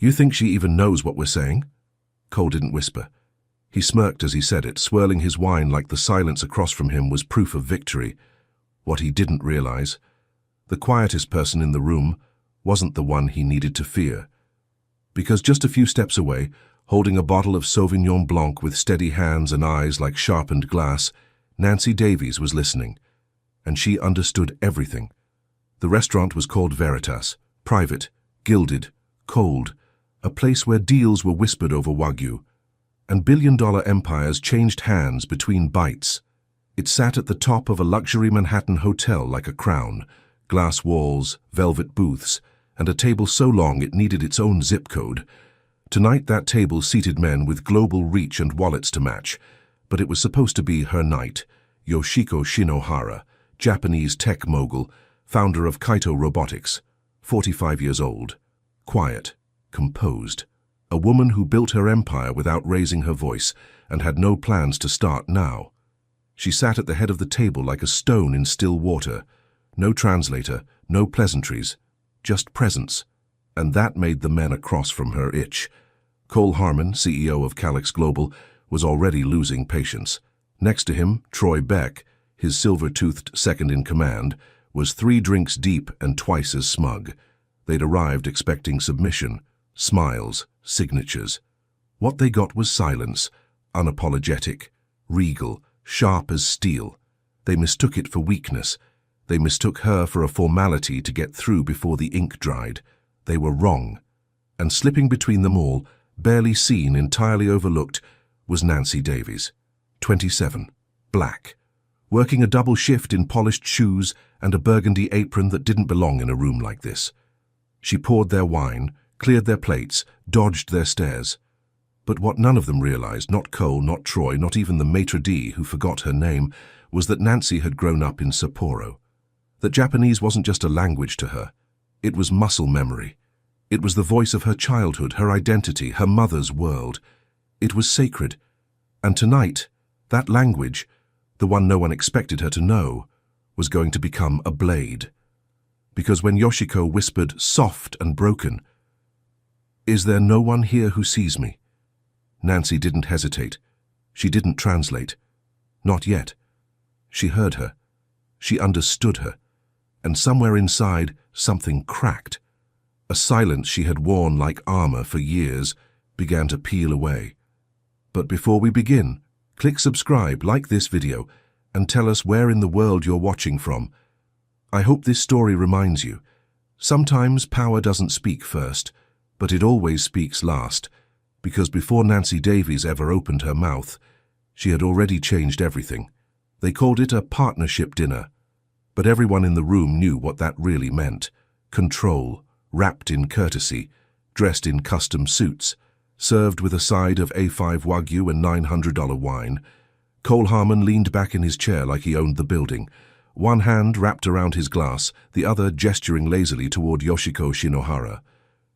You think she even knows what we're saying? Cole didn't whisper. He smirked as he said it, swirling his wine like the silence across from him was proof of victory. What he didn't realize, the quietest person in the room wasn't the one he needed to fear. Because just a few steps away, holding a bottle of Sauvignon Blanc with steady hands and eyes like sharpened glass, Nancy Davies was listening. And she understood everything. The restaurant was called Veritas, private, gilded, cold, a place where deals were whispered over Wagyu, and billion-dollar empires changed hands between bites. It sat at the top of a luxury Manhattan hotel like a crown, glass walls, velvet booths, and a table so long it needed its own zip code. Tonight that table seated men with global reach and wallets to match, but it was supposed to be her night. Yoshiko Shinohara, Japanese tech mogul, founder of Kaito Robotics, 45 years old, quiet, composed, a woman who built her empire without raising her voice and had no plans to start now. She sat at the head of the table like a stone in still water, no translator, no pleasantries, just presence, and that made the men across from her itch. Cole Harmon, CEO of Calix Global, was already losing patience. Next to him, Troy Beck, his silver-toothed second-in-command, was 3 drinks deep and twice as smug. They'd arrived expecting submission, smiles, signatures. What they got was silence, unapologetic, regal, sharp as steel. They mistook it for weakness. They mistook her for a formality to get through before the ink dried. They were wrong. And slipping between them all, barely seen, entirely overlooked, was Nancy Davies, 27, black, working a double shift in polished shoes and a burgundy apron that didn't belong in a room like this. She poured their wine, cleared their plates, dodged their stares. But what none of them realized, not Cole, not Troy, not even the maitre d' who forgot her name, was that Nancy had grown up in Sapporo. That Japanese wasn't just a language to her. It was muscle memory. It was the voice of her childhood, her identity, her mother's world. It was sacred. And tonight, that language, the one no one expected her to know, was going to become a blade. Because when Yoshiko whispered, soft and broken, "Is there no one here who sees me?" Nancy didn't hesitate. She didn't translate. Not yet. She heard her. She understood her. And somewhere inside, something cracked. A silence she had worn like armor for years began to peel away. But before we begin, click subscribe, like this video, and tell us where in the world you're watching from. I hope this story reminds you, sometimes power doesn't speak first, but it always speaks last, because before Nancy Davies ever opened her mouth, she had already changed everything. They called it a partnership dinner, but everyone in the room knew what that really meant. Control, wrapped in courtesy, dressed in custom suits, served with a side of A5 Wagyu and $900 wine. Cole Harmon leaned back in his chair like he owned the building, one hand wrapped around his glass, the other gesturing lazily toward Yoshiko Shinohara.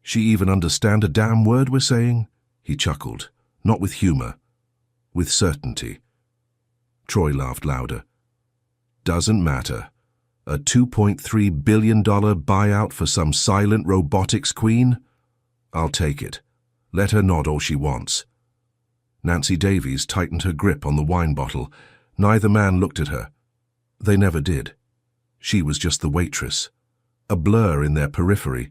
"She even understand a damn word we're saying?" He chuckled, not with humor, with certainty. Troy laughed louder. "Doesn't matter. A $2.3 billion buyout for some silent robotics queen? I'll take it. Let her nod all she wants." Nancy Davies tightened her grip on the wine bottle. Neither man looked at her. They never did. She was just the waitress, a blur in their periphery.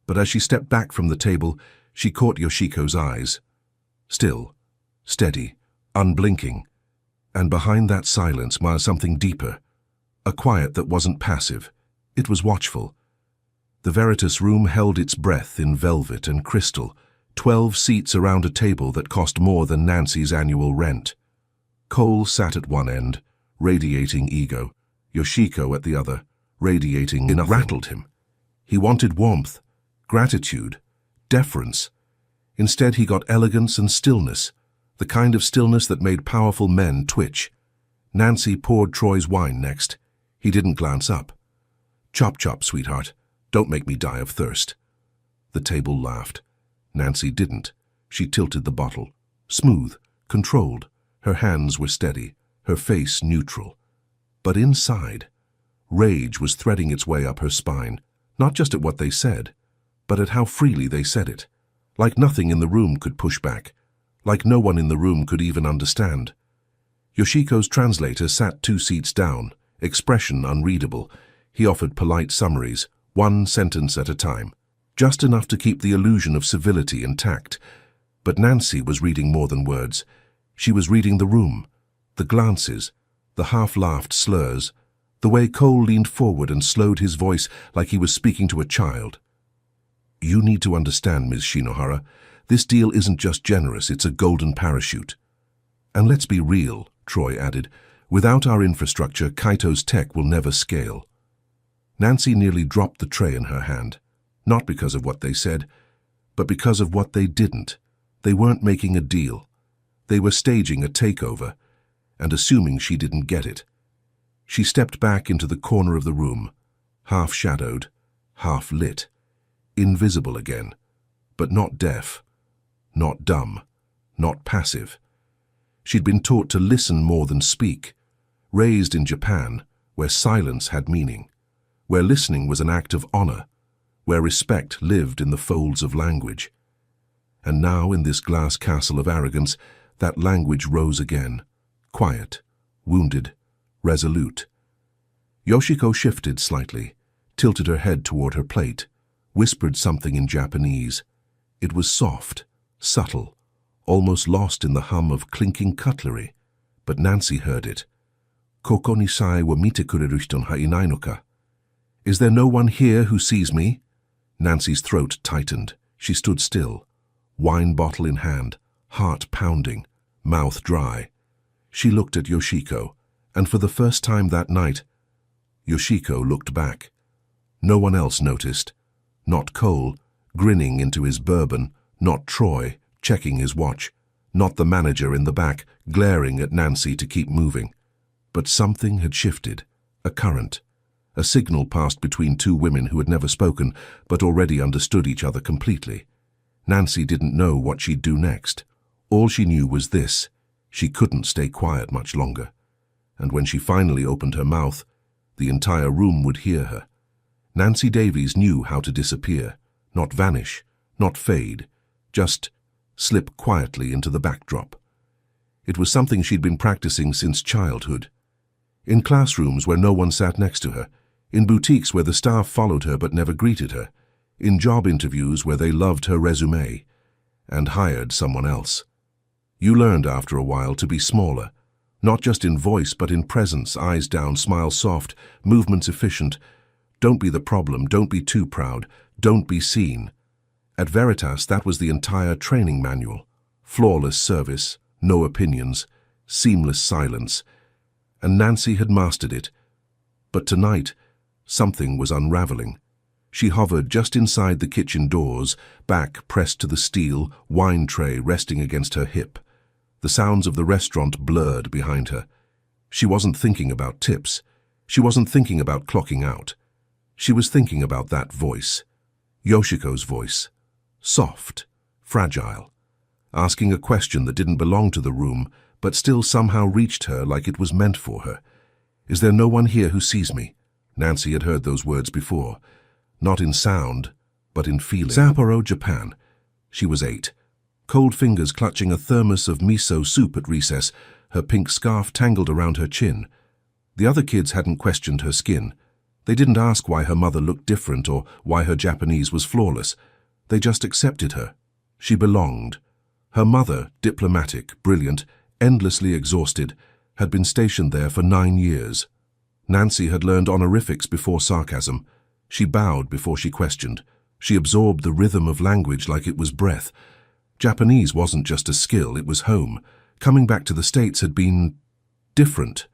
But as she stepped back from the table, she caught Yoshiko's eyes. Still, steady, unblinking. And behind that silence smiled something deeper. A quiet that wasn't passive. It was watchful. The Veritas room held its breath in velvet and crystal, 12 seats around a table that cost more than Nancy's annual rent. Cole sat at one end, radiating ego. Yoshiko at the other, radiating nothing. It rattled him. He wanted warmth, gratitude, deference. Instead he got elegance and stillness, the kind of stillness that made powerful men twitch. Nancy poured Troy's wine next. He didn't glance up. "Chop chop, sweetheart. Don't make me die of thirst." The table laughed. Nancy didn't. She tilted the bottle. Smooth, controlled. Her hands were steady, her face neutral. But inside, rage was threading its way up her spine, not just at what they said, but at how freely they said it. like nothing in the room could push back, like no one in the room could even understand. Yoshiko's translator sat 2 seats down, expression unreadable. He offered polite summaries, 1 sentence at a time, just enough to keep the illusion of civility intact. But Nancy was reading more than words. She was reading the room, the glances, the half-laughed slurs, the way Cole leaned forward and slowed his voice like he was speaking to a child. "You need to understand, Ms. Shinohara, this deal isn't just generous, it's a golden parachute. And let's be real," Troy added, "without our infrastructure, Kaito's tech will never scale." Nancy nearly dropped the tray in her hand, not because of what they said, but because of what they didn't. They weren't making a deal. They were staging a takeover, and assuming she didn't get it. She stepped back into the corner of the room, half-shadowed, half-lit, invisible again, but not deaf, not dumb, not passive. She'd been taught to listen more than speak, raised in Japan, where silence had meaning, where listening was an act of honor, where respect lived in the folds of language. And now, in this glass castle of arrogance, that language rose again, quiet, wounded, resolute. Yoshiko shifted slightly, tilted her head toward her plate, whispered something in Japanese. It was soft, subtle, almost lost in the hum of clinking cutlery, but Nancy heard it. "Koko ni sai wa mite kureru hito ha inai no ka?" "Is there no one here who sees me?" Nancy's throat tightened. She stood still, wine bottle in hand, heart pounding, mouth dry. She looked at Yoshiko, and for the first time that night, Yoshiko looked back. No one else noticed. Not Cole, grinning into his bourbon, not Troy, checking his watch, not the manager in the back, glaring at Nancy to keep moving. But something had shifted, a current. A signal passed between 2 women who had never spoken, but already understood each other completely. Nancy didn't know what she'd do next. All she knew was this: she couldn't stay quiet much longer. And when she finally opened her mouth, the entire room would hear her. Nancy Davies knew how to disappear, not vanish, not fade, just slip quietly into the backdrop. It was something she'd been practicing since childhood. In classrooms where no one sat next to her, in boutiques where the staff followed her but never greeted her, in job interviews where they loved her resume and hired someone else. You learned after a while to be smaller, not just in voice but in presence, eyes down, smile soft, movements efficient. Don't be the problem, don't be too proud, don't be seen. At Veritas, that was the entire training manual. Flawless service, no opinions, seamless silence. And Nancy had mastered it. But tonight, something was unraveling. She hovered just inside the kitchen doors, back pressed to the steel, wine tray resting against her hip. The sounds of the restaurant blurred behind her. She wasn't thinking about tips. She wasn't thinking about clocking out. She was thinking about that voice. Yoshiko's voice. Soft, fragile. Asking a question that didn't belong to the room, but still somehow reached her like it was meant for her. "Is there no one here who sees me?" Nancy had heard those words before. Not in sound, but in feeling. Sapporo, Japan. She was 8. Cold fingers clutching a thermos of miso soup at recess, her pink scarf tangled around her chin. The other kids hadn't questioned her skin. They didn't ask why her mother looked different or why her Japanese was flawless. They just accepted her. She belonged. Her mother, diplomatic, brilliant, endlessly exhausted, had been stationed there for 9 years. Nancy had learned honorifics before sarcasm. She bowed before she questioned. She absorbed the rhythm of language like it was breath. Japanese wasn't just a skill, it was home. Coming back to the States had been different.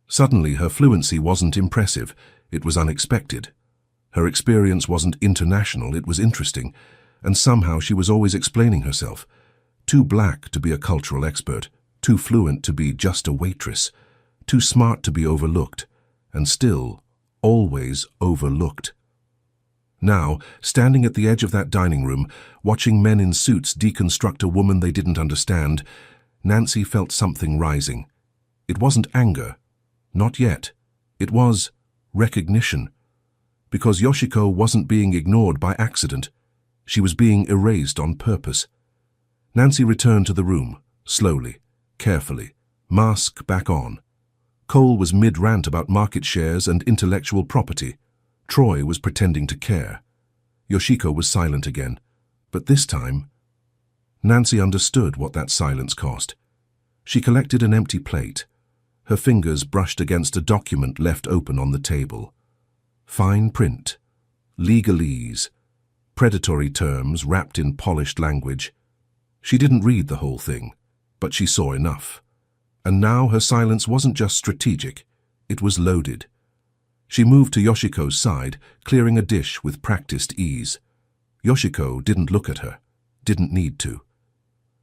Suddenly, her fluency wasn't impressive. It was unexpected. Her experience wasn't international, it was interesting. And somehow she was always explaining herself. Too black to be a cultural expert, too fluent to be just a waitress, too smart to be overlooked, and still, always overlooked. Now, standing at the edge of that dining room, watching men in suits deconstruct a woman they didn't understand, Nancy felt something rising. It wasn't anger. Not yet. It was recognition. Because Yoshiko wasn't being ignored by accident. She was being erased on purpose. Nancy returned to the room, slowly, carefully, mask back on. Cole was mid-rant about market shares and intellectual property. Troy was pretending to care. Yoshiko was silent again, but this time, Nancy understood what that silence cost. She collected an empty plate. Her fingers brushed against a document left open on the table. Fine print, legalese, predatory terms wrapped in polished language. She didn't read the whole thing, but she saw enough. And now her silence wasn't just strategic, it was loaded. She moved to Yoshiko's side, clearing a dish with practiced ease. Yoshiko didn't look at her, didn't need to.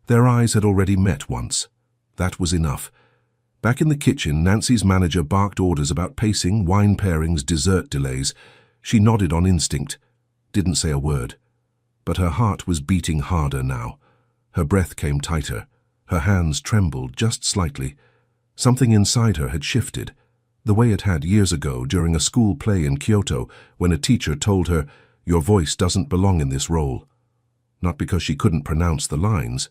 Their eyes had already met once. That was enough. Back in the kitchen, Nancy's manager barked orders about pacing, wine pairings, dessert delays. She nodded on instinct, didn't say a word. But her heart was beating harder now. Her breath came tighter. Her hands trembled just slightly. Something inside her had shifted, the way it had years ago during a school play in Kyoto when a teacher told her, "Your voice doesn't belong in this role." Not because she couldn't pronounce the lines,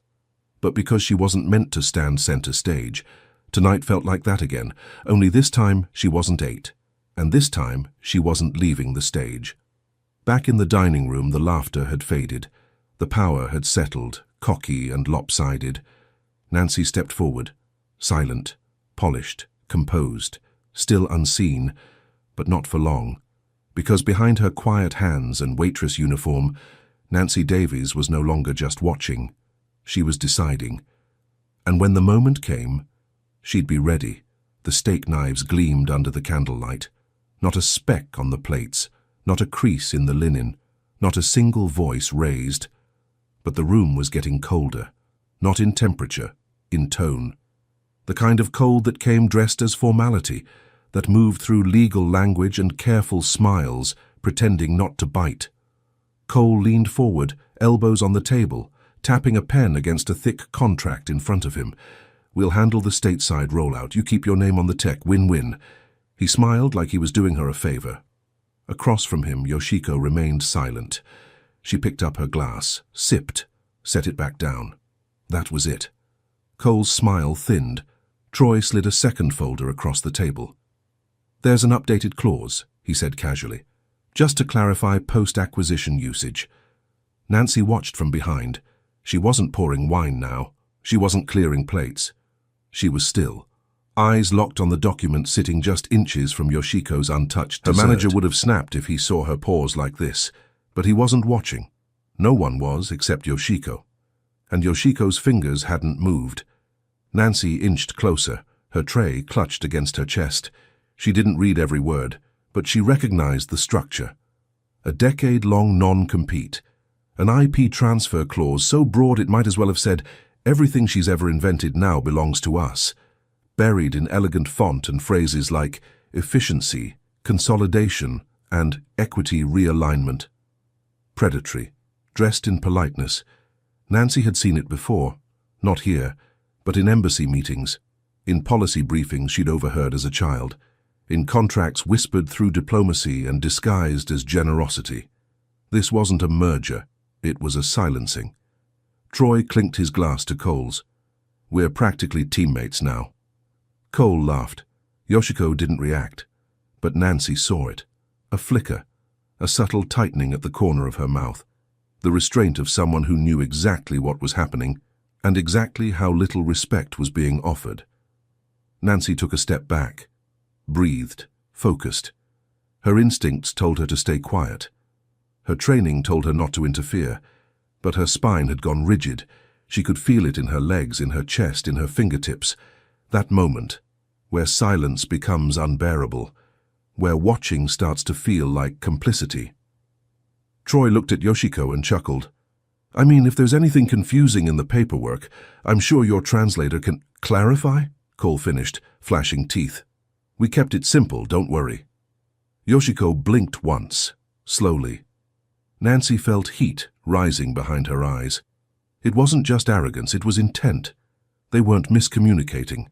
but because she wasn't meant to stand center stage. Tonight felt like that again, only this time she wasn't 8, and this time she wasn't leaving the stage. Back in the dining room, the laughter had faded. The power had settled, cocky and lopsided. Nancy stepped forward, silent, polished, composed, still unseen, but not for long, because behind her quiet hands and waitress uniform, Nancy Davies was no longer just watching. She was deciding. And when the moment came, she'd be ready. The steak knives gleamed under the candlelight. Not a speck on the plates, not a crease in the linen, not a single voice raised. But the room was getting colder, not in temperature, in tone. The kind of cold that came dressed as formality, that moved through legal language and careful smiles, pretending not to bite. Cole leaned forward, elbows on the table, tapping a pen against a thick contract in front of him. "We'll handle the stateside rollout. You keep your name on the tech. Win-win." He smiled like he was doing her a favor. Across from him, Yoshiko remained silent. She picked up her glass, sipped, set it back down. That was it. Cole's smile thinned. Troy slid a second folder across the table. "There's an updated clause," he said casually, "just to clarify post-acquisition usage." Nancy watched from behind. She wasn't pouring wine now. She wasn't clearing plates. She was still, eyes locked on the document sitting just inches from Yoshiko's untouched dessert. Her manager would have snapped if he saw her pause like this, but he wasn't watching. No one was except Yoshiko. And Yoshiko's fingers hadn't moved. Nancy inched closer, her tray clutched against her chest. She didn't read every word, but she recognized the structure. A decade-long non-compete. An IP transfer clause so broad it might as well have said, "Everything she's ever invented now belongs to us." Buried in elegant font and phrases like efficiency, consolidation, and equity realignment. Predatory, dressed in politeness. Nancy had seen it before, not here, but in embassy meetings, in policy briefings she'd overheard as a child, in contracts whispered through diplomacy and disguised as generosity. This wasn't a merger, it was a silencing. Troy clinked his glass to Cole's. "We're practically teammates now." Cole laughed. Yoshiko didn't react, but Nancy saw it. A flicker, a subtle tightening at the corner of her mouth. The restraint of someone who knew exactly what was happening and exactly how little respect was being offered. Nancy took a step back, breathed, focused. Her instincts told her to stay quiet. Her training told her not to interfere, but her spine had gone rigid. She could feel it in her legs, in her chest, in her fingertips. That moment, where silence becomes unbearable, where watching starts to feel like complicity. Troy looked at Yoshiko and chuckled. "I mean, if there's anything confusing in the paperwork, I'm sure your translator can—" "Clarify?" Cole finished, flashing teeth. "We kept it simple, don't worry." Yoshiko blinked once, slowly. Nancy felt heat rising behind her eyes. It wasn't just arrogance, it was intent. They weren't miscommunicating.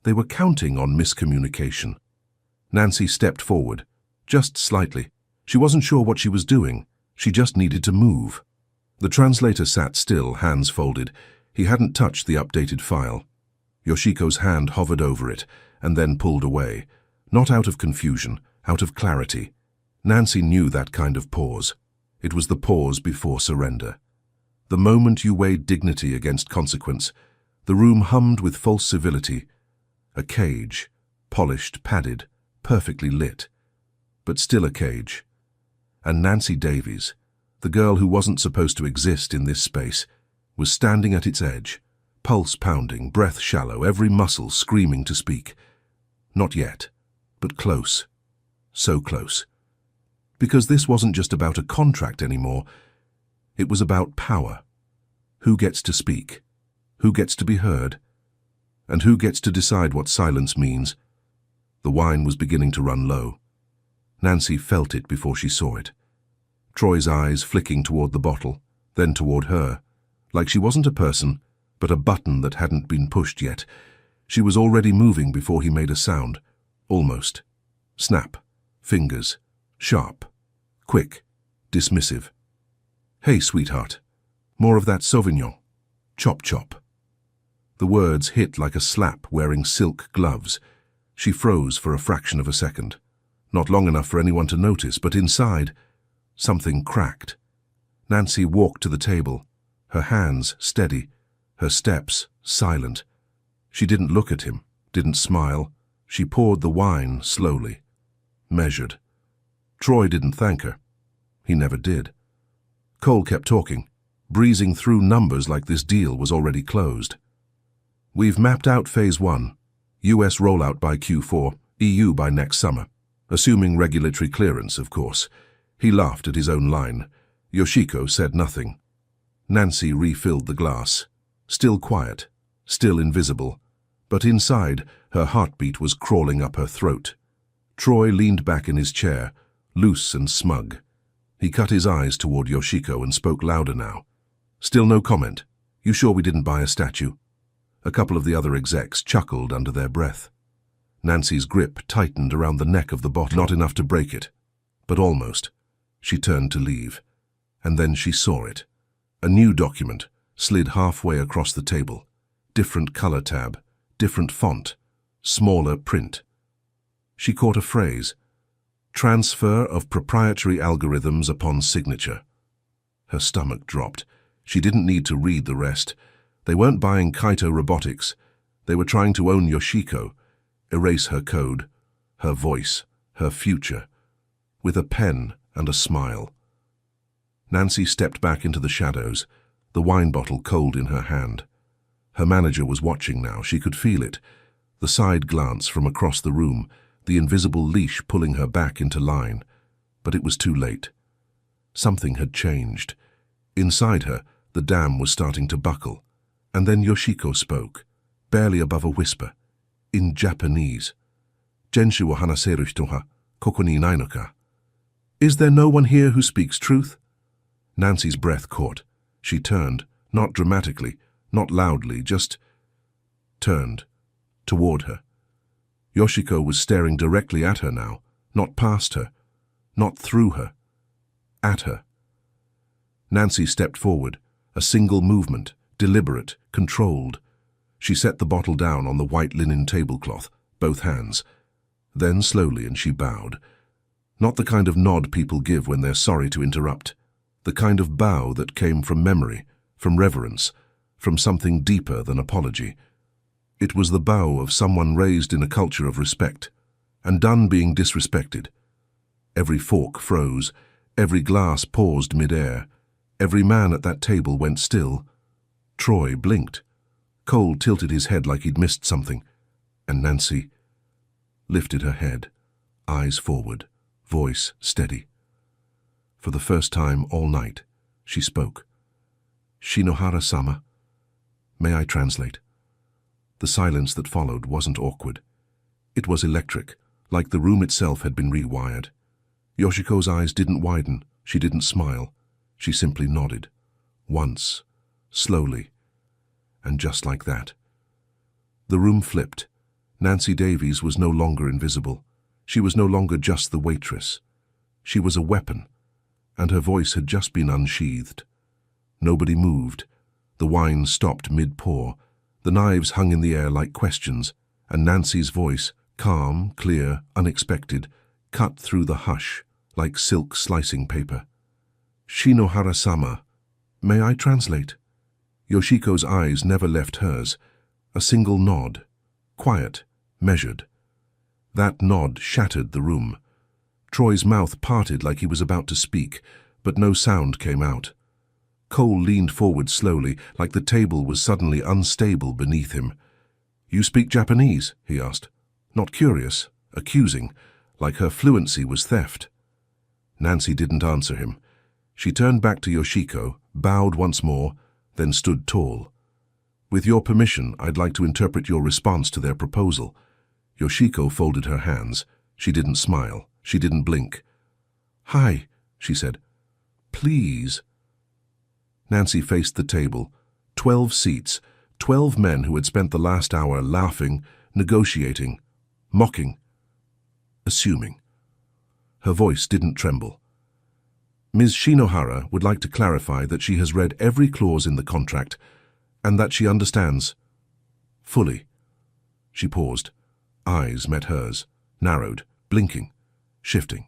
They were counting on miscommunication. Nancy stepped forward, just slightly. She wasn't sure what she was doing. She just needed to move. The translator sat still, hands folded. He hadn't touched the updated file. Yoshiko's hand hovered over it and then pulled away, not out of confusion, out of clarity. Nancy knew that kind of pause. It was the pause before surrender. The moment you weighed dignity against consequence, the room hummed with false civility. A cage, polished, padded, perfectly lit, but still a cage. And Nancy Davies, the girl who wasn't supposed to exist in this space, was standing at its edge, pulse pounding, breath shallow, every muscle screaming to speak. Not yet, but close. So close. Because this wasn't just about a contract anymore. It was about power. Who gets to speak? Who gets to be heard? And who gets to decide what silence means? The wine was beginning to run low. Nancy felt it before she saw it. Troy's eyes flicking toward the bottle, then toward her, like she wasn't a person, but a button that hadn't been pushed yet. She was already moving before he made a sound. Almost. Snap. Fingers. Sharp. Quick. Dismissive. Hey, sweetheart. More of that Sauvignon. Chop chop. The words hit like a slap wearing silk gloves. She froze for a fraction of a second. Not long enough for anyone to notice, but inside, something cracked. Nancy walked to the table, her hands steady, her steps silent. She didn't look at him, didn't smile. She poured the wine slowly, measured. Troy didn't thank her. He never did. Cole kept talking, breezing through numbers like this deal was already closed. We've mapped out Phase 1, US rollout by Q4, EU by next summer. Assuming regulatory clearance, of course. He laughed at his own line. Yoshiko said nothing. Nancy refilled the glass. Still quiet, still invisible. But inside, her heartbeat was crawling up her throat. Troy leaned back in his chair, loose and smug. He cut his eyes toward Yoshiko and spoke louder now. Still no comment. You sure we didn't buy a statue? A couple of the other execs chuckled under their breath. Nancy's grip tightened around the neck of the bottle, not enough to break it, but almost. She turned to leave, and then she saw it. A new document slid halfway across the table. Different color tab, different font, smaller print. She caught a phrase. Transfer of proprietary algorithms upon signature. Her stomach dropped. She didn't need to read the rest. They weren't buying Kaito Robotics. They were trying to own Yoshiko, erase her code, her voice, her future, with a pen and a smile. Nancy stepped back into the shadows, the wine bottle cold in her hand. Her manager was watching now. She could feel it. The side glance from across the room, the invisible leash pulling her back into line. But it was too late. Something had changed. Inside her, the dam was starting to buckle. And then Yoshiko spoke, barely above a whisper, in Japanese. Jenshu wo hanaseru hito ha koko ni inai no ka? Is there no one here who speaks truth? Nancy's breath caught. She turned, not dramatically, not loudly, just turned, toward her. Yoshiko was staring directly at her now, not past her, not through her, at her. Nancy stepped forward, a single movement, deliberate, controlled. She set the bottle down on the white linen tablecloth, both hands. Then slowly, and she bowed. Not the kind of nod people give when they're sorry to interrupt. The kind of bow that came from memory, from reverence, from something deeper than apology. It was the bow of someone raised in a culture of respect, and done being disrespected. Every fork froze, every glass paused mid-air, every man at that table went still. Troy blinked. Cole tilted his head like he'd missed something, and Nancy lifted her head, eyes forward, voice steady. For the first time all night, she spoke. Shinohara-sama. May I translate? The silence that followed wasn't awkward. It was electric, like the room itself had been rewired. Yoshiko's eyes didn't widen, she didn't smile. She simply nodded. Once, slowly, and just like that. The room flipped. Nancy Davies was no longer invisible. She was no longer just the waitress. She was a weapon, and her voice had just been unsheathed. Nobody moved. The wine stopped mid-pour. The knives hung in the air like questions, and Nancy's voice, calm, clear, unexpected, cut through the hush like silk slicing paper. "Shinohara-sama, may I translate?" Yoshiko's eyes never left hers. A single nod, quiet, measured. That nod shattered the room. Troy's mouth parted like he was about to speak, but no sound came out. Cole leaned forward slowly, like the table was suddenly unstable beneath him. "You speak Japanese?" he asked. Not curious, accusing, like her fluency was theft. Nancy didn't answer him. She turned back to Yoshiko, bowed once more, then stood tall. "With your permission, I'd like to interpret your response to their proposal." Yoshiko folded her hands. She didn't smile. She didn't blink. "Hi," she said. "Please." Nancy faced the table. 12 seats, 12 men who had spent the last hour laughing, negotiating, mocking, assuming. Her voice didn't tremble. "Ms. Shinohara would like to clarify that she has read every clause in the contract and that she understands fully." She paused. Eyes met hers, narrowed, blinking, shifting.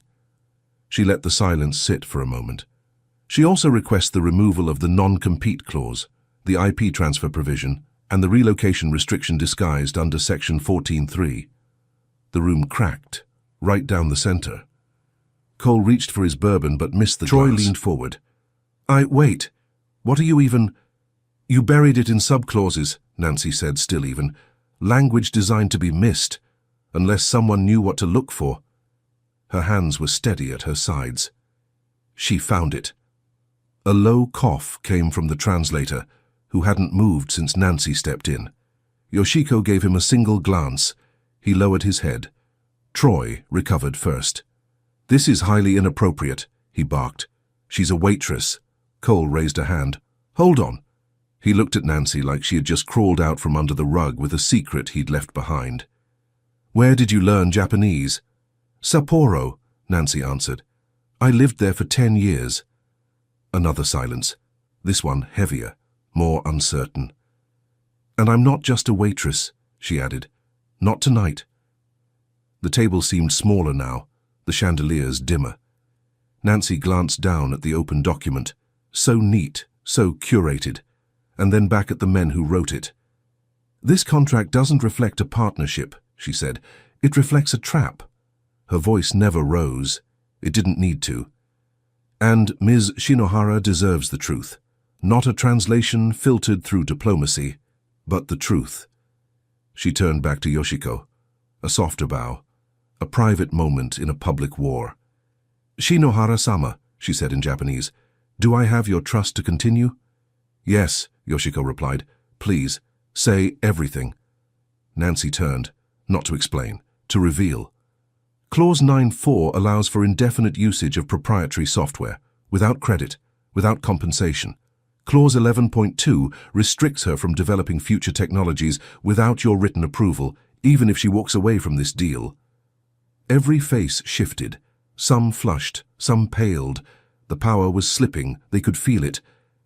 She let the silence sit for a moment. She also requests the removal of the non-compete clause, the IP transfer provision, and the relocation restriction disguised under Section 14.3. The room cracked, right down the center. Cole reached for his bourbon but missed the glass. Troy leaned forward. Wait, what are you even—" "You buried it in subclauses," Nancy said, still even. "Language designed to be missed, unless someone knew what to look for." Her hands were steady at her sides. She found it. A low cough came from the translator, who hadn't moved since Nancy stepped in. Yoshiko gave him a single glance. He lowered his head. Troy recovered first. "This is highly inappropriate," he barked. "She's a waitress." Cole raised a hand. "Hold on." He looked at Nancy like she had just crawled out from under the rug with a secret he'd left behind. "Where did you learn Japanese?" "Sapporo," Nancy answered. "I lived there for 10 years. Another silence, this one heavier, more uncertain. "And I'm not just a waitress," she added. "Not tonight." The table seemed smaller now, the chandeliers dimmer. Nancy glanced down at the open document, so neat, so curated, and then back at the men who wrote it. "This contract doesn't reflect a partnership," she said. "It reflects a trap." Her voice never rose. It didn't need to. "And Ms. Shinohara deserves the truth. Not a translation filtered through diplomacy, but the truth." She turned back to Yoshiko. A softer bow. A private moment in a public war. "Shinohara-sama," she said in Japanese. "Do I have your trust to continue?" "Yes," Yoshiko replied. "Please, say everything." Nancy turned, not to explain, to reveal. Clause 9.4 allows for indefinite usage of proprietary software, without credit, without compensation. Clause 11.2 restricts her from developing future technologies without your written approval, even if she walks away from this deal. Every face shifted. Some flushed, some paled. The power was slipping, they could feel it.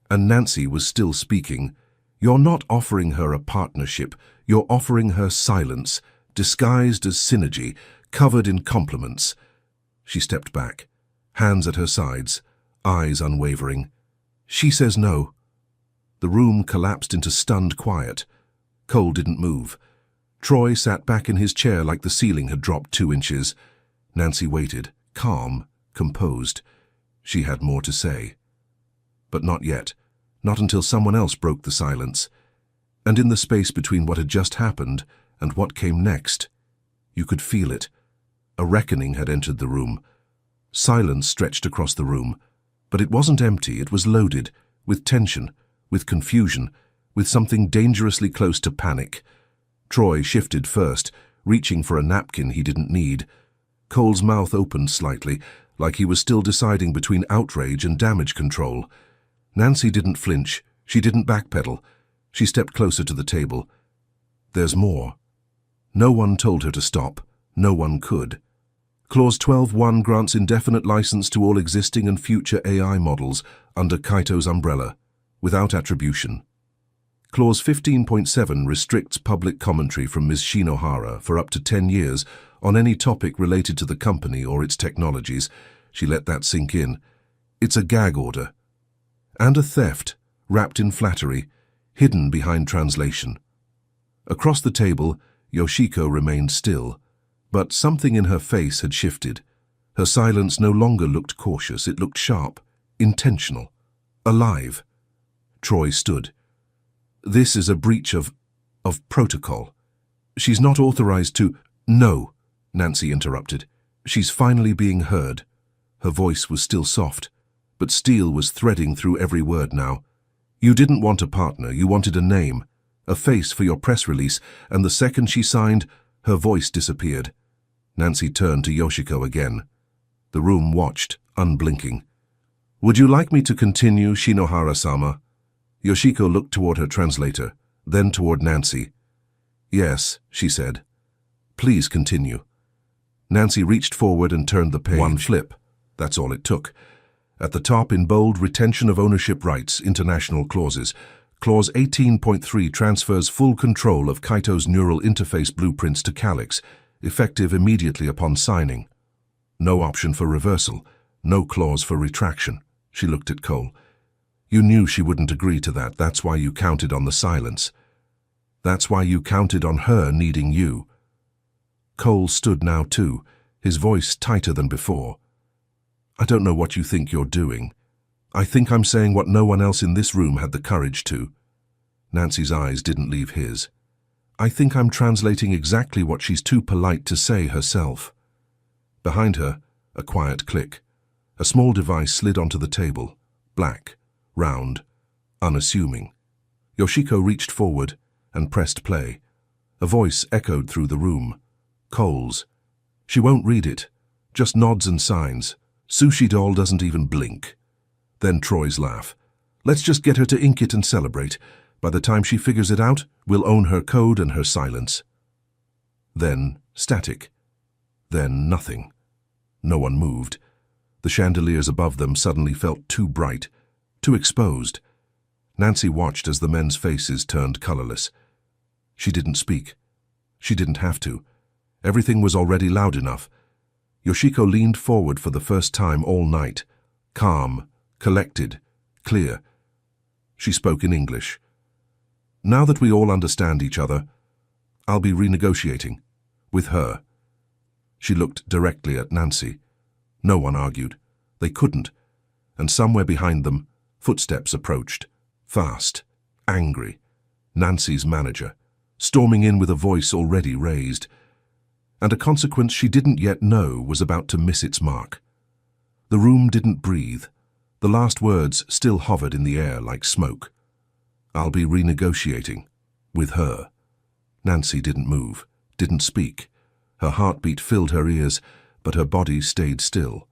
And Nancy was still speaking. "You're not offering her a partnership. You're offering her silence, disguised as synergy, covered in compliments." She stepped back, hands at her sides, eyes unwavering. "She says no." The room collapsed into stunned quiet. Cole didn't move. Troy sat back in his chair like the ceiling had dropped 2 inches. Nancy waited, calm, composed. She had more to say. But not yet. Not until someone else broke the silence. And in the space between what had just happened and what came next, you could feel it. A reckoning had entered the room. Silence stretched across the room. But it wasn't empty, it was loaded, with tension, with confusion, with something dangerously close to panic. Troy shifted first, reaching for a napkin he didn't need. Cole's mouth opened slightly, like he was still deciding between outrage and damage control. Nancy didn't flinch. She didn't backpedal. She stepped closer to the table. "There's more." No one told her to stop. No one could. Clause 12.1 grants indefinite license to all existing and future AI models under Kaito's umbrella. without attribution. Clause 15.7 restricts public commentary from Ms. Shinohara for up to 10 years on any topic related to the company or its technologies. She let that sink in. It's a gag order. And a theft, wrapped in flattery, hidden behind translation. Across the table, Yoshiko remained still, but something in her face had shifted. Her silence no longer looked cautious, it looked sharp, intentional, alive. Troy stood. This is a breach of protocol. She's not authorized to— No, Nancy interrupted. She's finally being heard. Her voice was still soft, but steel was threading through every word now. You didn't want a partner, you wanted a name, a face for your press release, and the second she signed, her voice disappeared. Nancy turned to Yoshiko again. The room watched, unblinking. Would you like me to continue, Shinohara-sama? Yoshiko looked toward her translator, then toward Nancy. Yes, she said. Please continue. Nancy reached forward and turned the page. One flip. That's all it took. At the top in bold, retention of ownership rights, international clauses. Clause 18.3 transfers full control of Kaito's neural interface blueprints to Calyx, effective immediately upon signing. No option for reversal, no clause for retraction. She looked at Cole. You knew she wouldn't agree to that, that's why you counted on the silence. That's why you counted on her needing you. Cole stood now too, his voice tighter than before. I don't know what you think you're doing. I think I'm saying what no one else in this room had the courage to. Nancy's eyes didn't leave his. I think I'm translating exactly what she's too polite to say herself. Behind her, a quiet click. A small device slid onto the table, black, round, unassuming. Yoshiko reached forward and pressed play. A voice echoed through the room. Cole's. She won't read it, just nods and signs. Sushi doll doesn't even blink. Then Troy's laugh. Let's just get her to ink it and celebrate. By the time she figures it out, we'll own her code and her silence. Then static. Then nothing. No one moved. The chandeliers above them suddenly felt too bright, too exposed. Nancy watched as the men's faces turned colorless. She didn't speak. She didn't have to. Everything was already loud enough. Yoshiko leaned forward for the first time all night, calm, collected, clear. She spoke in English. Now that we all understand each other, I'll be renegotiating. With her. She looked directly at Nancy. No one argued. They couldn't. And somewhere behind them, footsteps approached. Fast. Angry. Nancy's manager. Storming in with a voice already raised. And a consequence she didn't yet know was about to miss its mark. The room didn't breathe. The last words still hovered in the air like smoke. I'll be renegotiating. With her. Nancy didn't move, didn't speak. Her heartbeat filled her ears, but her body stayed still.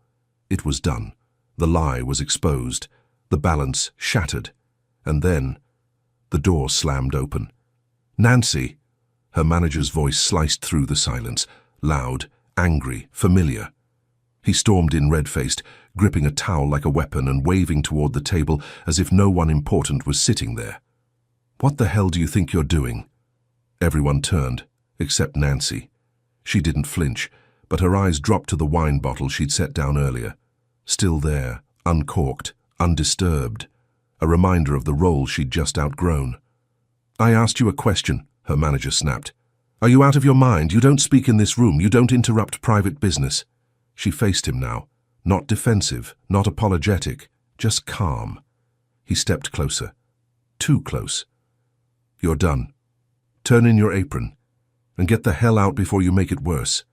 It was done. The lie was exposed. The balance shattered. And then, the door slammed open. Nancy! Her manager's voice sliced through the silence, loud, angry, familiar. He stormed in red-faced, gripping a towel like a weapon and waving toward the table as if no one important was sitting there. What the hell do you think you're doing? Everyone turned, except Nancy. She didn't flinch, but her eyes dropped to the wine bottle she'd set down earlier. Still there, uncorked, undisturbed. A reminder of the role she'd just outgrown. I asked you a question, her manager snapped. Are you out of your mind? You don't speak in this room. You don't interrupt private business. She faced him now. Not defensive, not apologetic, just calm. He stepped closer. Too close. You're done. Turn in your apron. And get the hell out before you make it worse.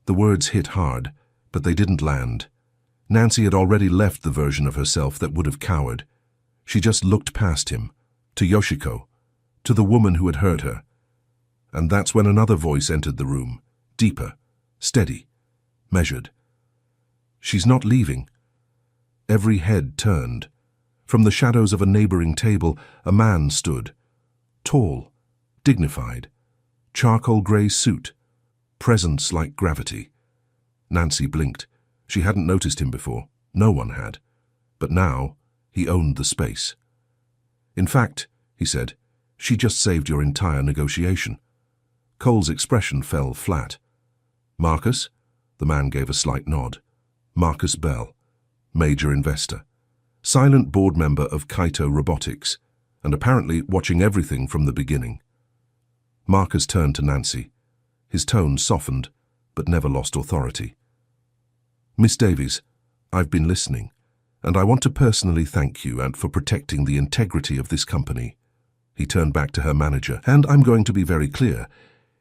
The words hit hard, but they didn't land. Nancy had already left the version of herself that would have cowered. She just looked past him, to Yoshiko, to the woman who had hurt her. And that's when another voice entered the room, deeper, steady, measured. She's not leaving. Every head turned. From the shadows of a neighboring table, a man stood. Tall, dignified, charcoal grey suit, presence like gravity. Nancy blinked. She hadn't noticed him before. No one had. But now, he owned the space. In fact, he said, she just saved your entire negotiation. Cole's expression fell flat. Marcus? The man gave a slight nod. Marcus Bell, major investor, silent board member of Kaito Robotics, and apparently watching everything from the beginning. Marcus turned to Nancy. His tone softened, but never lost authority. Miss Davies, I've been listening, and I want to personally thank you and for protecting the integrity of this company. He turned back to her manager, and I'm going to be very clear.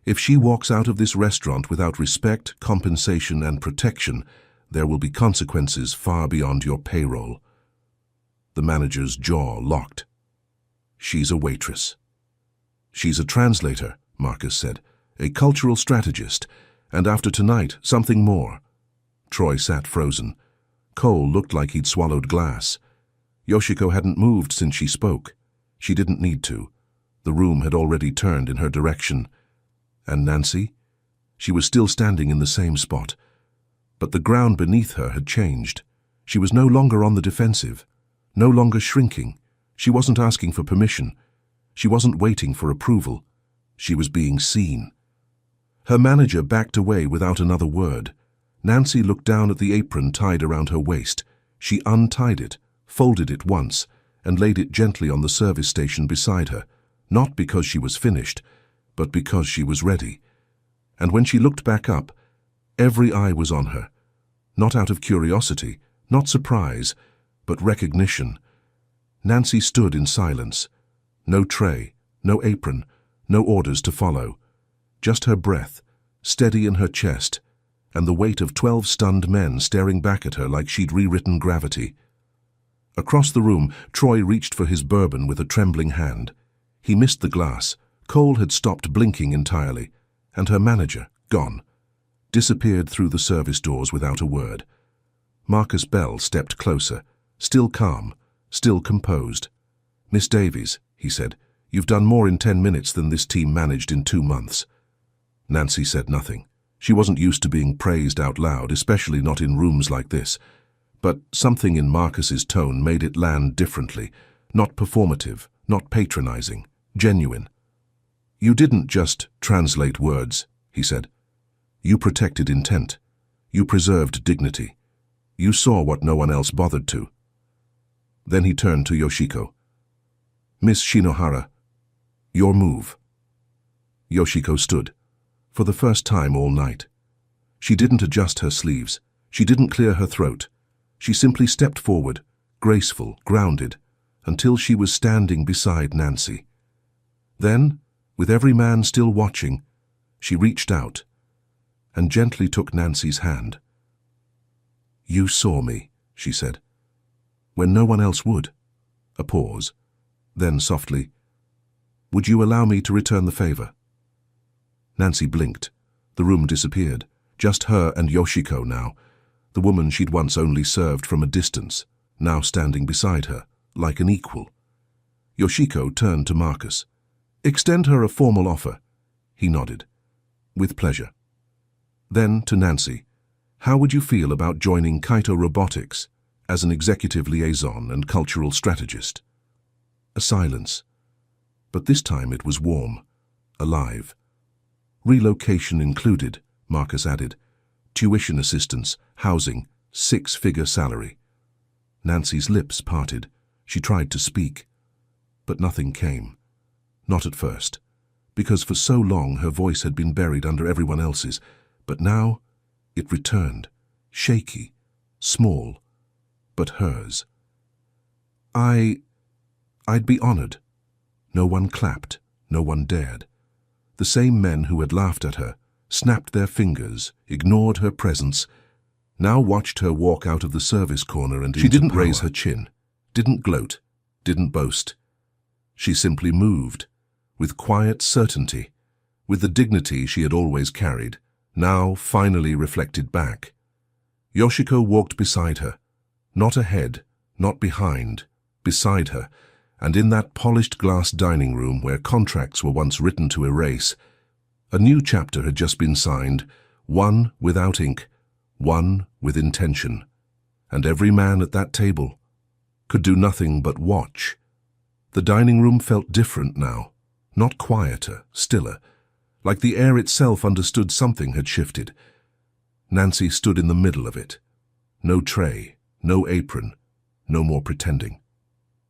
If she walks out of this restaurant without respect, compensation, and protection, there will be consequences far beyond your payroll. The manager's jaw locked. She's a waitress. She's a translator, Marcus said, a cultural strategist, and after tonight, something more. Troy sat frozen. Cole looked like he'd swallowed glass. Yoshiko hadn't moved since she spoke. She didn't need to. The room had already turned in her direction. And Nancy? She was still standing in the same spot. But the ground beneath her had changed. She was no longer on the defensive, no longer shrinking. She wasn't asking for permission. She wasn't waiting for approval. She was being seen. Her manager backed away without another word. Nancy looked down at the apron tied around her waist. She untied it, folded it once, and laid it gently on the service station beside her, not because she was finished, but because she was ready. And when she looked back up, every eye was on her, not out of curiosity, not surprise, but recognition. Nancy stood in silence. No tray, no apron, no orders to follow. Just her breath, steady in her chest, and the weight of 12 stunned men staring back at her like she'd rewritten gravity. Across the room, Troy reached for his bourbon with a trembling hand. He missed the glass. Cole had stopped blinking entirely, and her manager, gone, disappeared through the service doors without a word. Marcus Bell stepped closer, still calm, still composed. Miss Davies, he said, you've done more in 10 minutes than this team managed in 2 months. Nancy said nothing. She wasn't used to being praised out loud, especially not in rooms like this. But something in Marcus's tone made it land differently, not performative, not patronizing, genuine. You didn't just translate words, he said. You protected intent. You preserved dignity. You saw what no one else bothered to. Then he turned to Yoshiko. Miss Shinohara, your move. Yoshiko stood, for the first time all night. She didn't adjust her sleeves. She didn't clear her throat. She simply stepped forward, graceful, grounded, until she was standing beside Nancy. Then, with every man still watching, she reached out and gently took Nancy's hand. You saw me, she said, when no one else would. A pause. Then softly, would you allow me to return the favor? Nancy blinked. The room disappeared. Just her and Yoshiko now, the woman she'd once only served from a distance, now standing beside her, like an equal. Yoshiko turned to Marcus. Extend her a formal offer. He nodded. With pleasure. Then to Nancy. How would you feel about joining Kaito Robotics as an executive liaison and cultural strategist? A silence. But this time it was warm, alive. Relocation included, Marcus added. Tuition assistance, housing, 6-figure salary. Nancy's lips parted. She tried to speak, but nothing came. Not at first, because for so long her voice had been buried under everyone else's, but now it returned, shaky, small, but hers. I'd be honored. No one clapped, no one dared. The same men who had laughed at her, snapped their fingers, ignored her presence, now watched her walk out of the service corner and she didn't raise her chin, didn't gloat, didn't boast. She simply moved, with quiet certainty, with the dignity she had always carried, now finally reflected back. Yoshiko walked beside her, not ahead, not behind, beside her, and in that polished glass dining room where contracts were once written to erase, a new chapter had just been signed, one without ink, one with intention. And every man at that table could do nothing but watch The dining room felt different now, not quieter, stiller, like the air itself understood something had shifted. Nancy stood in the middle of it. No tray, no apron, no more pretending.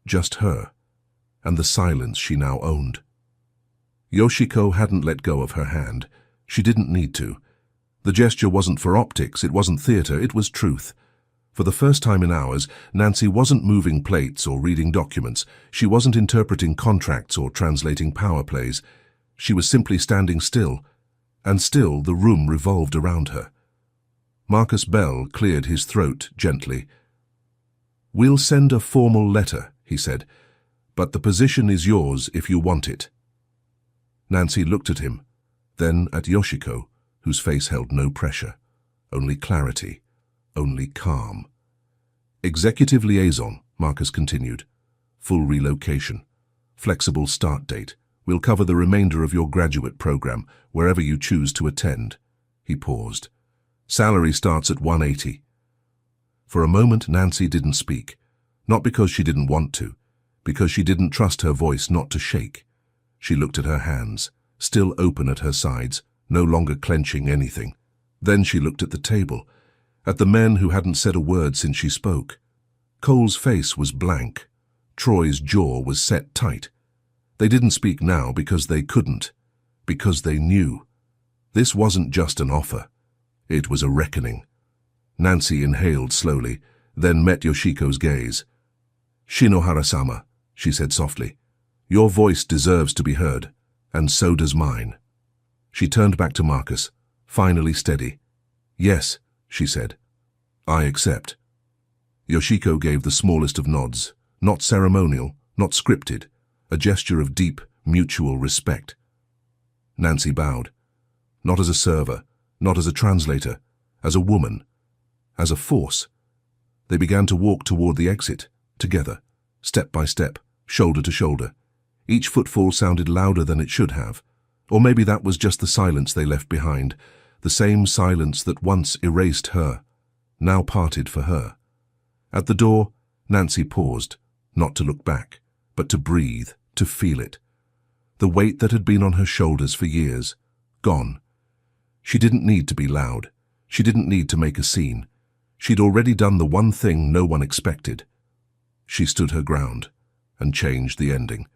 Just her, and the silence she now owned. Yoshiko hadn't let go of her hand. She didn't need to. The gesture wasn't for optics, it wasn't theater, it was truth. For the first time in hours, Nancy wasn't moving plates or reading documents. She wasn't interpreting contracts or translating power plays. She was simply standing still, and still the room revolved around her. Marcus Bell cleared his throat gently. "We'll send a formal letter," he said, "but the position is yours if you want it." Nancy looked at him, then at Yoshiko, whose face held no pressure, only clarity, only calm. "Executive liaison," Marcus continued. "Full relocation. Flexible start date. We'll cover the remainder of your graduate program, wherever you choose to attend." He paused. "Salary starts at 180. For a moment, Nancy didn't speak. Not because she didn't want to, because she didn't trust her voice not to shake. She looked at her hands, still open at her sides, no longer clenching anything. Then she looked at the table, at the men who hadn't said a word since she spoke. Cole's face was blank. Troy's jaw was set tight. They didn't speak now because they couldn't, because they knew. This wasn't just an offer. It was a reckoning. Nancy inhaled slowly, then met Yoshiko's gaze. "Shinohara-sama," she said softly. "Your voice deserves to be heard, and so does mine." She turned back to Marcus, finally steady. "Yes," she said. "I accept." Yoshiko gave the smallest of nods, not ceremonial, not scripted, a gesture of deep, mutual respect. Nancy bowed. Not as a server, not as a translator, as a woman, as a force. They began to walk toward the exit, together, step by step, shoulder to shoulder. Each footfall sounded louder than it should have. Or maybe that was just the silence they left behind, the same silence that once erased her, now parted for her. At the door, Nancy paused, not to look back, but to breathe, to feel it. The weight that had been on her shoulders for years, gone. She didn't need to be loud. She didn't need to make a scene. She'd already done the one thing no one expected. She stood her ground and changed the ending.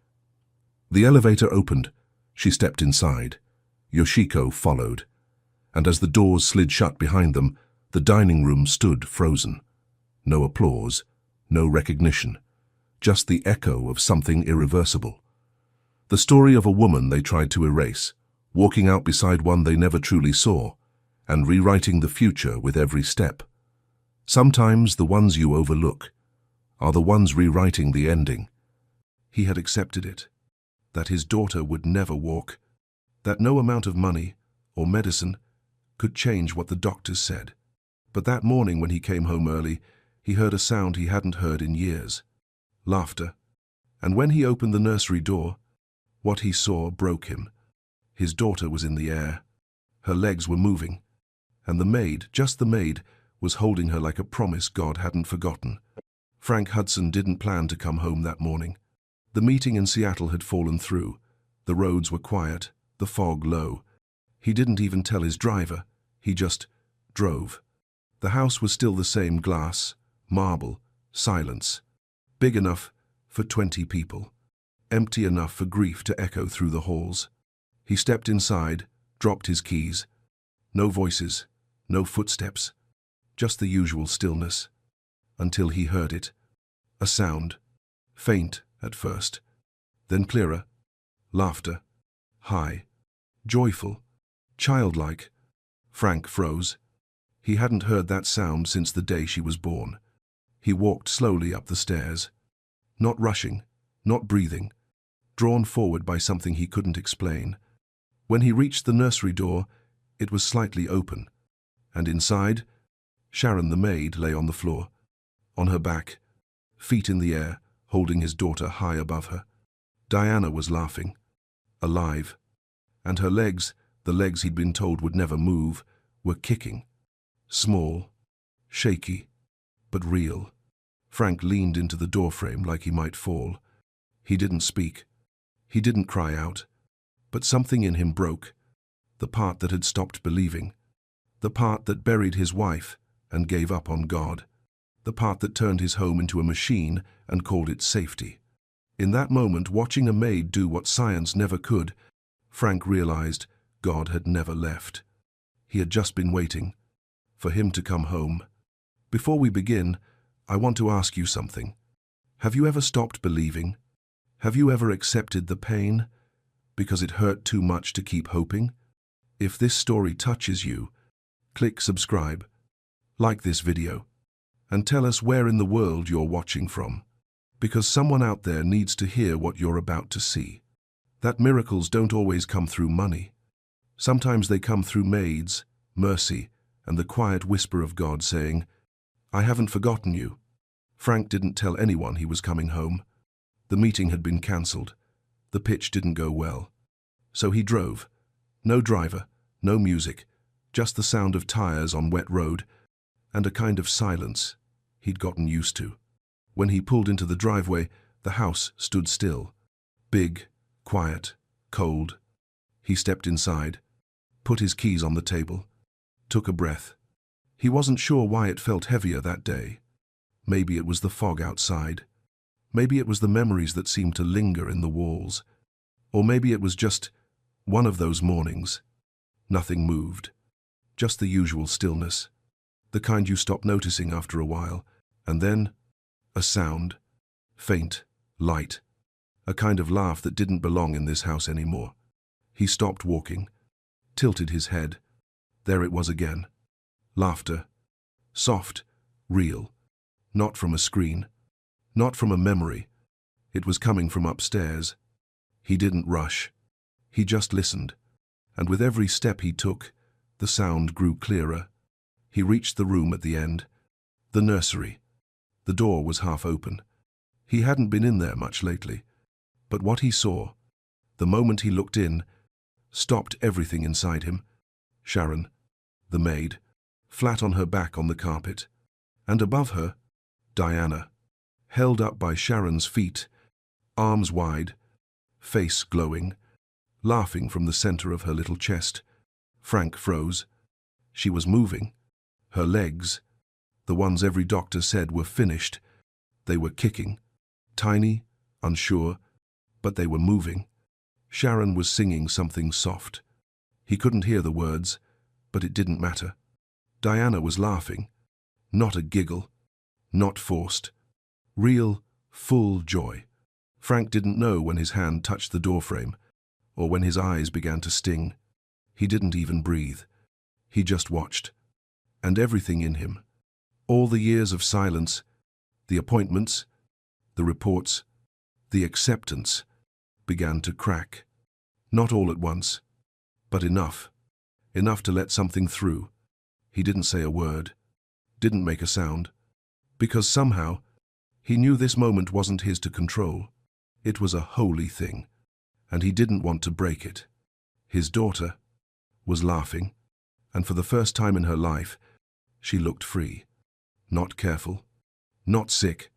The elevator opened. She stepped inside. Yoshiko followed. And as the doors slid shut behind them, the dining room stood frozen. No applause, no recognition, just the echo of something irreversible. The story of a woman they tried to erase, walking out beside one they never truly saw, and rewriting the future with every step. Sometimes the ones you overlook are the ones rewriting the ending. He had accepted it, that his daughter would never walk, that no amount of money or medicine could change what the doctors said. But that morning when he came home early, he heard a sound he hadn't heard in years. Laughter. And when he opened the nursery door, what he saw broke him. His daughter was in the air. Her legs were moving. And the maid, just the maid, was holding her like a promise God hadn't forgotten. Frank Hudson didn't plan to come home that morning. The meeting in Seattle had fallen through. The roads were quiet, the fog low. He didn't even tell his driver. He just drove. The house was still the same glass, marble, silence. Big enough for 20 people. Empty enough for grief to echo through the halls. He stepped inside, dropped his keys. No voices, no footsteps. Just the usual stillness. Until he heard it. A sound. Faint at first. Then clearer. Laughter. High. Joyful. Childlike. Frank froze. He hadn't heard that sound since the day she was born. He walked slowly up the stairs. Not rushing, not breathing. Drawn forward by something he couldn't explain. When he reached the nursery door, it was slightly open. And inside, Sharon the maid lay on the floor. On her back, feet in the air, holding his daughter high above her. Diana was laughing. Alive. And her legs, the legs he'd been told would never move, were kicking. Small, shaky, but real. Frank leaned into the doorframe like he might fall. He didn't speak. He didn't cry out. But something in him broke. The part that had stopped believing. The part that buried his wife and gave up on God. The part that turned his home into a machine and called it safety. In that moment, watching a maid do what science never could, Frank realized God had never left. He had just been waiting for him to come home. Before we begin, I want to ask you something. Have you ever stopped believing? Have you ever accepted the pain because it hurt too much to keep hoping? If this story touches you, click subscribe, like this video, and tell us where in the world you're watching from. Because someone out there needs to hear what you're about to see. That miracles don't always come through money. Sometimes they come through maids, mercy, and the quiet whisper of God saying, "I haven't forgotten you." Frank didn't tell anyone he was coming home. The meeting had been cancelled. The pitch didn't go well. So he drove. No driver, no music, just the sound of tires on wet road, and a kind of silence he'd gotten used to. When he pulled into the driveway, the house stood still. Big, quiet, cold. He stepped inside, put his keys on the table, took a breath. He wasn't sure why it felt heavier that day. Maybe it was the fog outside. Maybe it was the memories that seemed to linger in the walls. Or maybe it was just one of those mornings. Nothing moved. Just the usual stillness. The kind you stop noticing after a while. And then, a sound. Faint, light. A kind of laugh that didn't belong in this house anymore. He stopped walking, tilted his head. There it was again. Laughter. Soft, real. Not from a screen. Not from a memory. It was coming from upstairs. He didn't rush. He just listened. And with every step he took, the sound grew clearer. He reached the room at the end. The nursery. The door was half open. He hadn't been in there much lately. But what he saw, the moment he looked in, stopped everything inside him. Sharon, the maid, flat on her back on the carpet. And above her, Diana, held up by Sharon's feet, arms wide, face glowing, laughing from the center of her little chest. Frank froze. She was moving. Her legs, the ones every doctor said were finished, they were kicking. Tiny, unsure, but they were moving. Sharon was singing something soft. He couldn't hear the words, but it didn't matter. Diana was laughing. Not a giggle. Not forced. Real, full joy. Frank didn't know when his hand touched the doorframe, or when his eyes began to sting. He didn't even breathe. He just watched. And everything in him, all the years of silence, the appointments, the reports, the acceptance, began to crack. Not all at once, but enough. Enough to let something through. He didn't say a word, didn't make a sound, because somehow he knew this moment wasn't his to control. It was a holy thing, and he didn't want to break it. His daughter was laughing, and for the first time in her life, she looked free. Not careful, not sick,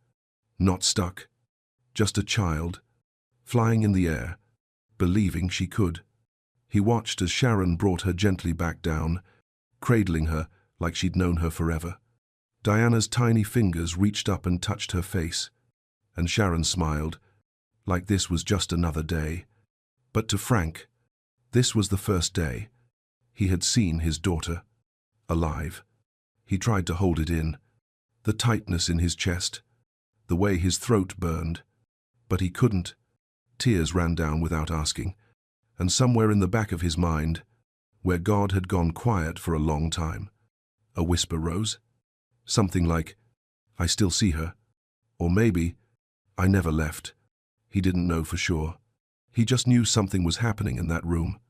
not stuck. Just a child, flying in the air, believing she could. He watched as Sharon brought her gently back down, cradling her like she'd known her forever. Diana's tiny fingers reached up and touched her face, and Sharon smiled, like this was just another day. But to Frank, this was the first day. He had seen his daughter, alive. He tried to hold it in, the tightness in his chest, the way his throat burned. But he couldn't. Tears ran down without asking, and somewhere in the back of his mind, where God had gone quiet for a long time, a whisper rose. Something like, "I still see her," or maybe, "I never left." He didn't know for sure. He just knew something was happening in that room,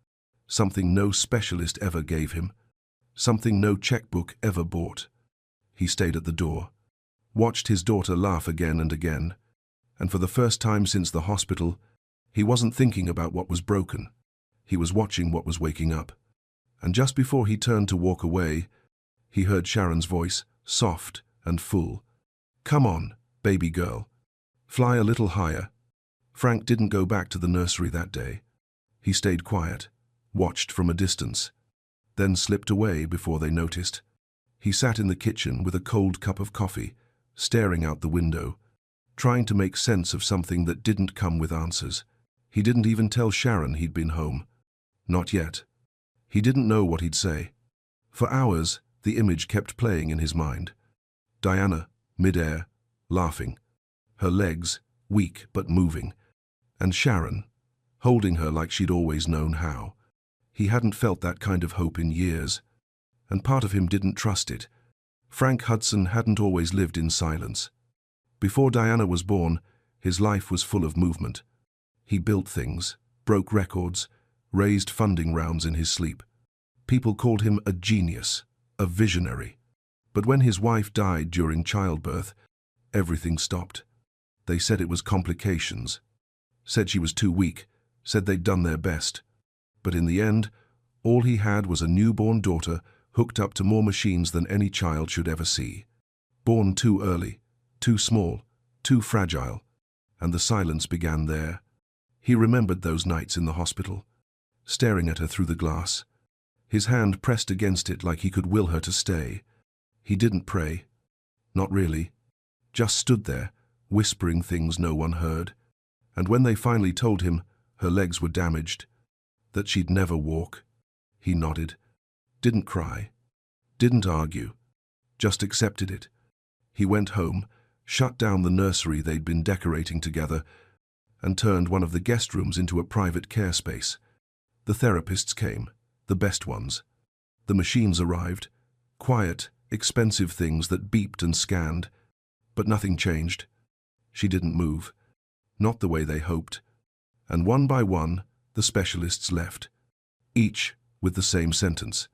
something no specialist ever gave him, something no checkbook ever bought. He stayed at the door, watched his daughter laugh again and again, and for the first time since the hospital, he wasn't thinking about what was broken. He was watching what was waking up. And just before he turned to walk away, he heard Sharon's voice, soft and full. "Come on, baby girl. Fly a little higher. Frank didn't go back to the nursery that day. He stayed quiet, watched from a distance, then slipped away before they noticed. He sat in the kitchen with a cold cup of coffee, staring out the window, trying to make sense of something that didn't come with answers. He didn't even tell Sharon he'd been home. Not yet. He didn't know what he'd say. For hours, the image kept playing in his mind. Diana, mid-air, laughing. Her legs, weak but moving. And Sharon, holding her like she'd always known how. He hadn't felt that kind of hope in years, and part of him didn't trust it. Frank Hudson hadn't always lived in silence. Before Diana was born, his life was full of movement. He built things, broke records, raised funding rounds in his sleep. People called him a genius, a visionary. But when his wife died during childbirth, everything stopped. They said it was complications, said she was too weak, said they'd done their best. But in the end, all he had was a newborn daughter hooked up to more machines than any child should ever see. Born too early, too small, too fragile, and the silence began there. He remembered those nights in the hospital, staring at her through the glass, his hand pressed against it like he could will her to stay. He didn't pray. Not really. Just stood there, whispering things no one heard. And when they finally told him her legs were damaged, that she'd never walk, he nodded. Didn't cry. Didn't argue. Just accepted it. He went home, shut down the nursery they'd been decorating together, and turned one of the guest rooms into a private care space. The therapists came, the best ones. The machines arrived, quiet, expensive things that beeped and scanned, but nothing changed. She didn't move, not the way they hoped. And one by one, the specialists left, each with the same sentence.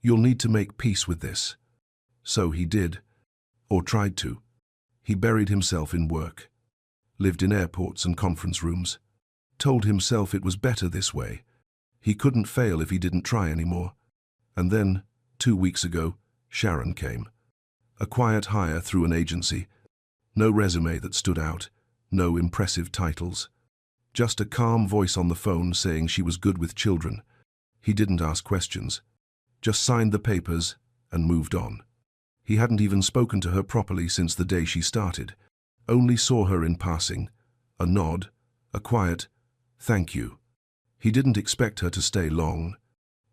You'll need to make peace with this. So he did, or tried to. He buried himself in work, lived in airports and conference rooms, told himself it was better this way. He couldn't fail if he didn't try anymore. And then, 2 weeks ago, Sharon came. A quiet hire through an agency. No resume that stood out, no impressive titles. Just a calm voice on the phone saying she was good with children. He didn't ask questions, just signed the papers and moved on. He hadn't even spoken to her properly since the day she started. Only saw her in passing, a nod, a quiet, "Thank you." He didn't expect her to stay long.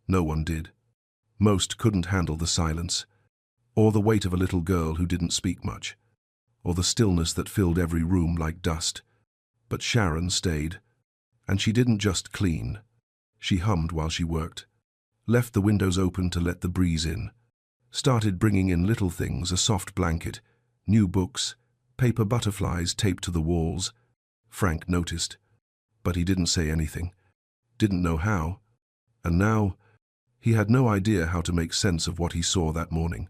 No one did. Most couldn't handle the silence, or the weight of a little girl who didn't speak much, or the stillness that filled every room like dust. But Sharon stayed, and she didn't just clean. She hummed while she worked, left the windows open to let the breeze in, started bringing in little things, a soft blanket, new books, paper butterflies taped to the walls. Frank noticed, but he didn't say anything, didn't know how. And now, he had no idea how to make sense of what he saw that morning.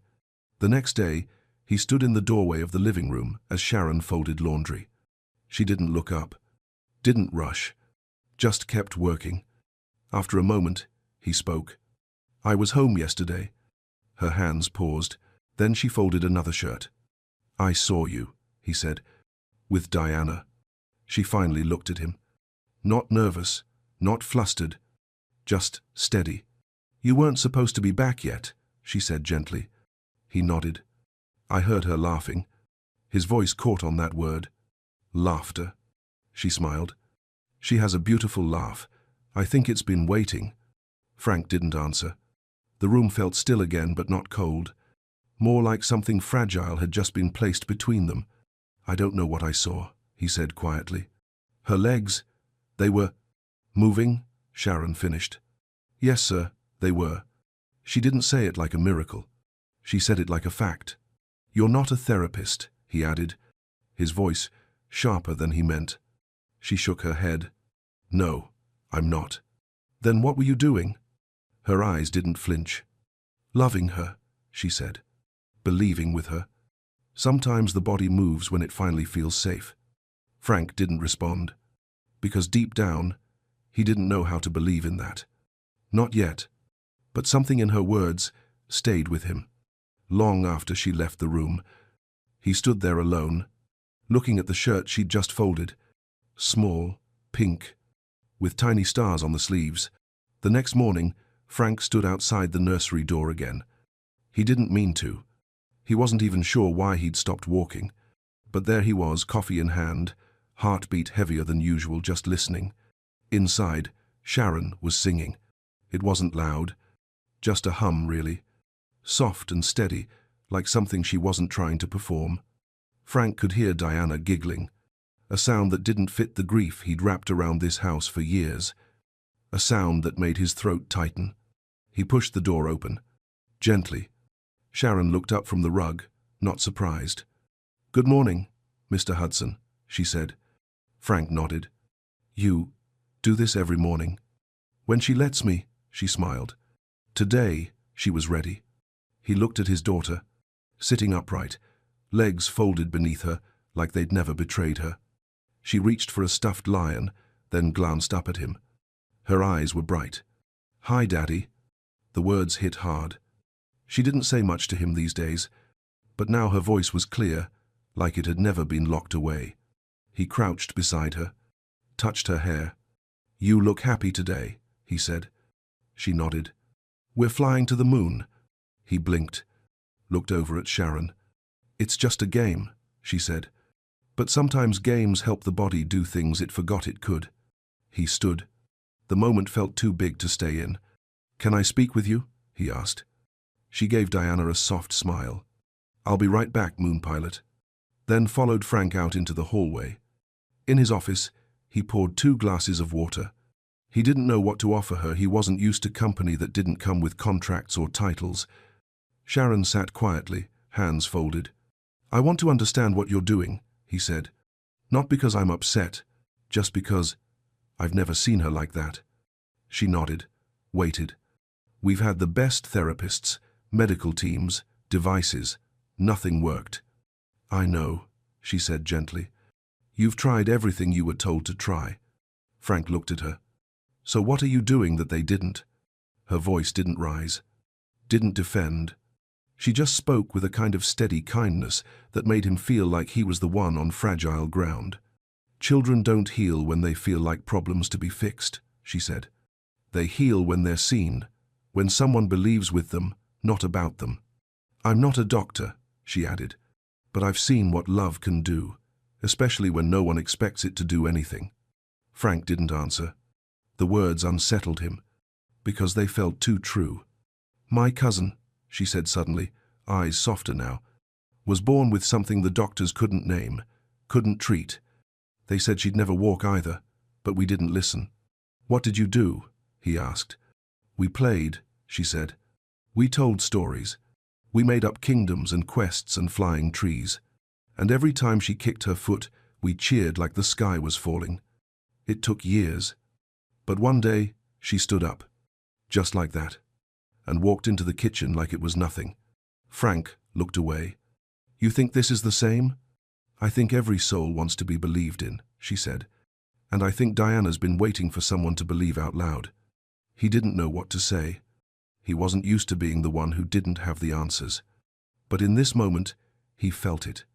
The next day, he stood in the doorway of the living room as Sharon folded laundry. She didn't look up, didn't rush, just kept working. After a moment, he spoke. "I was home yesterday." Her hands paused, then she folded another shirt. "I saw you," he said, "with Diana." She finally looked at him. Not nervous, not flustered, just steady. "You weren't supposed to be back yet," she said gently. He nodded. I heard her laughing. His voice caught on that word. Laughter. She smiled. "She has a beautiful laugh. I think it's been waiting." Frank didn't answer. The room felt still again, but not cold. More like something fragile had just been placed between them. "I don't know what I saw," he said quietly. "Her legs, they were moving," Sharon finished. "Yes, sir, they were." She didn't say it like a miracle. She said it like a fact. "You're not a therapist," he added, his voice sharper than he meant. She shook her head. "No, I'm not." "Then what were you doing?" Her eyes didn't flinch. "Loving her," she said. "Believing with her. Sometimes the body moves when it finally feels safe." Frank didn't respond, because deep down, he didn't know how to believe in that. Not yet. But something in her words stayed with him. Long after she left the room, he stood there alone, looking at the shirt she'd just folded, small, pink, with tiny stars on the sleeves. The next morning, Frank stood outside the nursery door again. He didn't mean to. He wasn't even sure why he'd stopped walking. But there he was, coffee in hand, heartbeat heavier than usual, just listening. Inside, Sharon was singing. It wasn't loud, just a hum, really. Soft and steady, like something she wasn't trying to perform. Frank could hear Diana giggling, a sound that didn't fit the grief he'd wrapped around this house for years. A sound that made his throat tighten. He pushed the door open. Gently. Sharon looked up from the rug, not surprised. "Good morning, Mr. Hudson," she said. Frank nodded. "You do this every morning?" "When she lets me," she smiled. Today, she was ready. He looked at his daughter, sitting upright, legs folded beneath her like they'd never betrayed her. She reached for a stuffed lion, then glanced up at him. Her eyes were bright. "Hi, Daddy." The words hit hard. She didn't say much to him these days, but now her voice was clear, like it had never been locked away. He crouched beside her, touched her hair. "You look happy today," he said. She nodded. "We're flying to the moon." He blinked, looked over at Sharon. "It's just a game," she said. "But sometimes games help the body do things it forgot it could." He stood. The moment felt too big to stay in. "Can I speak with you?" he asked. She gave Diana a soft smile. "I'll be right back, Moon Pilot." Then followed Frank out into the hallway. In his office, he poured 2 glasses of water. He didn't know what to offer her. He wasn't used to company that didn't come with contracts or titles. Sharon sat quietly, hands folded. "I want to understand what you're doing," he said. "Not because I'm upset, just because I've never seen her like that." She nodded, waited. "We've had the best therapists, medical teams, devices. Nothing worked." "I know," she said gently. "You've tried everything you were told to try." Frank looked at her. "So what are you doing that they didn't?" Her voice didn't rise, didn't defend. She just spoke with a kind of steady kindness that made him feel like he was the one on fragile ground. "Children don't heal when they feel like problems to be fixed," she said. "They heal when they're seen, when someone believes with them, not about them." "I'm not a doctor," she added, "but I've seen what love can do, especially when no one expects it to do anything." Frank didn't answer. The words unsettled him, because they felt too true. "My cousin," she said suddenly, eyes softer now, "was born with something the doctors couldn't name, couldn't treat. They said she'd never walk either, but we didn't listen." "What did you do?" he asked. "We played," she said. "We told stories. We made up kingdoms and quests and flying trees. And every time she kicked her foot, we cheered like the sky was falling. It took years. But one day, she stood up, just like that, and walked into the kitchen like it was nothing." Frank looked away. "You think this is the same?" "I think every soul wants to be believed in," she said. "And I think Diana's been waiting for someone to believe out loud." He didn't know what to say. He wasn't used to being the one who didn't have the answers. But in this moment, he felt it.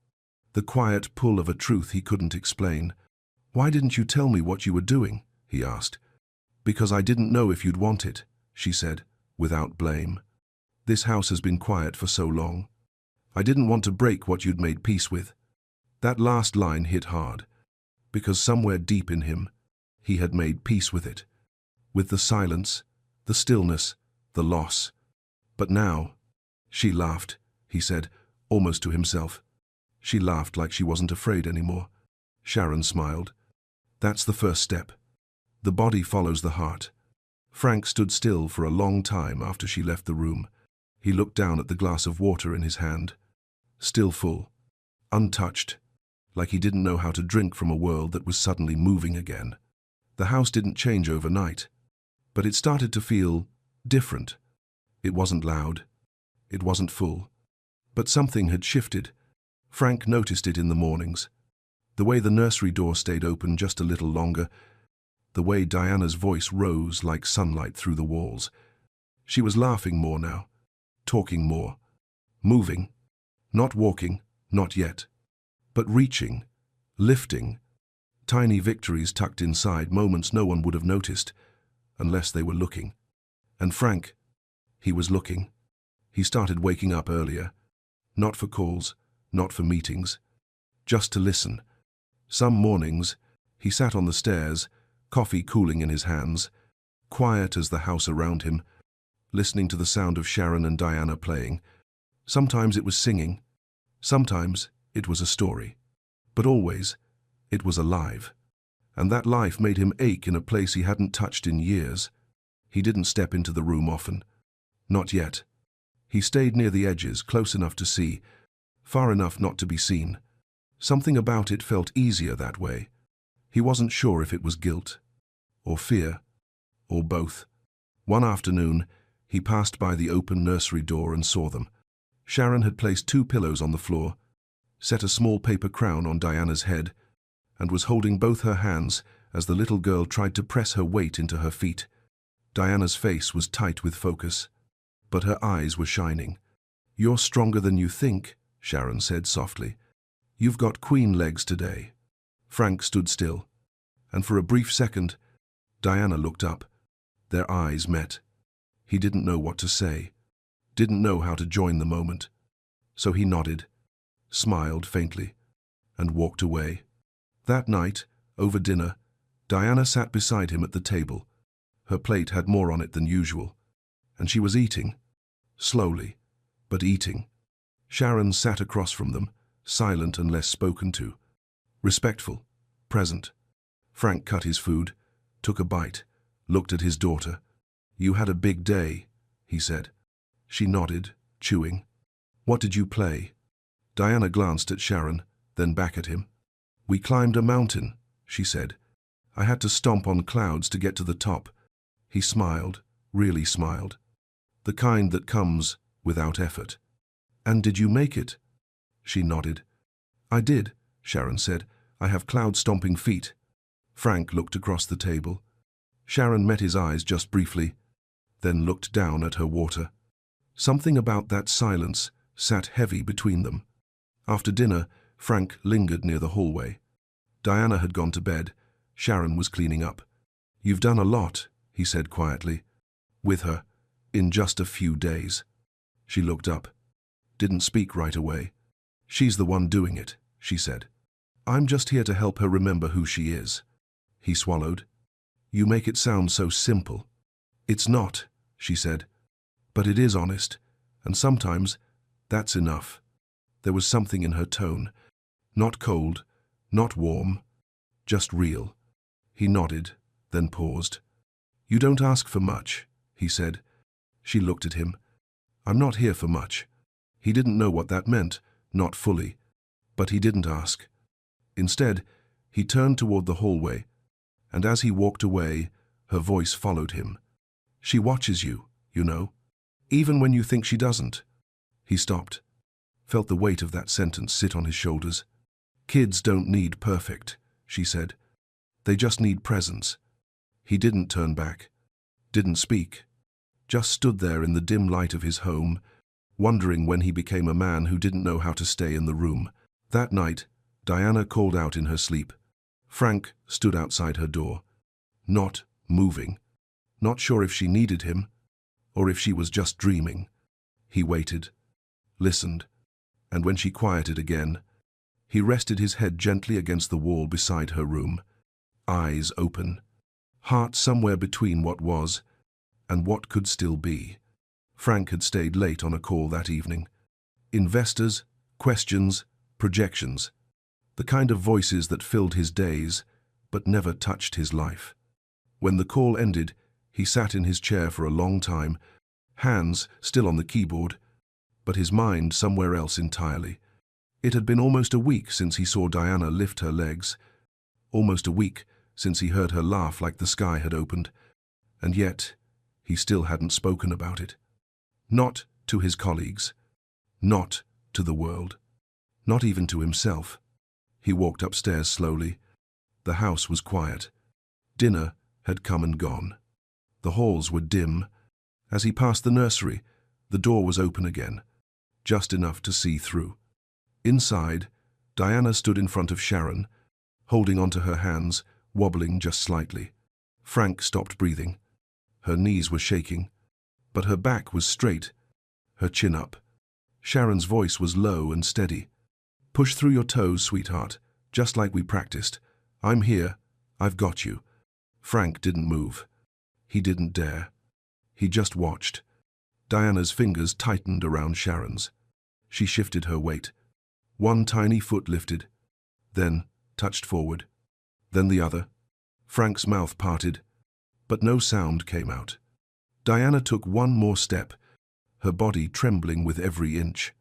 The quiet pull of a truth he couldn't explain. "Why didn't you tell me what you were doing?" he asked. "Because I didn't know if you'd want it," she said, without blame. "This house has been quiet for so long. I didn't want to break what you'd made peace with." That last line hit hard, because somewhere deep in him, he had made peace with it. With the silence, the stillness, the loss. But now, she laughed, he said, almost to himself. She laughed like she wasn't afraid anymore. Sharon smiled. "That's the first step. The body follows the heart." Frank stood still for a long time after she left the room. He looked down at the glass of water in his hand. Still full, untouched, like he didn't know how to drink from a world that was suddenly moving again. The house didn't change overnight, but it started to feel different. It wasn't loud. It wasn't full. But something had shifted. Frank noticed it in the mornings. The way the nursery door stayed open just a little longer. The way Diana's voice rose like sunlight through the walls. She was laughing more now, talking more, moving, not walking, not yet, but reaching, lifting. Tiny victories tucked inside, moments no one would have noticed, unless they were looking. And Frank, he was looking. He started waking up earlier. Not for calls, not for meetings, just to listen. Some mornings, he sat on the stairs, coffee cooling in his hands, quiet as the house around him, listening to the sound of Sharon and Diana playing. Sometimes it was singing, sometimes it was a story. But always, it was alive. And that life made him ache in a place he hadn't touched in years. He didn't step into the room often. Not yet. He stayed near the edges, close enough to see, far enough not to be seen. Something about it felt easier that way. He wasn't sure if it was guilt, or fear, or both. One afternoon, he passed by the open nursery door and saw them. Sharon had placed 2 pillows on the floor, set a small paper crown on Diana's head, and was holding both her hands as the little girl tried to press her weight into her feet. Diana's face was tight with focus, but her eyes were shining. "You're stronger than you think," Sharon said softly. "You've got queen legs today." Frank stood still, and for a brief second, Diana looked up. Their eyes met. He didn't know what to say, didn't know how to join the moment. So he nodded, smiled faintly, and walked away. That night, over dinner, Diana sat beside him at the table. Her plate had more on it than usual, and she was eating, slowly, but eating. Sharon sat across from them, silent and less spoken to. Respectful, present. Frank cut his food, took a bite, looked at his daughter. "You had a big day," he said. She nodded, chewing. "What did you play?" Diana glanced at Sharon, then back at him. "We climbed a mountain," she said. "I had to stomp on clouds to get to the top." He smiled, really smiled. The kind that comes without effort. "And did you make it?" She nodded. "I did," Sharon said. "I have cloud-stomping feet." Frank looked across the table. Sharon met his eyes just briefly, then looked down at her water. Something about that silence sat heavy between them. After dinner, Frank lingered near the hallway. Diana had gone to bed. Sharon was cleaning up. "You've done a lot," he said quietly. "With her, in just a few days." She looked up. Didn't speak right away. "She's the one doing it," she said. "I'm just here to help her remember who she is." He swallowed. "You make it sound so simple." "It's not," she said. "But it is honest, and sometimes that's enough." There was something in her tone. Not cold, not warm, just real. He nodded, then paused. "You don't ask for much," he said. She looked at him. "I'm not here for much." He didn't know what that meant, not fully, but he didn't ask. Instead, he turned toward the hallway, and as he walked away, her voice followed him. "She watches you, you know, even when you think she doesn't." He stopped, felt the weight of that sentence sit on his shoulders. "Kids don't need perfect," she said. "They just need presence." He didn't turn back, didn't speak, just stood there in the dim light of his home, wondering when he became a man who didn't know how to stay in the room. That night, Diana called out in her sleep. Frank stood outside her door, not moving, not sure if she needed him, or if she was just dreaming. He waited, listened, and when she quieted again, he rested his head gently against the wall beside her room, eyes open, heart somewhere between what was and what could still be. Frank had stayed late on a call that evening. Investors, questions, projections, the kind of voices that filled his days but never touched his life. When the call ended, he sat in his chair for a long time, hands still on the keyboard, but his mind somewhere else entirely. It had been almost a week since he saw Diana lift her legs, almost a week since he heard her laugh like the sky had opened, and yet he still hadn't spoken about it. Not to his colleagues, not to the world, not even to himself. He walked upstairs slowly. The house was quiet. Dinner had come and gone. The halls were dim. As he passed the nursery, the door was open again, just enough to see through. Inside, Diana stood in front of Sharon, holding onto her hands, wobbling just slightly. Frank stopped breathing. Her knees were shaking, but her back was straight, her chin up. Sharon's voice was low and steady. "Push through your toes, sweetheart, just like we practiced. I'm here. I've got you." Frank didn't move. He didn't dare. He just watched. Diana's fingers tightened around Sharon's. She shifted her weight. One tiny foot lifted, then touched forward, then the other. Frank's mouth parted, but no sound came out. Diana took one more step, her body trembling with every inch,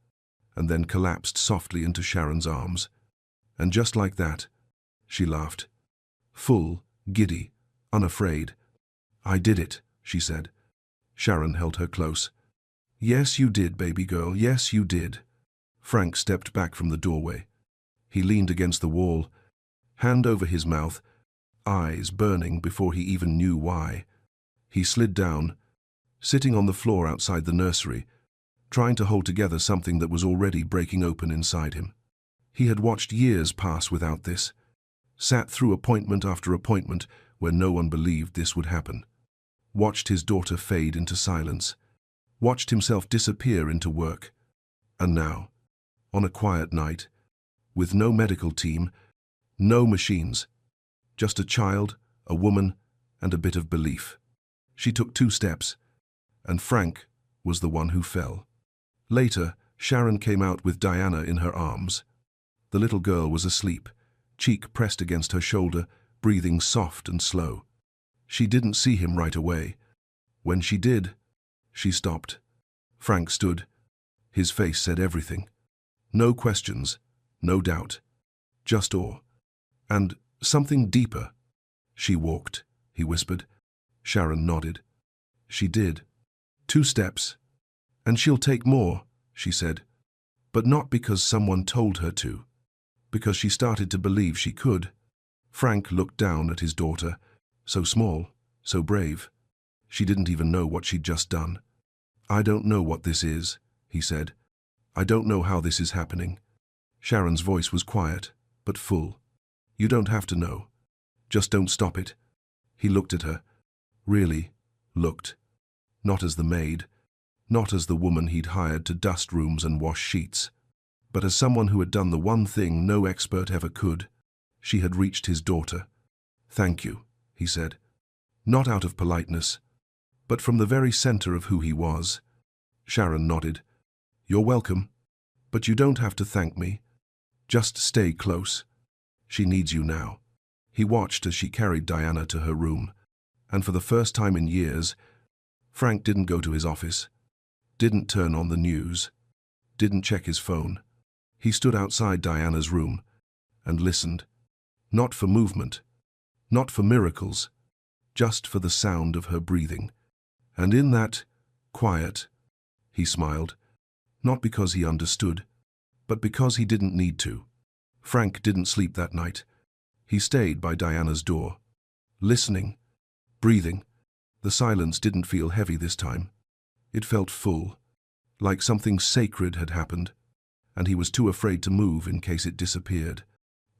and then collapsed softly into Sharon's arms. And just like that, she laughed. Full, giddy, unafraid. "I did it," she said. Sharon held her close. "Yes, you did, baby girl, yes, you did." Frank stepped back from the doorway. He leaned against the wall, hand over his mouth, eyes burning before he even knew why. He slid down, sitting on the floor outside the nursery, trying to hold together something that was already breaking open inside him. He had watched years pass without this, sat through appointment after appointment where no one believed this would happen, watched his daughter fade into silence, watched himself disappear into work. And now, on a quiet night, with no medical team, no machines, just a child, a woman, and a bit of belief. She took 2 steps, and Frank was the one who fell. Later, Sharon came out with Diana in her arms. The little girl was asleep, cheek pressed against her shoulder, breathing soft and slow. She didn't see him right away. When she did, she stopped. Frank stood. His face said everything. No questions, no doubt, just awe. And something deeper. "She walked," he whispered. Sharon nodded. "She did. 2 steps. And she'll take more," she said. But not because someone told her to. Because she started to believe she could. Frank looked down at his daughter, so small, so brave. She didn't even know what she'd just done. "I don't know what this is," he said. "I don't know how this is happening." Sharon's voice was quiet, but full. "You don't have to know. Just don't stop it." He looked at her. Really looked. Not as the maid, not as the woman he'd hired to dust rooms and wash sheets, but as someone who had done the one thing no expert ever could. She had reached his daughter. "Thank you," he said. Not out of politeness, but from the very center of who he was. Sharon nodded. "You're welcome, but you don't have to thank me. Just stay close. She needs you now." He watched as she carried Diana to her room, and for the first time in years, Frank didn't go to his office, didn't turn on the news, didn't check his phone. He stood outside Diana's room and listened, not for movement, not for miracles, just for the sound of her breathing. And in that quiet, he smiled, not because he understood, but because he didn't need to. Frank didn't sleep that night. He stayed by Diana's door, listening, breathing. The silence didn't feel heavy this time. It felt full, like something sacred had happened, and he was too afraid to move in case it disappeared.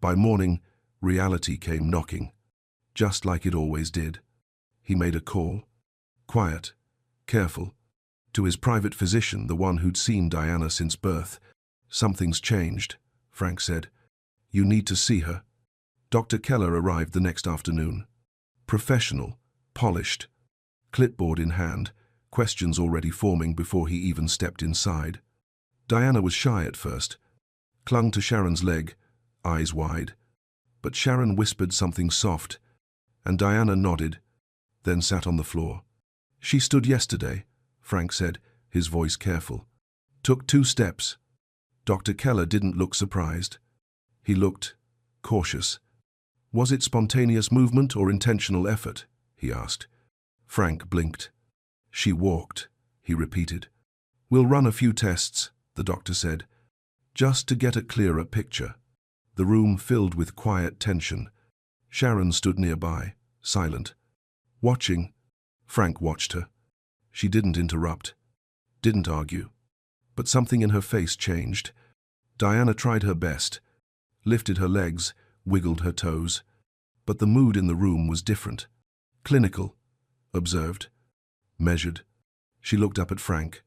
By morning, reality came knocking, just like it always did. He made a call, quiet, careful, to his private physician, the one who'd seen Diana since birth. "Something's changed," Frank said. "You need to see her." Dr. Keller arrived the next afternoon. Professional, polished, clipboard in hand, questions already forming before he even stepped inside. Diana was shy at first, clung to Sharon's leg, eyes wide. But Sharon whispered something soft, and Diana nodded, then sat on the floor. "She stood yesterday," Frank said, his voice careful. "Took 2 steps. Dr. Keller didn't look surprised. He looked cautious. "Was it spontaneous movement or intentional effort?" he asked. Frank blinked. "She walked," he repeated. "We'll run a few tests," the doctor said, "just to get a clearer picture." The room filled with quiet tension. Sharon stood nearby, silent, watching. Frank watched her. She didn't interrupt, didn't argue, but something in her face changed. Diana tried her best, lifted her legs, wiggled her toes. But the mood in the room was different. Clinical, observed, measured. She looked up at Frank.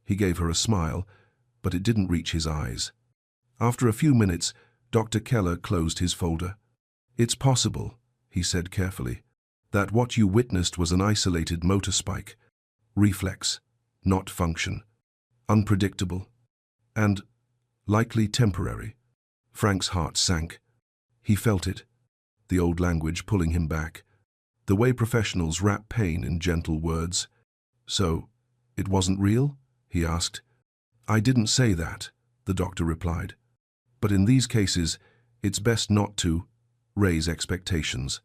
He gave her a smile, but it didn't reach his eyes. After a few minutes, Dr. Keller closed his folder. "It's possible," he said carefully, "that what you witnessed was an isolated motor spike. Reflex, not function. Unpredictable. And likely temporary." Frank's heart sank. He felt it, the old language pulling him back, the way professionals wrap pain in gentle words. "So, it wasn't real?" he asked. "I didn't say that," the doctor replied. "But in these cases, it's best not to raise expectations."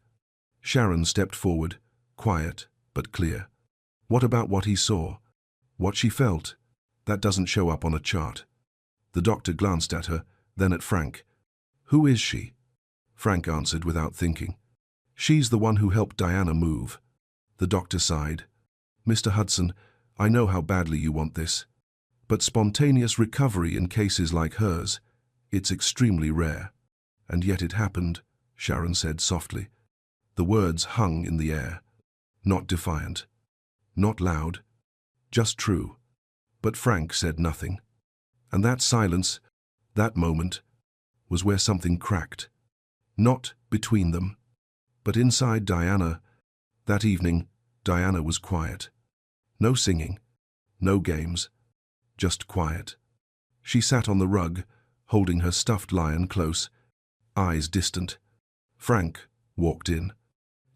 Sharon stepped forward, quiet but clear. "What about what he saw? What she felt? That doesn't show up on a chart." The doctor glanced at her, then at Frank. "Who is she?" Frank answered without thinking. "She's the one who helped Diana move." The doctor sighed. "Mr. Hudson, I know how badly you want this. But spontaneous recovery in cases like hers, it's extremely rare." "And yet it happened," Sharon said softly. The words hung in the air. Not defiant. Not loud. Just true. But Frank said nothing. And that silence, that moment, was where something cracked. Not between them, but inside Diana. That evening, Diana was quiet. No singing, no games, just quiet. She sat on the rug, holding her stuffed lion close, eyes distant. Frank walked in.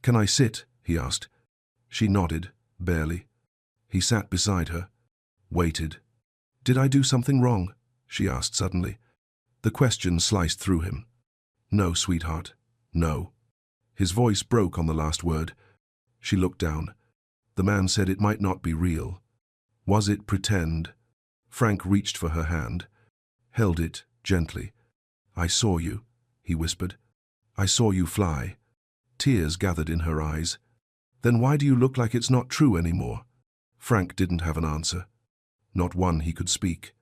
"Can I sit?" he asked. She nodded, barely. He sat beside her, waited. "Did I do something wrong?" she asked suddenly. The question sliced through him. "No, sweetheart, no." His voice broke on the last word. She looked down. The man said it might not be real. Was it pretend? Frank reached for her hand, held it gently. "I saw you," he whispered. "I saw you fly." Tears gathered in her eyes. "Then why do you look like it's not true anymore?" Frank didn't have an answer. Not one he could speak.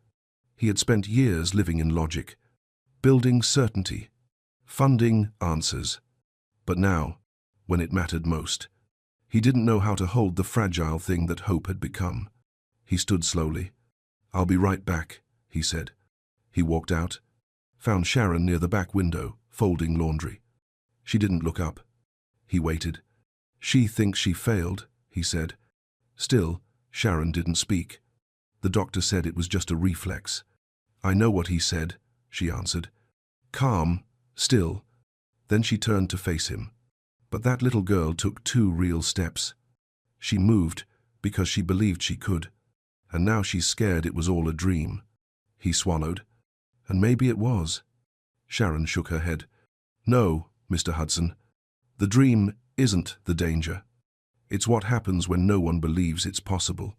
He had spent years living in logic, building certainty, funding answers. But now, when it mattered most, he didn't know how to hold the fragile thing that hope had become. He stood slowly. "I'll be right back," he said. He walked out, found Sharon near the back window, folding laundry. She didn't look up. He waited. "She thinks she failed," he said. Still, Sharon didn't speak. The doctor said it was just a reflex. "I know what he said," she answered. Calm, still. Then she turned to face him. But that little girl took 2 real steps. She moved because she believed she could. And now she's scared it was all a dream. He swallowed. "And maybe it was." Sharon shook her head. "No, Mr. Hudson. The dream isn't the danger. It's what happens when no one believes it's possible."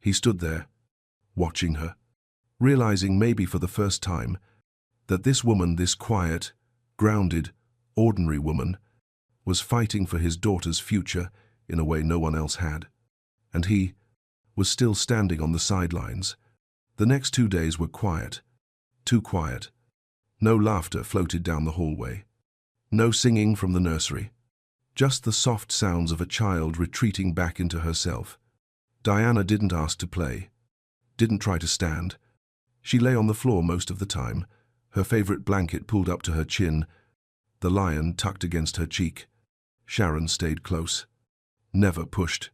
He stood there, watching her, realizing maybe for the first time that this woman, this quiet, grounded, ordinary woman, was fighting for his daughter's future in a way no one else had. And he was still standing on the sidelines. The next 2 days were quiet, too quiet. No laughter floated down the hallway. No singing from the nursery. Just the soft sounds of a child retreating back into herself. Diana didn't ask to play, didn't try to stand. She lay on the floor most of the time, her favorite blanket pulled up to her chin, the lion tucked against her cheek. Sharon stayed close. Never pushed.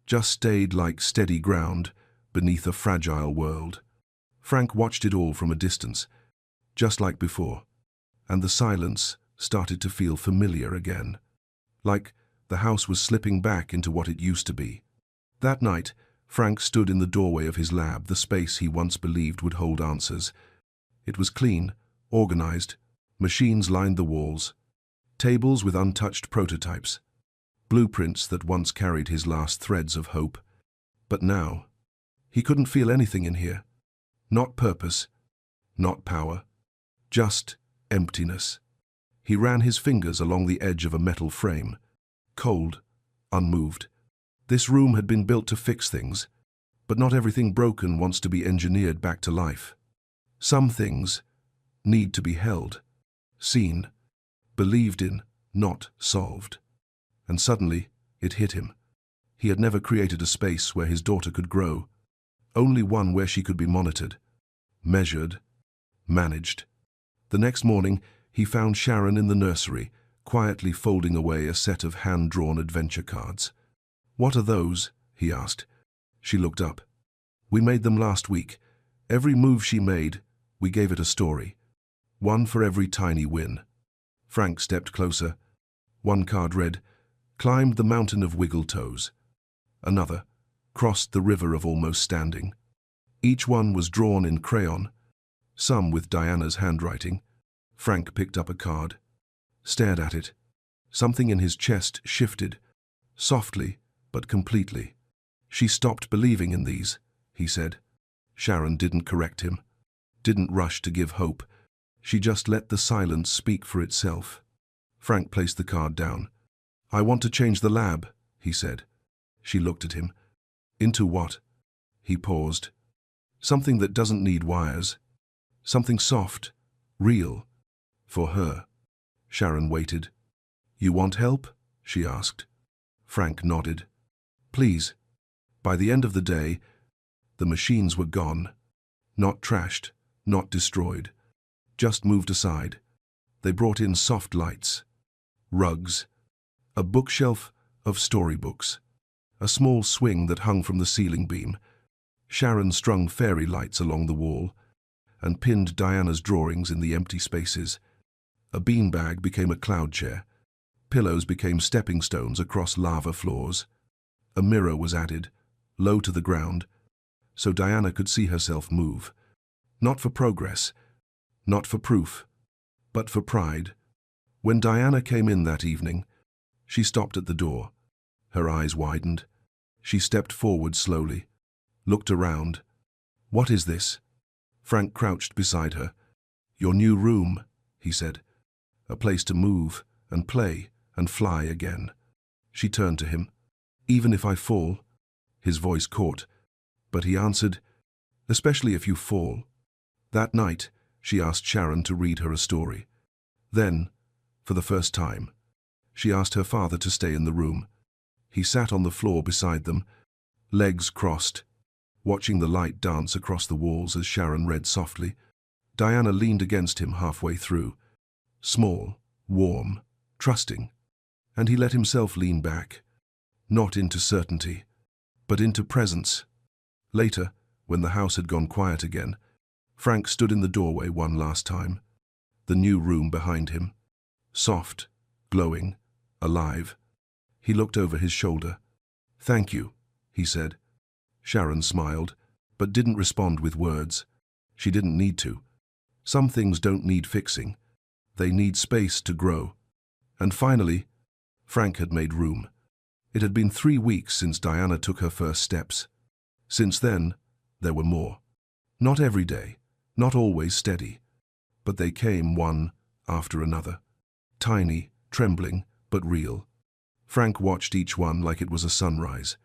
Just stayed like steady ground beneath a fragile world. Frank watched it all from a distance, just like before, and the silence started to feel familiar again. Like the house was slipping back into what it used to be. That night, Frank stood in the doorway of his lab, the space he once believed would hold answers. It was clean, organized, machines lined the walls, tables with untouched prototypes, blueprints that once carried his last threads of hope. But now, he couldn't feel anything in here. Not purpose, not power, just emptiness. He ran his fingers along the edge of a metal frame, cold, unmoved. This room had been built to fix things, but not everything broken wants to be engineered back to life. Some things need to be held, seen, Believed in, not solved. And suddenly, it hit him. He had never created a space where his daughter could grow, only one where she could be monitored, measured, managed. The next morning, he found Sharon in the nursery, quietly folding away a set of hand-drawn adventure cards. "What are those?" he asked. She looked up. "We made them last week. Every move she made, we gave it a story. One for every tiny win." Frank stepped closer. One card read, "Climbed the mountain of wiggle toes." Another, "Crossed the river of almost standing." Each one was drawn in crayon, some with Diana's handwriting. Frank picked up a card, stared at it. Something in his chest shifted, softly but completely. "She stopped believing in these," he said. Sharon didn't correct him, didn't rush to give hope. She just let the silence speak for itself. Frank placed the card down. "I want to change the lab," he said. She looked at him. "Into what?" He paused. "Something that doesn't need wires. Something soft, real, for her." Sharon waited. "You want help?" she asked. Frank nodded. "Please." By the end of the day, the machines were gone. Not trashed, not destroyed. Just moved aside. They brought in soft lights, rugs, a bookshelf of storybooks, a small swing that hung from the ceiling beam. Sharon strung fairy lights along the wall and pinned Diana's drawings in the empty spaces. A beanbag became a cloud chair. Pillows became stepping stones across lava floors. A mirror was added, low to the ground, so Diana could see herself move. Not for progress, not for proof, but for pride. When Diana came in that evening, she stopped at the door. Her eyes widened. She stepped forward slowly, looked around. "What is this?" Frank crouched beside her. "Your new room," he said. "A place to move and play and fly again." She turned to him. "Even if I fall?" His voice caught, but he answered, "Especially if you fall." That night, she asked Sharon to read her a story. Then, for the first time, she asked her father to stay in the room. He sat on the floor beside them, legs crossed, watching the light dance across the walls as Sharon read softly. Diana leaned against him halfway through, small, warm, trusting, and he let himself lean back, not into certainty, but into presence. Later, when the house had gone quiet again, Frank stood in the doorway one last time, the new room behind him, soft, glowing, alive. He looked over his shoulder. "Thank you," he said. Sharon smiled, but didn't respond with words. She didn't need to. Some things don't need fixing. They need space to grow. And finally, Frank had made room. It had been 3 weeks since Diana took her first steps. Since then, there were more. Not every day, not always steady, but they came one after another. Tiny, trembling, but real. Frank watched each one like it was a sunrise.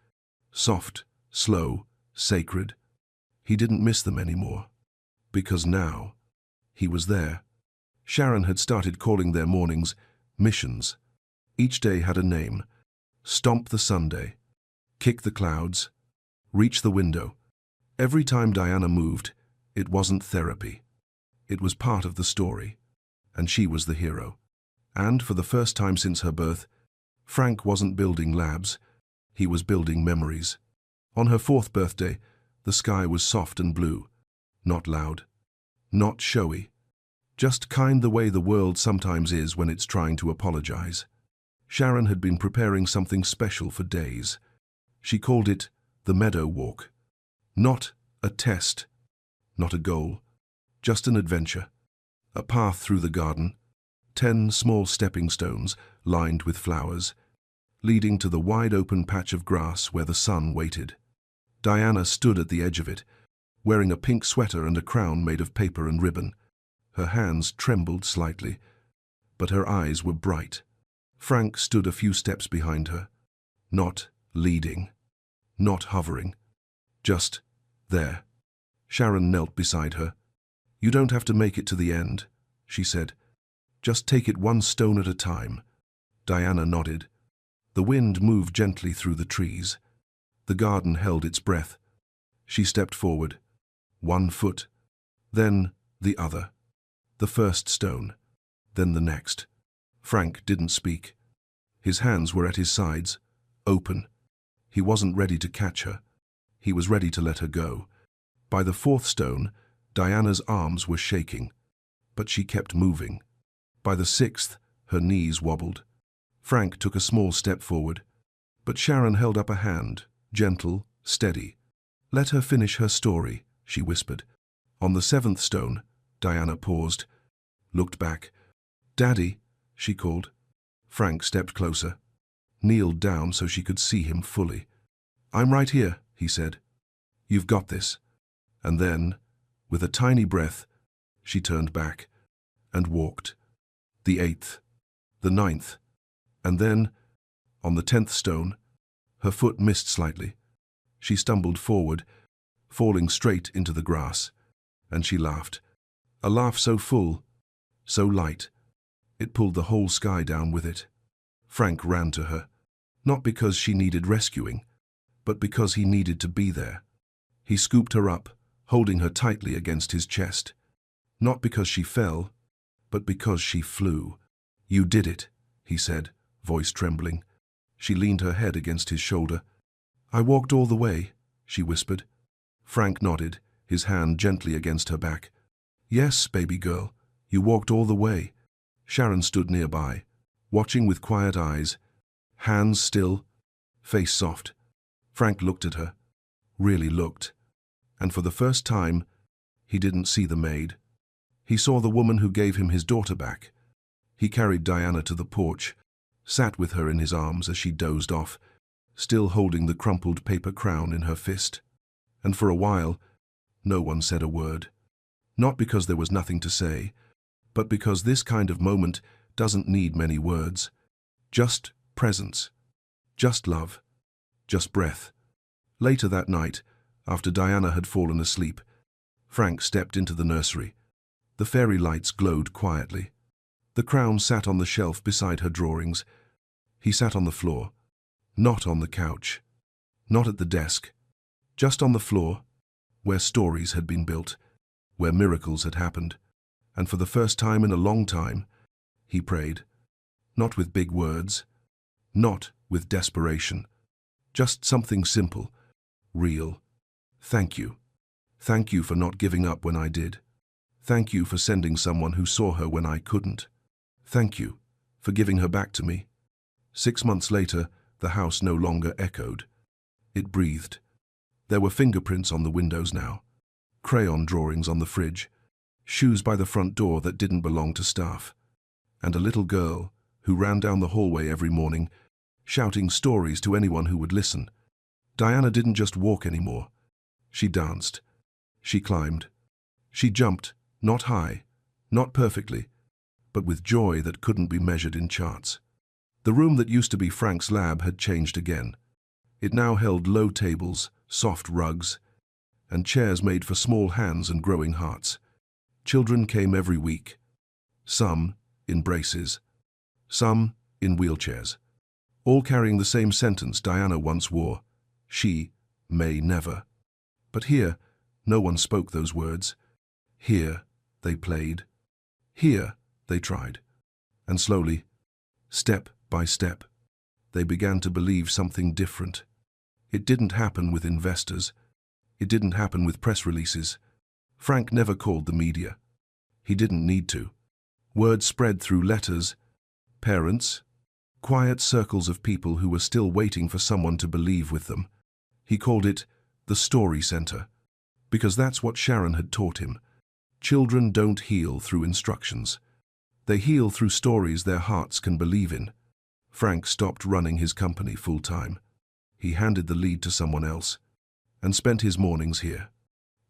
Soft, slow, sacred. He didn't miss them anymore. Because now, he was there. Sharon had started calling their mornings missions. Each day had a name. Stomp the Sunday. Kick the clouds. Reach the window. Every time Diana moved, it wasn't therapy. It was part of the story. And she was the hero. And for the first time since her birth, Frank wasn't building labs. He was building memories. On her 4th birthday, the sky was soft and blue. Not loud. Not showy. Just kind the way the world sometimes is when it's trying to apologize. Sharon had been preparing something special for days. She called it the Meadow Walk. Not a test, not a goal, just an adventure. A path through the garden, 10 small stepping stones lined with flowers, leading to the wide-open patch of grass where the sun waited. Diana stood at the edge of it, wearing a pink sweater and a crown made of paper and ribbon. Her hands trembled slightly, but her eyes were bright. Frank stood a few steps behind her, not leading, not hovering, just there. Sharon knelt beside her. "You don't have to make it to the end," she said. Just take it one stone at a time. Diana nodded. The wind moved gently through the trees. The garden held its breath. She stepped forward. 1 foot, then the other. The first stone, then the next. Frank didn't speak. His hands were at his sides, open. He wasn't ready to catch her. He was ready to let her go. By the 4th stone, Diana's arms were shaking, but she kept moving. By the 6th, her knees wobbled. Frank took a small step forward, but Sharon held up a hand, gentle, steady. "Let her finish her story," she whispered. On the 7th stone, Diana paused, looked back. "Daddy," she called. Frank stepped closer, kneeled down so she could see him fully. "I'm right here," he said. "You've got this." And then, with a tiny breath, she turned back and walked. The 8th, the 9th, and then, on the 10th stone, her foot missed slightly. She stumbled forward, falling straight into the grass, and she laughed. A laugh so full, so light, it pulled the whole sky down with it. Frank ran to her, not because she needed rescuing, but because he needed to be there. He scooped her up, holding her tightly against his chest. Not because she fell, but because she flew. "You did it," he said, voice trembling. She leaned her head against his shoulder. "I walked all the way," she whispered. Frank nodded, his hand gently against her back. "Yes, baby girl, you walked all the way." Sharon stood nearby, watching with quiet eyes, hands still, face soft. Frank looked at her, really looked, and for the first time, he didn't see the maid. He saw the woman who gave him his daughter back. He carried Diana to the porch, sat with her in his arms as she dozed off, still holding the crumpled paper crown in her fist. And for a while, no one said a word. Not because there was nothing to say, but because this kind of moment doesn't need many words. Just presence, just love, just breath. Later that night, after Diana had fallen asleep, Frank stepped into the nursery. The fairy lights glowed quietly. The crown sat on the shelf beside her drawings. He sat on the floor, not on the couch, not at the desk, just on the floor, where stories had been built, where miracles had happened. And for the first time in a long time, he prayed. Not with big words, not with desperation, just something simple, real. "Thank you. Thank you for not giving up when I did. Thank you for sending someone who saw her when I couldn't. Thank you for giving her back to me." 6 months later, the house no longer echoed. It breathed. There were fingerprints on the windows now, crayon drawings on the fridge, shoes by the front door that didn't belong to staff, and a little girl who ran down the hallway every morning, shouting stories to anyone who would listen. Diana didn't just walk anymore. She danced. She climbed. She jumped, not high, not perfectly, but with joy that couldn't be measured in charts. The room that used to be Frank's lab had changed again. It now held low tables, soft rugs, and chairs made for small hands and growing hearts. Children came every week, some in braces, some in wheelchairs, all carrying the same sentence Diana once wore: "She may never." But here, no one spoke those words. Here, they played. Here, they tried. And slowly, step by step, they began to believe something different. It didn't happen with investors. It didn't happen with press releases. Frank never called the media. He didn't need to. Word spread through letters, parents, quiet circles of people who were still waiting for someone to believe with them. He called it the Story Center, because that's what Sharon had taught him. Children don't heal through instructions. They heal through stories their hearts can believe in. Frank stopped running his company full-time. He handed the lead to someone else and spent his mornings here,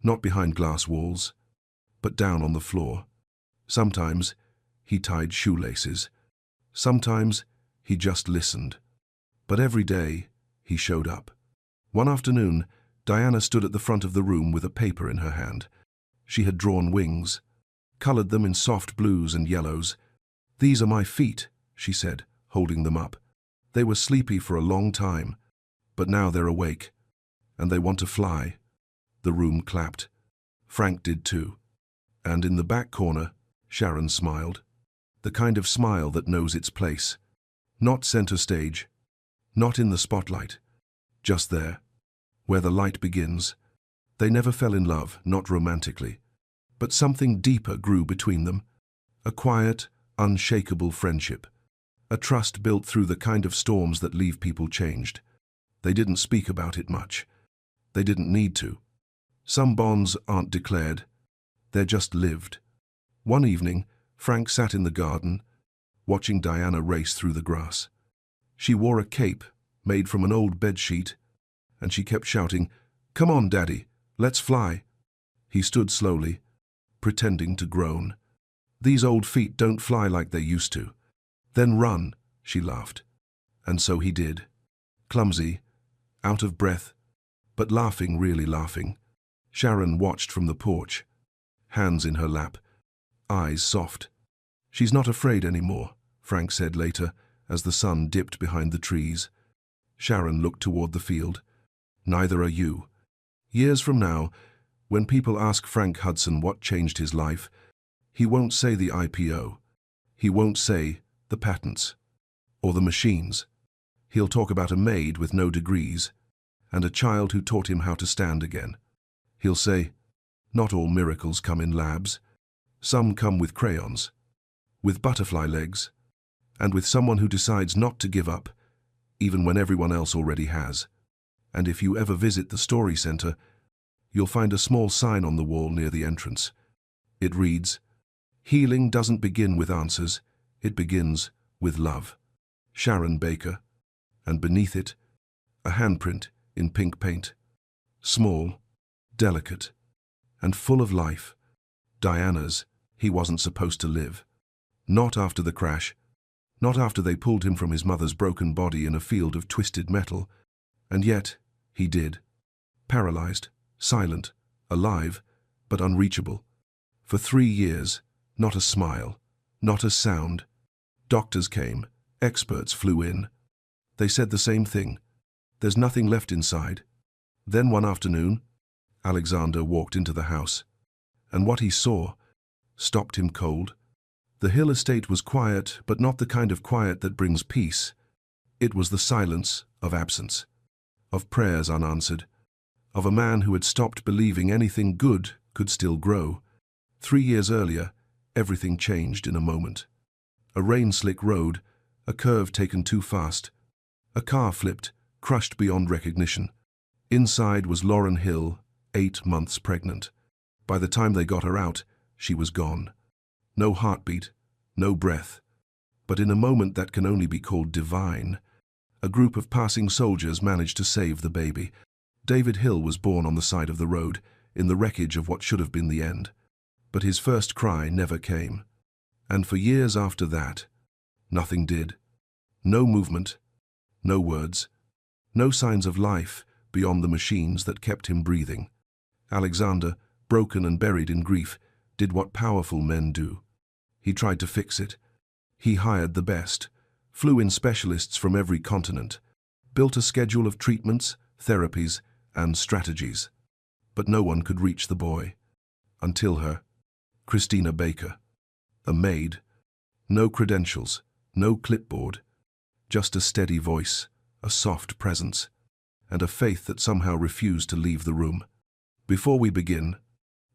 not behind glass walls, but down on the floor. Sometimes he tied shoelaces. Sometimes he just listened. But every day he showed up. One afternoon, Diana stood at the front of the room with a paper in her hand. She had drawn wings, colored them in soft blues and yellows, "These are my feet," she said, holding them up. "They were sleepy for a long time, but now they're awake, and they want to fly." The room clapped. Frank did too. And in the back corner, Sharon smiled. The kind of smile that knows its place. Not center stage, not in the spotlight. Just there, where the light begins. They never fell in love, not romantically. But something deeper grew between them. A quiet, unshakable friendship. A trust built through the kind of storms that leave people changed. They didn't speak about it much. They didn't need to. Some bonds aren't declared. They're just lived. One evening, Frank sat in the garden, watching Diana race through the grass. She wore a cape made from an old bedsheet, and she kept shouting, "Come on, Daddy, let's fly." He stood slowly, pretending to groan. "These old feet don't fly like they used to." "Then run," she laughed. And so he did. Clumsy, out of breath, but laughing, really laughing. Sharon watched from the porch, hands in her lap, eyes soft. "She's not afraid anymore," Frank said later, as the sun dipped behind the trees. Sharon looked toward the field. "Neither are you." Years from now, when people ask Frank Hudson what changed his life, he won't say the IPO. He won't say the patents or the machines. He'll talk about a maid with no degrees and a child who taught him how to stand again. He'll say, "Not all miracles come in labs. Some come with crayons, with butterfly legs, and with someone who decides not to give up, even when everyone else already has." And if you ever visit the Story Center, you'll find a small sign on the wall near the entrance. It reads, "Healing doesn't begin with answers, it begins with love. Sharon Baker." And beneath it, a handprint in pink paint. Small, delicate, and full of life. Diana's. He wasn't supposed to live. Not after the crash. Not after they pulled him from his mother's broken body in a field of twisted metal. And yet, he did. Paralyzed, silent, alive, but unreachable. For 3 years, not a smile, not a sound. Doctors came, experts flew in. They said the same thing. There's nothing left inside. Then one afternoon, Alexander walked into the house, and what he saw stopped him cold. The Hill estate was quiet, but not the kind of quiet that brings peace. It was the silence of absence, of prayers unanswered, of a man who had stopped believing anything good could still grow. 3 years earlier, everything changed in a moment. A rain-slick road, a curve taken too fast. A car flipped, crushed beyond recognition. Inside was Lauren Hill, 8 months pregnant. By the time they got her out, she was gone. No heartbeat, no breath. But in a moment that can only be called divine, a group of passing soldiers managed to save the baby. David Hill was born on the side of the road, in the wreckage of what should have been the end. But his first cry never came. And for years after that, nothing did. No movement, no words, no signs of life beyond the machines that kept him breathing. Alexander, broken and buried in grief, did what powerful men do. He tried to fix it. He hired the best, flew in specialists from every continent, built a schedule of treatments, therapies, and strategies. But no one could reach the boy. Until her, Christina Baker. A maid. No credentials, no clipboard. Just a steady voice, a soft presence, and a faith that somehow refused to leave the room. Before we begin,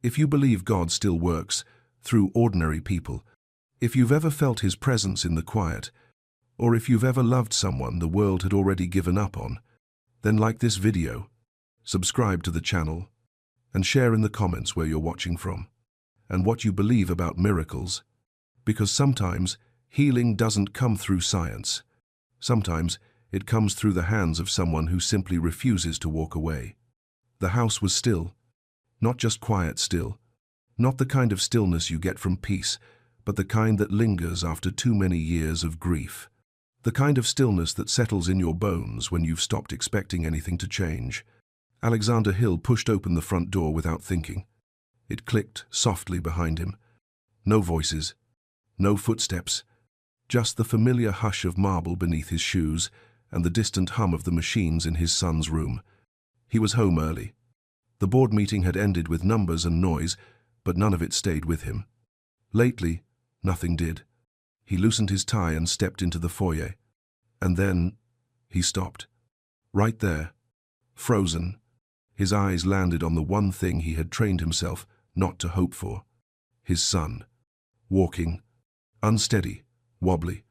if you believe God still works through ordinary people, if you've ever felt His presence in the quiet, or if you've ever loved someone the world had already given up on, then like this video, subscribe to the channel, and share in the comments where you're watching from, and what you believe about miracles, because sometimes healing doesn't come through science. Sometimes it comes through the hands of someone who simply refuses to walk away. The house was still, not just quiet still, not the kind of stillness you get from peace, but the kind that lingers after too many years of grief. The kind of stillness that settles in your bones when you've stopped expecting anything to change. Alexander Hill pushed open the front door without thinking. It clicked softly behind him. No voices, no footsteps, Just the familiar hush of marble beneath his shoes and the distant hum of the machines in his son's room. He was home early. The board meeting had ended with numbers and noise, but none of it stayed with him. Lately, nothing did. He loosened his tie and stepped into the foyer. And then he stopped. Right there, frozen. His eyes landed on the one thing he had trained himself not to hope for. His son. Walking. Unsteady, wobbly,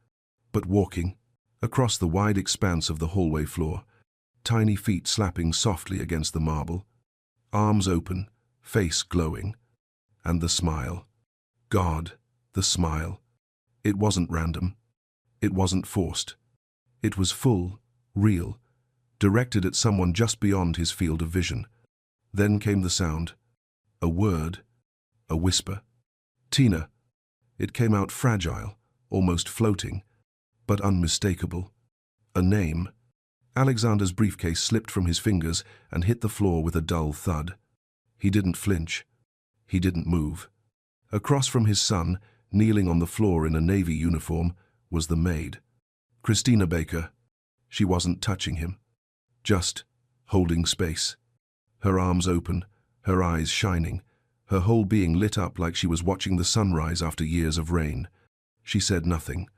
but walking. Across the wide expanse of the hallway floor. Tiny feet slapping softly against the marble. Arms open, face glowing. And the smile. God, the smile. It wasn't random. It wasn't forced. It was full, real, directed at someone just beyond his field of vision. Then came the sound. A word. A whisper. Tina. It came out fragile, almost floating, but unmistakable. A name. Alexander's briefcase slipped from his fingers and hit the floor with a dull thud. He didn't flinch. He didn't move. Across from his son, kneeling on the floor in a navy uniform, was the maid. Christina Baker. She wasn't touching him. Just holding space. Her arms open, her eyes shining, her whole being lit up like she was watching the sunrise after years of rain. She said nothing.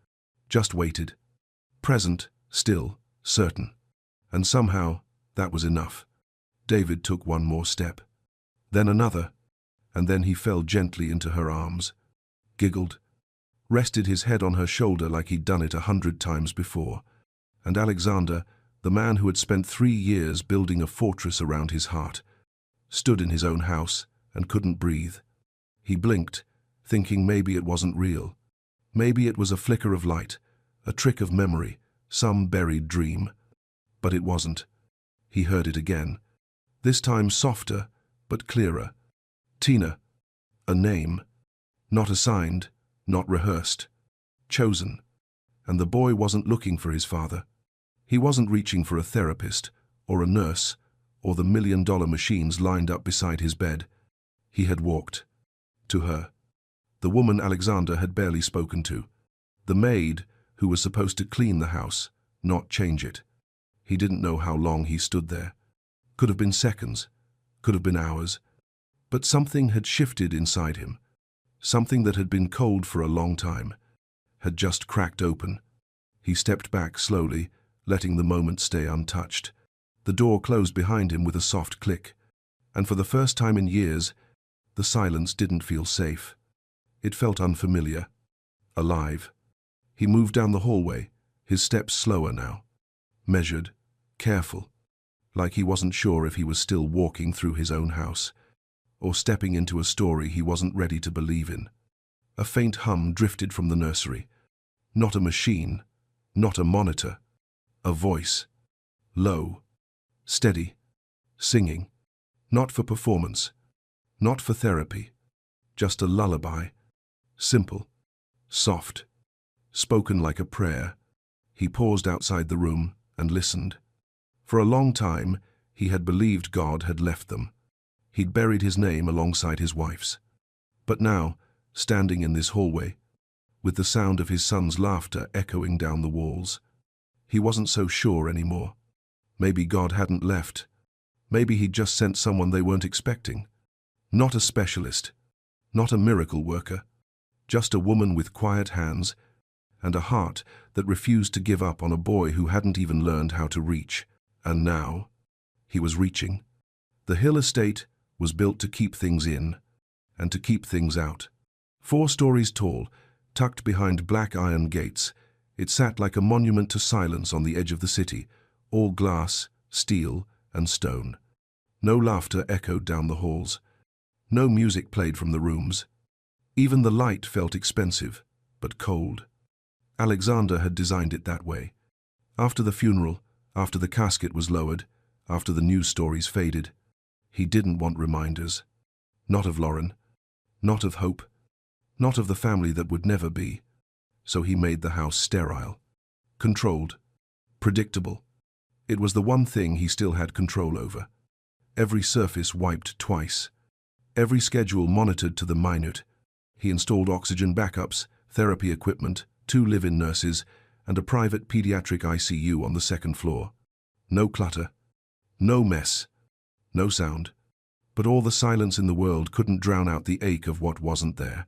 Just waited. Present, still, certain. And somehow, that was enough. David took one more step. Then another. And then he fell gently into her arms. Giggled. Rested his head on her shoulder like he'd done it 100 times before. And Alexander, the man who had spent 3 years building a fortress around his heart, stood in his own house and couldn't breathe. He blinked, thinking maybe it wasn't real. Maybe it was a flicker of light, a trick of memory, some buried dream. But it wasn't. He heard it again. This time softer, but clearer. Tina. A name. Not assigned, not rehearsed. Chosen. And the boy wasn't looking for his father. He wasn't reaching for a therapist, or a nurse, or the million-dollar machines lined up beside his bed. He had walked. To her. The woman Alexander had barely spoken to. The maid who was supposed to clean the house, not change it. He didn't know how long he stood there. Could have been seconds. Could have been hours. But something had shifted inside him. Something that had been cold for a long time. Had just cracked open. He stepped back slowly, letting the moment stay untouched. The door closed behind him with a soft click. And for the first time in years, the silence didn't feel safe. It felt unfamiliar. Alive. He moved down the hallway, his steps slower now. Measured. Careful. Like he wasn't sure if he was still walking through his own house, or stepping into a story he wasn't ready to believe in. A faint hum drifted from the nursery. Not a machine, not a monitor. A voice. Low. Steady. Singing. Not for performance. Not for therapy. Just a lullaby. Simple. Soft. Spoken like a prayer. He paused outside the room and listened. For a long time, he had believed God had left them. He'd buried his name alongside his wife's. But now, standing in this hallway, with the sound of his son's laughter echoing down the walls, he wasn't so sure anymore. Maybe God hadn't left. Maybe he'd just sent someone they weren't expecting. Not a specialist. Not a miracle worker. Just a woman with quiet hands and a heart that refused to give up on a boy who hadn't even learned how to reach. And now, he was reaching. The Hill estate was built to keep things in and to keep things out. 4 stories tall, tucked behind black iron gates, it sat like a monument to silence on the edge of the city, all glass, steel, and stone. No laughter echoed down the halls. No music played from the rooms. Even the light felt expensive, but cold. Alexander had designed it that way. After the funeral, after the casket was lowered, after the news stories faded, he didn't want reminders. Not of Lauren. Not of hope. Not of the family that would never be. So he made the house sterile. Controlled. Predictable. It was the one thing he still had control over. Every surface wiped twice. Every schedule monitored to the minute. He installed oxygen backups, therapy equipment, 2 live-in nurses, and a private pediatric ICU on the second floor. No clutter, no mess, no sound. But all the silence in the world couldn't drown out the ache of what wasn't there.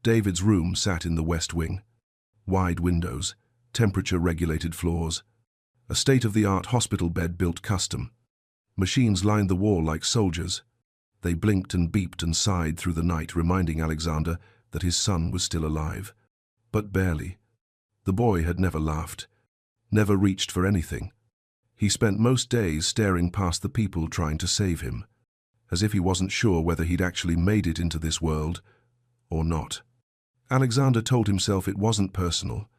David's room sat in the west wing. Wide windows, temperature-regulated floors, a state-of-the-art hospital bed built custom. Machines lined the wall like soldiers. They blinked and beeped and sighed through the night, reminding Alexander that his son was still alive. But barely. The boy had never laughed, never reached for anything. He spent most days staring past the people trying to save him, as if he wasn't sure whether he'd actually made it into this world or not. Alexander told himself it wasn't personal.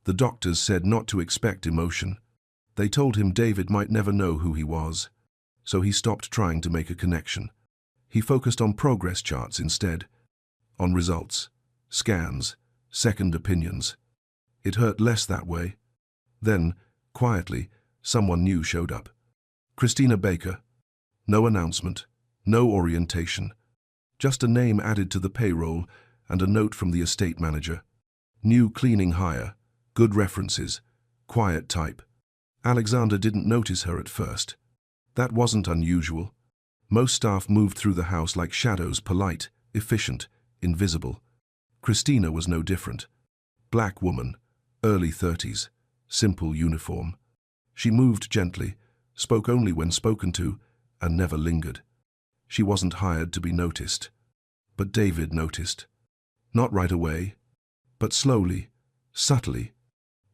The doctors said not to expect emotion. They told him David might never know who he was, so he stopped trying to make a connection. He focused on progress charts instead, on results, scans, second opinions. It hurt less that way. Then, quietly, someone new showed up. Christina Baker. No announcement, no orientation. Just a name added to the payroll and a note from the estate manager. New cleaning hire, good references, quiet type. Alexander didn't notice her at first. That wasn't unusual. Most staff moved through the house like shadows, polite, efficient, invisible. Christina was no different. Black woman, early 30s, simple uniform. She moved gently, spoke only when spoken to, and never lingered. She wasn't hired to be noticed. But David noticed. Not right away, but slowly, subtly.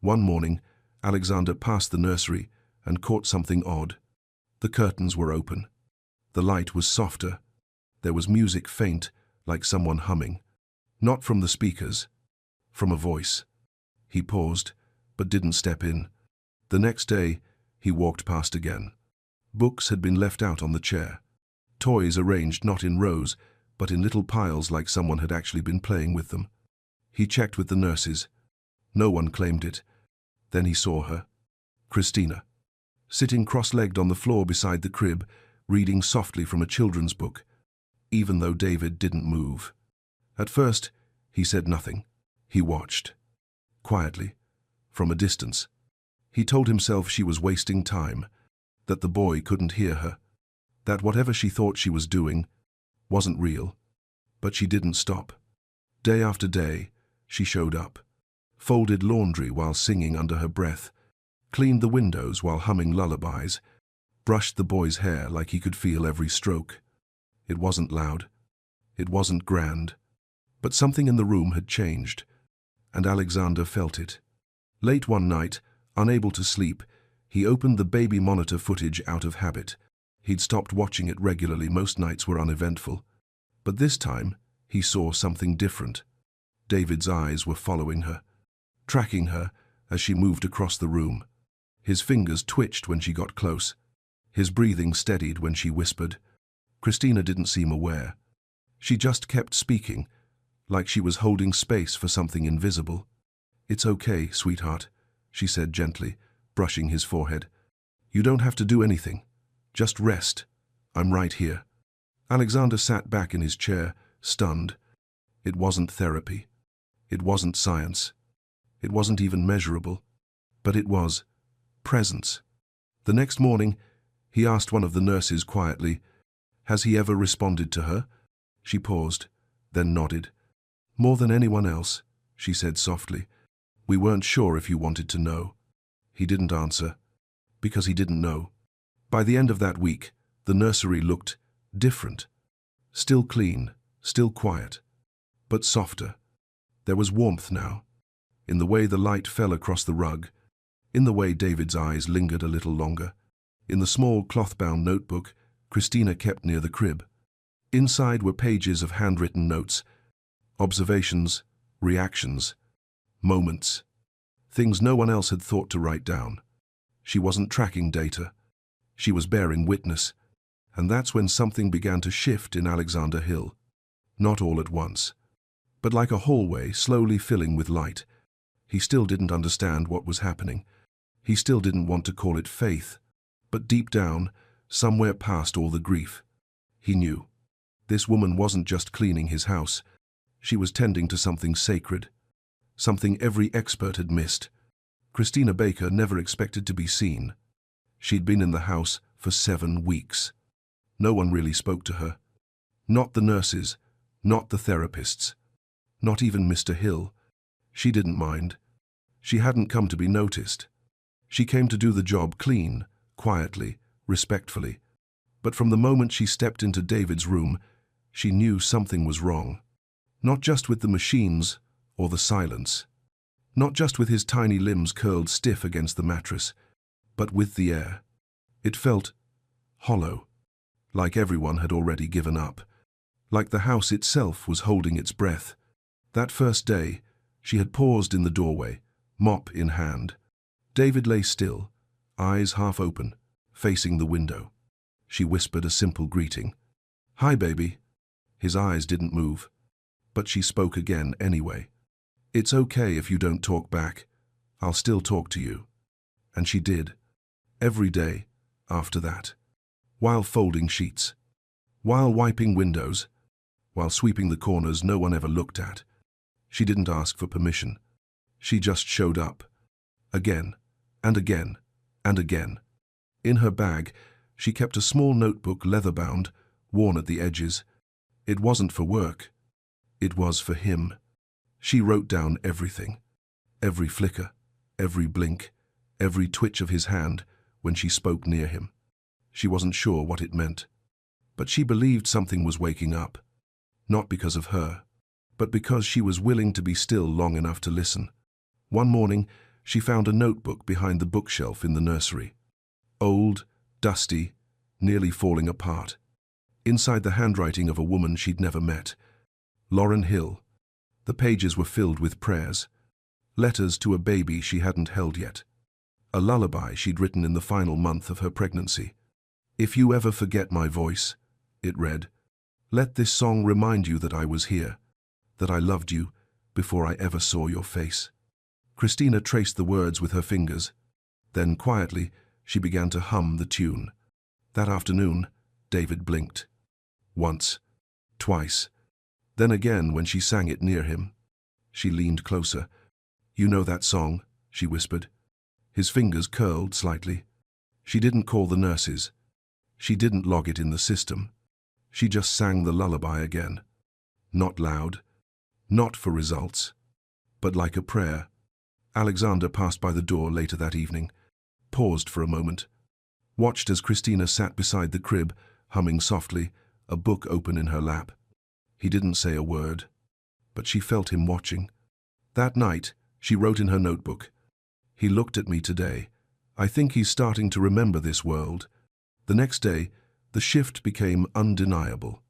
One morning, Alexander passed the nursery and caught something odd. The curtains were open. The light was softer. There was music faint, like someone humming. Not from the speakers, from a voice. He paused, but didn't step in. The next day, he walked past again. Books had been left out on the chair. Toys arranged not in rows, but in little piles like someone had actually been playing with them. He checked with the nurses. No one claimed it. Then he saw her. Christina. Sitting cross-legged on the floor beside the crib, reading softly from a children's book, even though David didn't move. At first, he said nothing. He watched. Quietly, from a distance. He told himself she was wasting time, that the boy couldn't hear her, that whatever she thought she was doing wasn't real. But she didn't stop. Day after day, she showed up, folded laundry while singing under her breath, cleaned the windows while humming lullabies, brushed the boy's hair like he could feel every stroke. It wasn't loud. It wasn't grand. But something in the room had changed, and Alexander felt it. Late one night, unable to sleep, he opened the baby monitor footage out of habit. He'd stopped watching it regularly, most nights were uneventful. But this time, he saw something different. David's eyes were following her, tracking her as she moved across the room. His fingers twitched when she got close. His breathing steadied when she whispered. Christina didn't seem aware. She just kept speaking, like she was holding space for something invisible. "It's okay, sweetheart," she said gently, brushing his forehead. "You don't have to do anything. Just rest. I'm right here." Alexander sat back in his chair, stunned. It wasn't therapy. It wasn't science. It wasn't even measurable. But it was presence. The next morning, he asked one of the nurses quietly, "Has he ever responded to her?" She paused, then nodded. "More than anyone else," she said softly. "We weren't sure if you wanted to know." He didn't answer, because he didn't know. By the end of that week, the nursery looked different. Still clean, still quiet, but softer. There was warmth now, in the way the light fell across the rug, in the way David's eyes lingered a little longer, in the small cloth-bound notebook Christina kept near the crib. Inside were pages of handwritten notes, observations, reactions, moments, things no one else had thought to write down. She wasn't tracking data. She was bearing witness. And that's when something began to shift in Alexander Hill. Not all at once, but like a hallway slowly filling with light. He still didn't understand what was happening. He still didn't want to call it faith. But deep down, somewhere past all the grief, he knew. This woman wasn't just cleaning his house. She was tending to something sacred. something every expert had missed. Christina Baker never expected to be seen. She'd been in the house for 7 weeks. No one really spoke to her. Not the nurses, not the therapists, not even Mr. Hill. She didn't mind. She hadn't come to be noticed. She came to do the job clean, quietly, respectfully. But from the moment she stepped into David's room, she knew something was wrong. Not just with the machines or the silence. Not just with his tiny limbs curled stiff against the mattress, but with the air. It felt hollow, like everyone had already given up. Like the house itself was holding its breath. That first day, she had paused in the doorway, mop in hand. David lay still, eyes half open, facing the window. She whispered a simple greeting. "Hi, baby." His eyes didn't move, but she spoke again anyway. "It's okay if you don't talk back. I'll still talk to you." And she did. Every day, after that. While folding sheets. While wiping windows. While sweeping the corners no one ever looked at. She didn't ask for permission. She just showed up. Again, and again, and again. In her bag, she kept a small notebook, leather-bound, worn at the edges. It wasn't for work. It was for him. She wrote down everything. Every flicker, every blink, every twitch of his hand when she spoke near him. She wasn't sure what it meant. But she believed something was waking up. Not because of her, but because she was willing to be still long enough to listen. One morning, she found a notebook behind the bookshelf in the nursery. Old, dusty, nearly falling apart. Inside the handwriting of a woman she'd never met. Lauren Hill. The pages were filled with prayers. Letters to a baby she hadn't held yet. A lullaby she'd written in the final month of her pregnancy. "If you ever forget my voice," it read, "let this song remind you that I was here, that I loved you before I ever saw your face." Christina traced the words with her fingers. Then, quietly, she began to hum the tune. That afternoon, David blinked. Once, twice. Then again when she sang it near him. She leaned closer. "You know that song?" she whispered. His fingers curled slightly. She didn't call the nurses. She didn't log it in the system. She just sang the lullaby again. Not loud. Not for results. But like a prayer. Alexander passed by the door later that evening. Paused for a moment. Watched as Christina sat beside the crib, humming softly, a book open in her lap. He didn't say a word. But she felt him watching. That night, she wrote in her notebook, "He looked at me today. I think he's starting to remember this world." The next day, the shift became undeniable.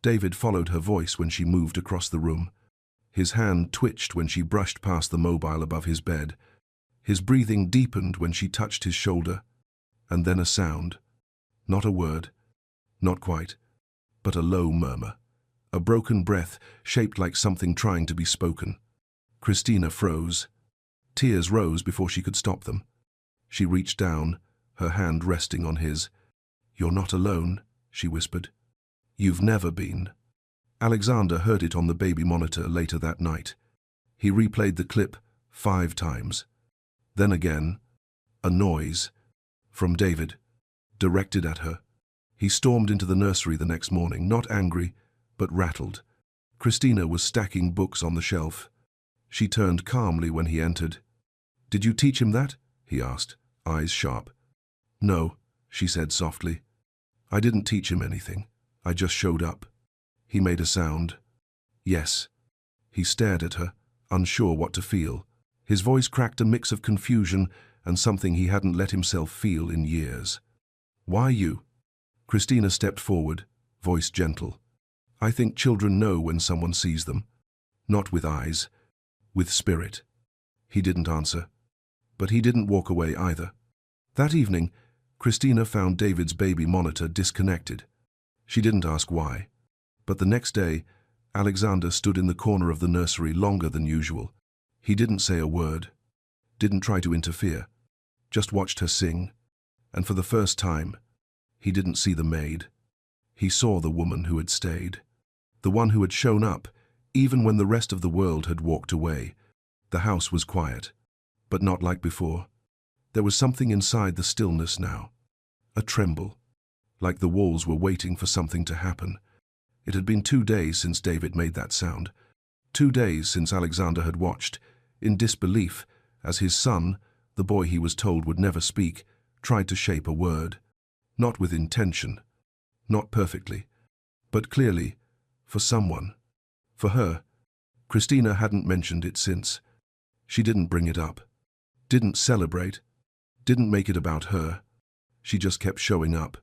David followed her voice when she moved across the room. His hand twitched when she brushed past the mobile above his bed. His breathing deepened when she touched his shoulder. And then a sound. Not a word. Not quite. But a low murmur. A broken breath shaped like something trying to be spoken. Christina froze. Tears rose before she could stop them. She reached down, her hand resting on his. "You're not alone," she whispered. "You've never been." Alexander heard it on the baby monitor later that night. He replayed the clip 5 times. Then again, a noise. From David, directed at her. He stormed into the nursery the next morning, not angry, but rattled. Christina was stacking books on the shelf. She turned calmly when he entered. "Did you teach him that?" he asked, eyes sharp. "No," she said softly. "I didn't teach him anything. I just showed up." He made a sound. "Yes." He stared at her, unsure what to feel. His voice cracked a mix of confusion and something he hadn't let himself feel in years. "Why you?" Christina stepped forward, voice gentle. "I think children know when someone sees them. Not with eyes, with spirit." He didn't answer. But he didn't walk away either. That evening, Christina found David's baby monitor disconnected. She didn't ask why. But the next day, Alexander stood in the corner of the nursery longer than usual. He didn't say a word. Didn't try to interfere. Just watched her sing. And for the first time, he didn't see the maid. He saw the woman who had stayed. The one who had shown up, even when the rest of the world had walked away. The house was quiet, but not like before. There was something inside the stillness now. A tremble, like the walls were waiting for something to happen. It had been 2 days since David made that sound. 2 days since Alexander had watched, in disbelief, as his son, the boy he was told would never speak, tried to shape a word. Not with intention, not perfectly, but clearly, for someone. For her. Christina hadn't mentioned it since. She didn't bring it up, didn't celebrate, didn't make it about her. She just kept showing up.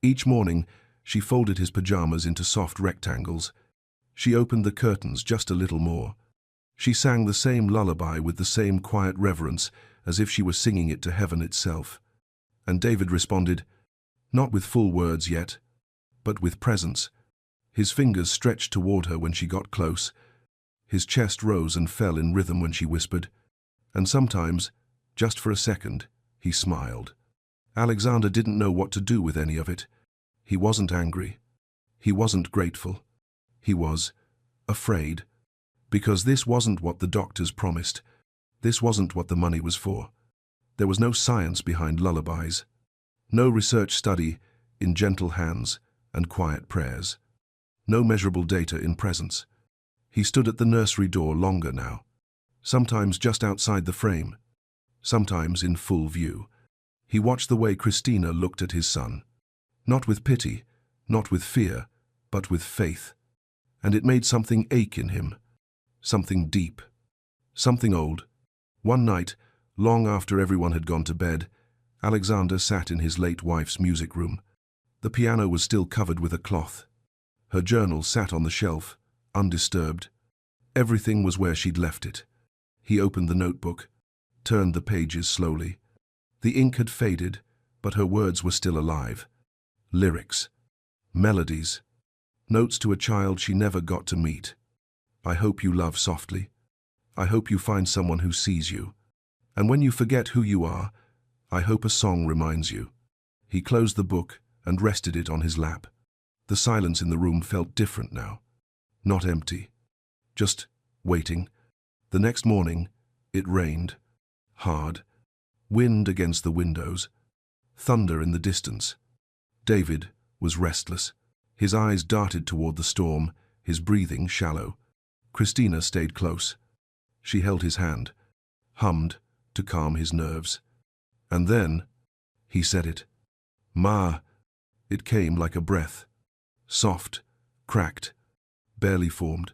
Each morning, she folded his pajamas into soft rectangles. She opened the curtains just a little more. She sang the same lullaby with the same quiet reverence, as if she were singing it to heaven itself. And David responded, not with full words yet, but with presence. His fingers stretched toward her when she got close. His chest rose and fell in rhythm when she whispered. And sometimes, just for a second, he smiled. Alexander didn't know what to do with any of it. He wasn't angry. He wasn't grateful. He was afraid. Because this wasn't what the doctors promised. This wasn't what the money was for. There was no science behind lullabies. No research study in gentle hands and quiet prayers. No measurable data in presence. He stood at the nursery door longer now. Sometimes just outside the frame. Sometimes in full view. He watched the way Christina looked at his son. Not with pity, not with fear, but with faith. And it made something ache in him. Something deep. Something old. One night, long after everyone had gone to bed, Alexander sat in his late wife's music room. The piano was still covered with a cloth. Her journal sat on the shelf, undisturbed. Everything was where she'd left it. He opened the notebook, turned the pages slowly. The ink had faded, but her words were still alive. Lyrics. Melodies. Notes to a child she never got to meet. I hope you love softly. I hope you find someone who sees you. And when you forget who you are, I hope a song reminds you. He closed the book and rested it on his lap. The silence in the room felt different now. Not empty. Just waiting. The next morning, it rained. Hard. Wind against the windows. Thunder in the distance. David was restless. His eyes darted toward the storm, his breathing shallow. Christina stayed close. She held his hand, hummed to calm his nerves. And then, he said it. Ma. It came like a breath. Soft, cracked, barely formed.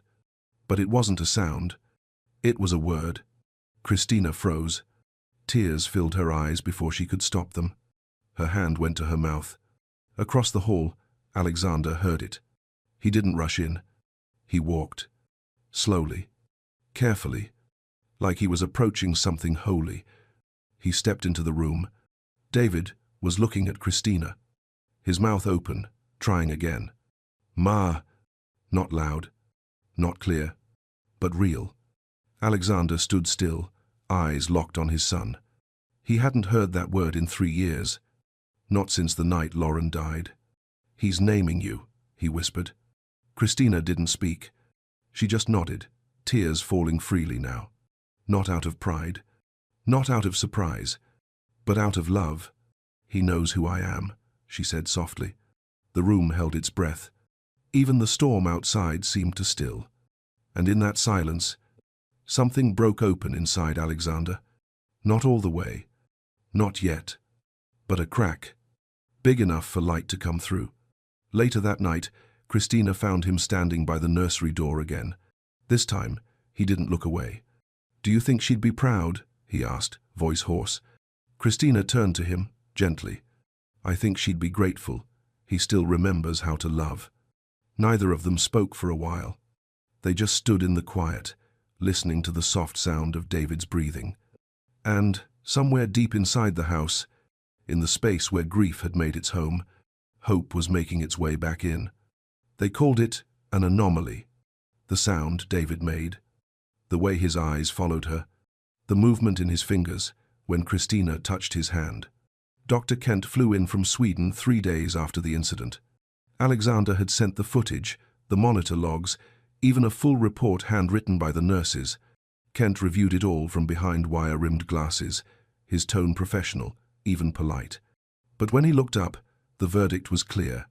But it wasn't a sound. It was a word. Christina froze. Tears filled her eyes before she could stop them. Her hand went to her mouth. Across the hall, Alexander heard it. He didn't rush in. He walked. Slowly. Carefully. Like he was approaching something holy. He stepped into the room. David was looking at Christina. His mouth open, trying again. Ma. Not loud. Not clear. But real. Alexander stood still, eyes locked on his son. He hadn't heard that word in 3 years. Not since the night Lauren died. He's naming you, he whispered. Christina didn't speak. She just nodded, tears falling freely now. Not out of pride. Not out of surprise. But out of love. He knows who I am, she said softly. The room held its breath. Even the storm outside seemed to still. And in that silence, something broke open inside Alexander. Not all the way. Not yet. But a crack. Big enough for light to come through. Later that night, Christina found him standing by the nursery door again. This time, he didn't look away. Do you think she'd be proud? He asked, voice hoarse. Christina turned to him, gently. I think she'd be grateful. He still remembers how to love. Neither of them spoke for a while. They just stood in the quiet, listening to the soft sound of David's breathing. And, somewhere deep inside the house, in the space where grief had made its home, hope was making its way back in. They called it an anomaly. The sound David made, the way his eyes followed her, the movement in his fingers when Christina touched his hand. Dr. Kent flew in from Sweden 3 days after the incident. Alexander had sent the footage, the monitor logs, even a full report handwritten by the nurses. Kent reviewed it all from behind wire-rimmed glasses, his tone professional, even polite. But when he looked up, the verdict was clear.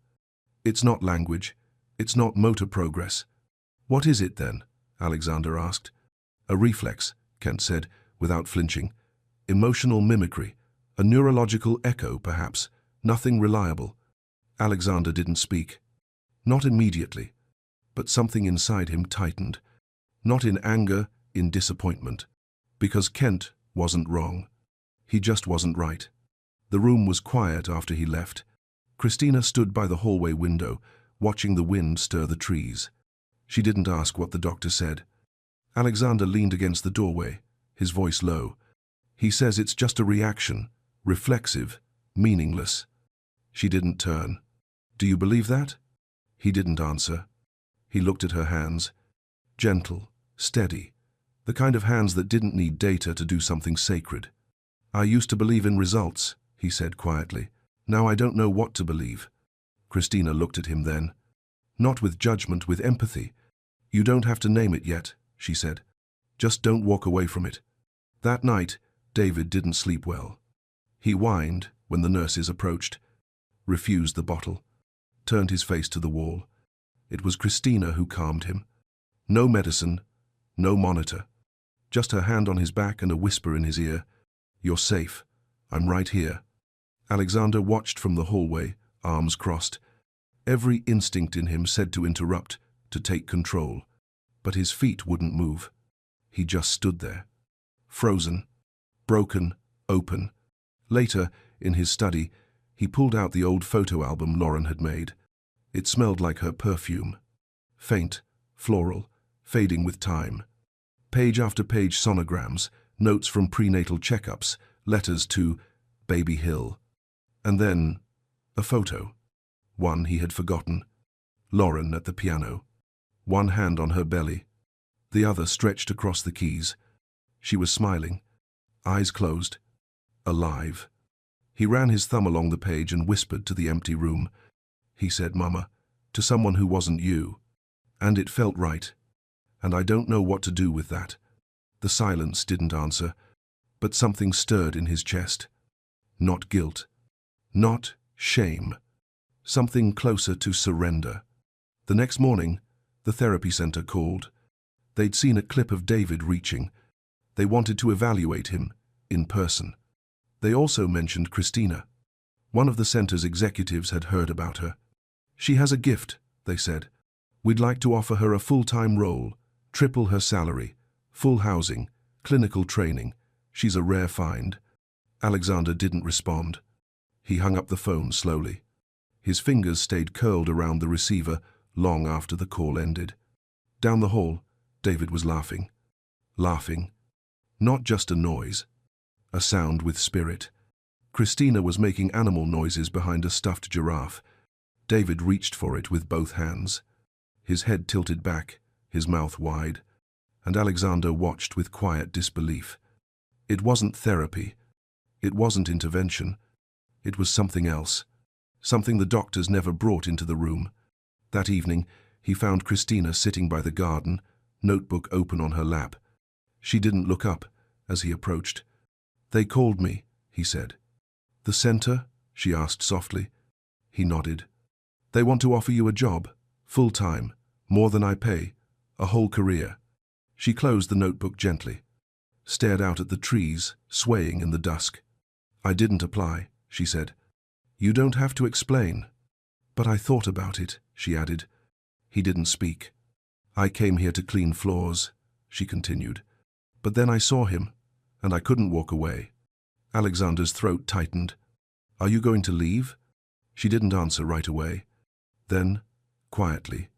It's not language. It's not motor progress. What is it then? Alexander asked. A reflex, Kent said, without flinching. Emotional mimicry. A neurological echo, perhaps. Nothing reliable. Alexander didn't speak. Not immediately. But something inside him tightened. Not in anger, in disappointment. Because Kent wasn't wrong. He just wasn't right. The room was quiet after he left. Christina stood by the hallway window, watching the wind stir the trees. She didn't ask what the doctor said. Alexander leaned against the doorway, his voice low. He says it's just a reaction, reflexive, meaningless. She didn't turn. Do you believe that? He didn't answer. He looked at her hands. Gentle, steady. The kind of hands that didn't need data to do something sacred. I used to believe in results, he said quietly. Now I don't know what to believe. Christina looked at him then. Not with judgment, with empathy. You don't have to name it yet, she said. Just don't walk away from it. That night, David didn't sleep well. He whined when the nurses approached, refused the bottle, turned his face to the wall. It was Christina who calmed him. No medicine, no monitor. Just her hand on his back and a whisper in his ear. You're safe. I'm right here. Alexander watched from the hallway, arms crossed. Every instinct in him said to interrupt, to take control. But his feet wouldn't move. He just stood there. Frozen. Broken. Open. Later, in his study, he pulled out the old photo album Lauren had made. It smelled like her perfume. Faint, floral, fading with time. Page after page sonograms, notes from prenatal checkups, letters to Baby Hill. And then, a photo. One he had forgotten. Lauren at the piano. One hand on her belly. The other stretched across the keys. She was smiling. Eyes closed. Alive. He ran his thumb along the page and whispered to the empty room. He said, Mama, to someone who wasn't you. And it felt right. And I don't know what to do with that. The silence didn't answer, but something stirred in his chest. Not guilt. Not shame. Something closer to surrender. The next morning, the therapy center called. They'd seen a clip of David reaching. They wanted to evaluate him, in person. They also mentioned Christina. One of the center's executives had heard about her. She has a gift, they said. We'd like to offer her a full-time role, triple her salary, full housing, clinical training. She's a rare find. Alexander didn't respond. He hung up the phone slowly. His fingers stayed curled around the receiver long after the call ended. Down the hall, David was laughing. Laughing. Not just a noise. A sound with spirit. Christina was making animal noises behind a stuffed giraffe. David reached for it with both hands. His head tilted back, his mouth wide, and Alexander watched with quiet disbelief. It wasn't therapy. It wasn't intervention. It was something else. Something the doctors never brought into the room. That evening, he found Christina sitting by the garden, notebook open on her lap. She didn't look up as he approached. They called me, he said. The center? She asked softly. He nodded. They want to offer you a job, full-time, more than I pay, a whole career. She closed the notebook gently, stared out at the trees, swaying in the dusk. I didn't apply, she said. You don't have to explain. But I thought about it, she added. He didn't speak. I came here to clean floors, she continued. But then I saw him, and I couldn't walk away. Alexander's throat tightened. Are you going to leave? She didn't answer right away. Then, quietly,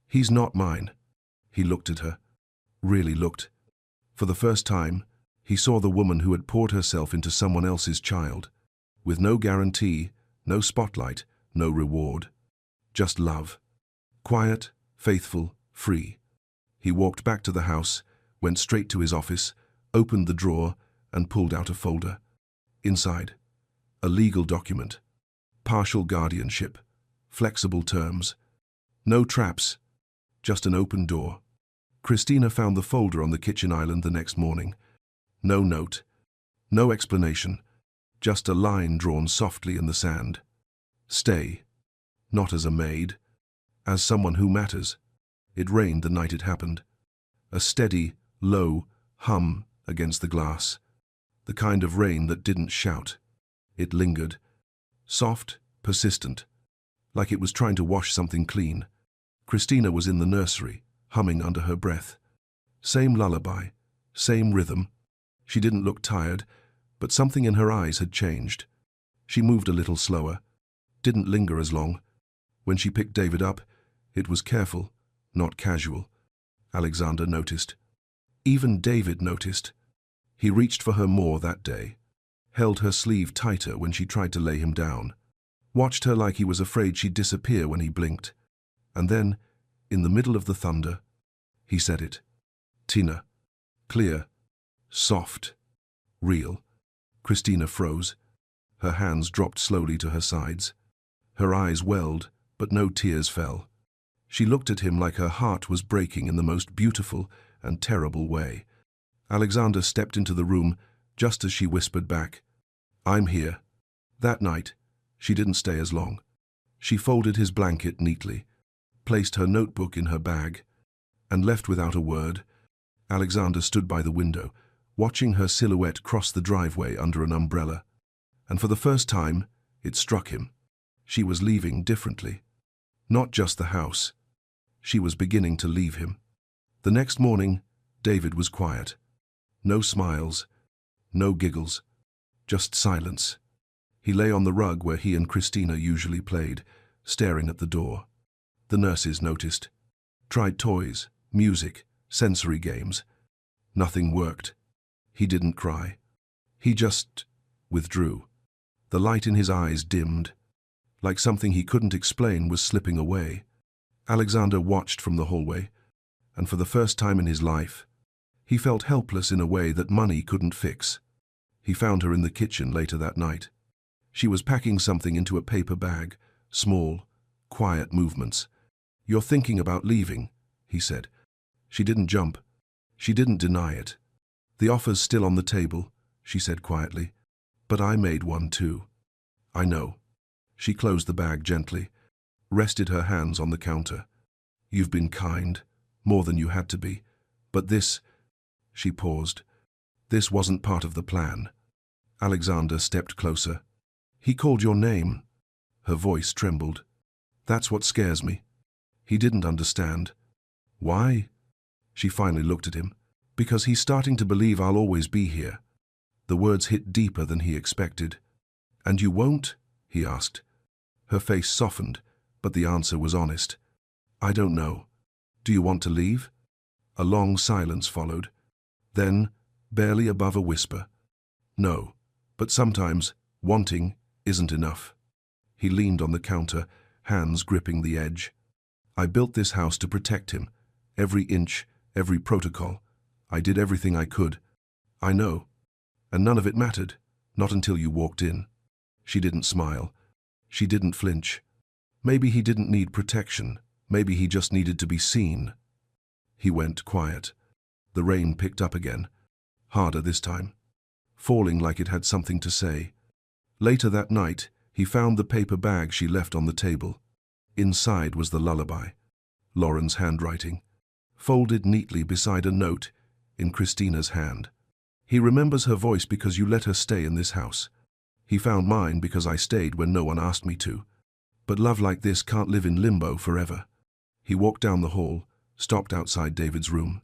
he's not mine. He looked at her. Really looked. For the first time, he saw the woman who had poured herself into someone else's child, with no guarantee, no spotlight, no reward. Just love. Quiet, faithful, free. He walked back to the house, went straight to his office, opened the drawer, and pulled out a folder. Inside, a legal document. Partial guardianship. Flexible terms. No traps. Just an open door. Christina found the folder on the kitchen island the next morning. No note, no explanation, just a line drawn softly in the sand. Stay, not as a maid, as someone who matters. It rained the night it happened. A steady, low hum against the glass. The kind of rain that didn't shout. It lingered. Soft, persistent, like it was trying to wash something clean. Christina was in the nursery, humming under her breath. Same lullaby, same rhythm. She didn't look tired, but something in her eyes had changed. She moved a little slower, didn't linger as long. When she picked David up, it was careful, not casual. Alexander noticed. Even David noticed. He reached for her more that day, held her sleeve tighter when she tried to lay him down, watched her like he was afraid she'd disappear when he blinked. And then, in the middle of the thunder, he said it. Tina. Clear. Soft. Real. Christina froze. Her hands dropped slowly to her sides. Her eyes welled, but no tears fell. She looked at him like her heart was breaking in the most beautiful and terrible way. Alexander stepped into the room just as she whispered back, "I'm here." That night, she didn't stay as long. She folded his blanket neatly, placed her notebook in her bag, and left without a word. Alexander stood by the window, watching her silhouette cross the driveway under an umbrella. And for the first time, it struck him. She was leaving differently. Not just the house. She was beginning to leave him. The next morning, David was quiet. No smiles, no giggles, just silence. He lay on the rug where he and Christina usually played, staring at the door. The nurses noticed. Tried toys, music, sensory games. Nothing worked. He didn't cry. He just withdrew. The light in his eyes dimmed, like something he couldn't explain was slipping away. Alexander watched from the hallway, and for the first time in his life, he felt helpless in a way that money couldn't fix. He found her in the kitchen later that night. She was packing something into a paper bag, small, quiet movements. "You're thinking about leaving," he said. She didn't jump. She didn't deny it. "The offer's still on the table," she said quietly. "But I made one too." "I know." She closed the bag gently, rested her hands on the counter. "You've been kind, more than you had to be. But this—" She paused. "This wasn't part of the plan." Alexander stepped closer. "He called your name." Her voice trembled. "That's what scares me." He didn't understand. "Why?" She finally looked at him. "Because he's starting to believe I'll always be here." The words hit deeper than he expected. "And you won't?" he asked. Her face softened, but the answer was honest. "I don't know. Do you want to leave?" A long silence followed. Then, barely above a whisper, "No, but sometimes wanting isn't enough." He leaned on the counter, hands gripping the edge. "I built this house to protect him. Every inch, every protocol. I did everything I could. I know. And none of it mattered, not until you walked in." She didn't smile. She didn't flinch. Maybe he didn't need protection. Maybe he just needed to be seen. He went quiet. The rain picked up again, harder this time, falling like it had something to say. Later that night, he found the paper bag she left on the table. Inside was the lullaby, Lauren's handwriting, folded neatly beside a note in Christina's hand. "He remembers her voice because you let her stay in this house. He found mine because I stayed when no one asked me to. But love like this can't live in limbo forever." He walked down the hall, stopped outside David's room.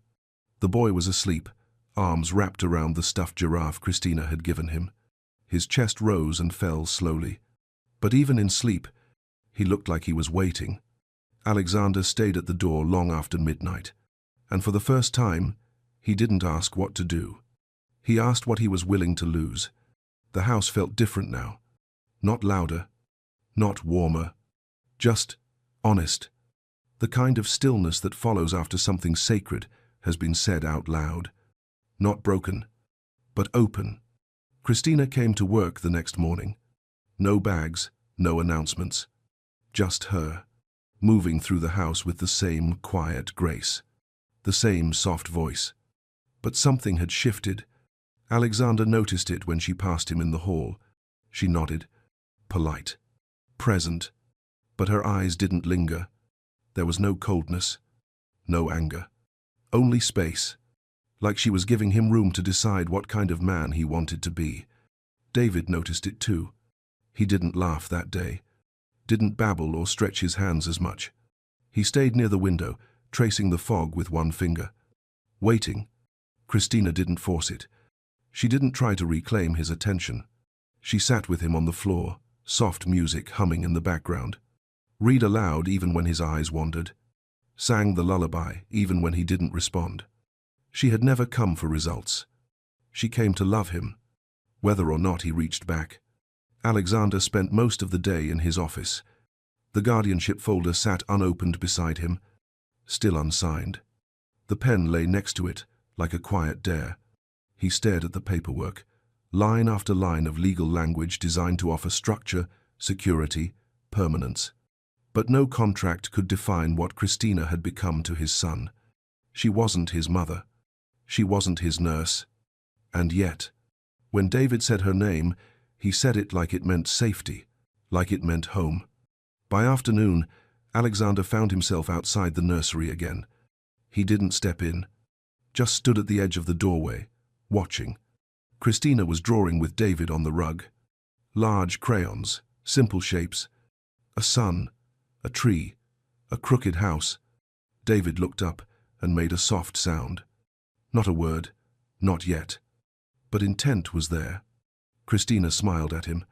The boy was asleep, arms wrapped around the stuffed giraffe Christina had given him. His chest rose and fell slowly. But even in sleep, he looked like he was waiting. Alexander stayed at the door long after midnight, and for the first time, he didn't ask what to do. He asked what he was willing to lose. The house felt different now. Not louder, not warmer, just honest. The kind of stillness that follows after something sacred has been said out loud. Not broken, but open. Christina came to work the next morning. No bags, no announcements. Just her, moving through the house with the same quiet grace. the same soft voice. But something had shifted. Alexander noticed it when she passed him in the hall. She nodded, polite, present, but her eyes didn't linger. There was no coldness, no anger, only space, like she was giving him room to decide what kind of man he wanted to be. David noticed it too. He didn't laugh that day, didn't babble or stretch his hands as much. He stayed near the window, tracing the fog with one finger. Waiting. Christina didn't force it. She didn't try to reclaim his attention. She sat with him on the floor, soft music humming in the background. Read aloud even when his eyes wandered. Sang the lullaby even when he didn't respond. She had never come for results. She came to love him, whether or not he reached back. Alexander spent most of the day in his office. The guardianship folder sat unopened beside him, still unsigned. The pen lay next to it, like a quiet dare. He stared at the paperwork, line after line of legal language designed to offer structure, security, permanence. But no contract could define what Christina had become to his son. She wasn't his mother. She wasn't his nurse. And yet, when David said her name, he said it like it meant safety, like it meant home. By afternoon, Alexander found himself outside the nursery again. He didn't step in, just stood at the edge of the doorway, watching. Christina was drawing with David on the rug. Large crayons, simple shapes. A sun, a tree, a crooked house. David looked up and made a soft sound. Not a word, not yet. But intent was there. Christina smiled at him.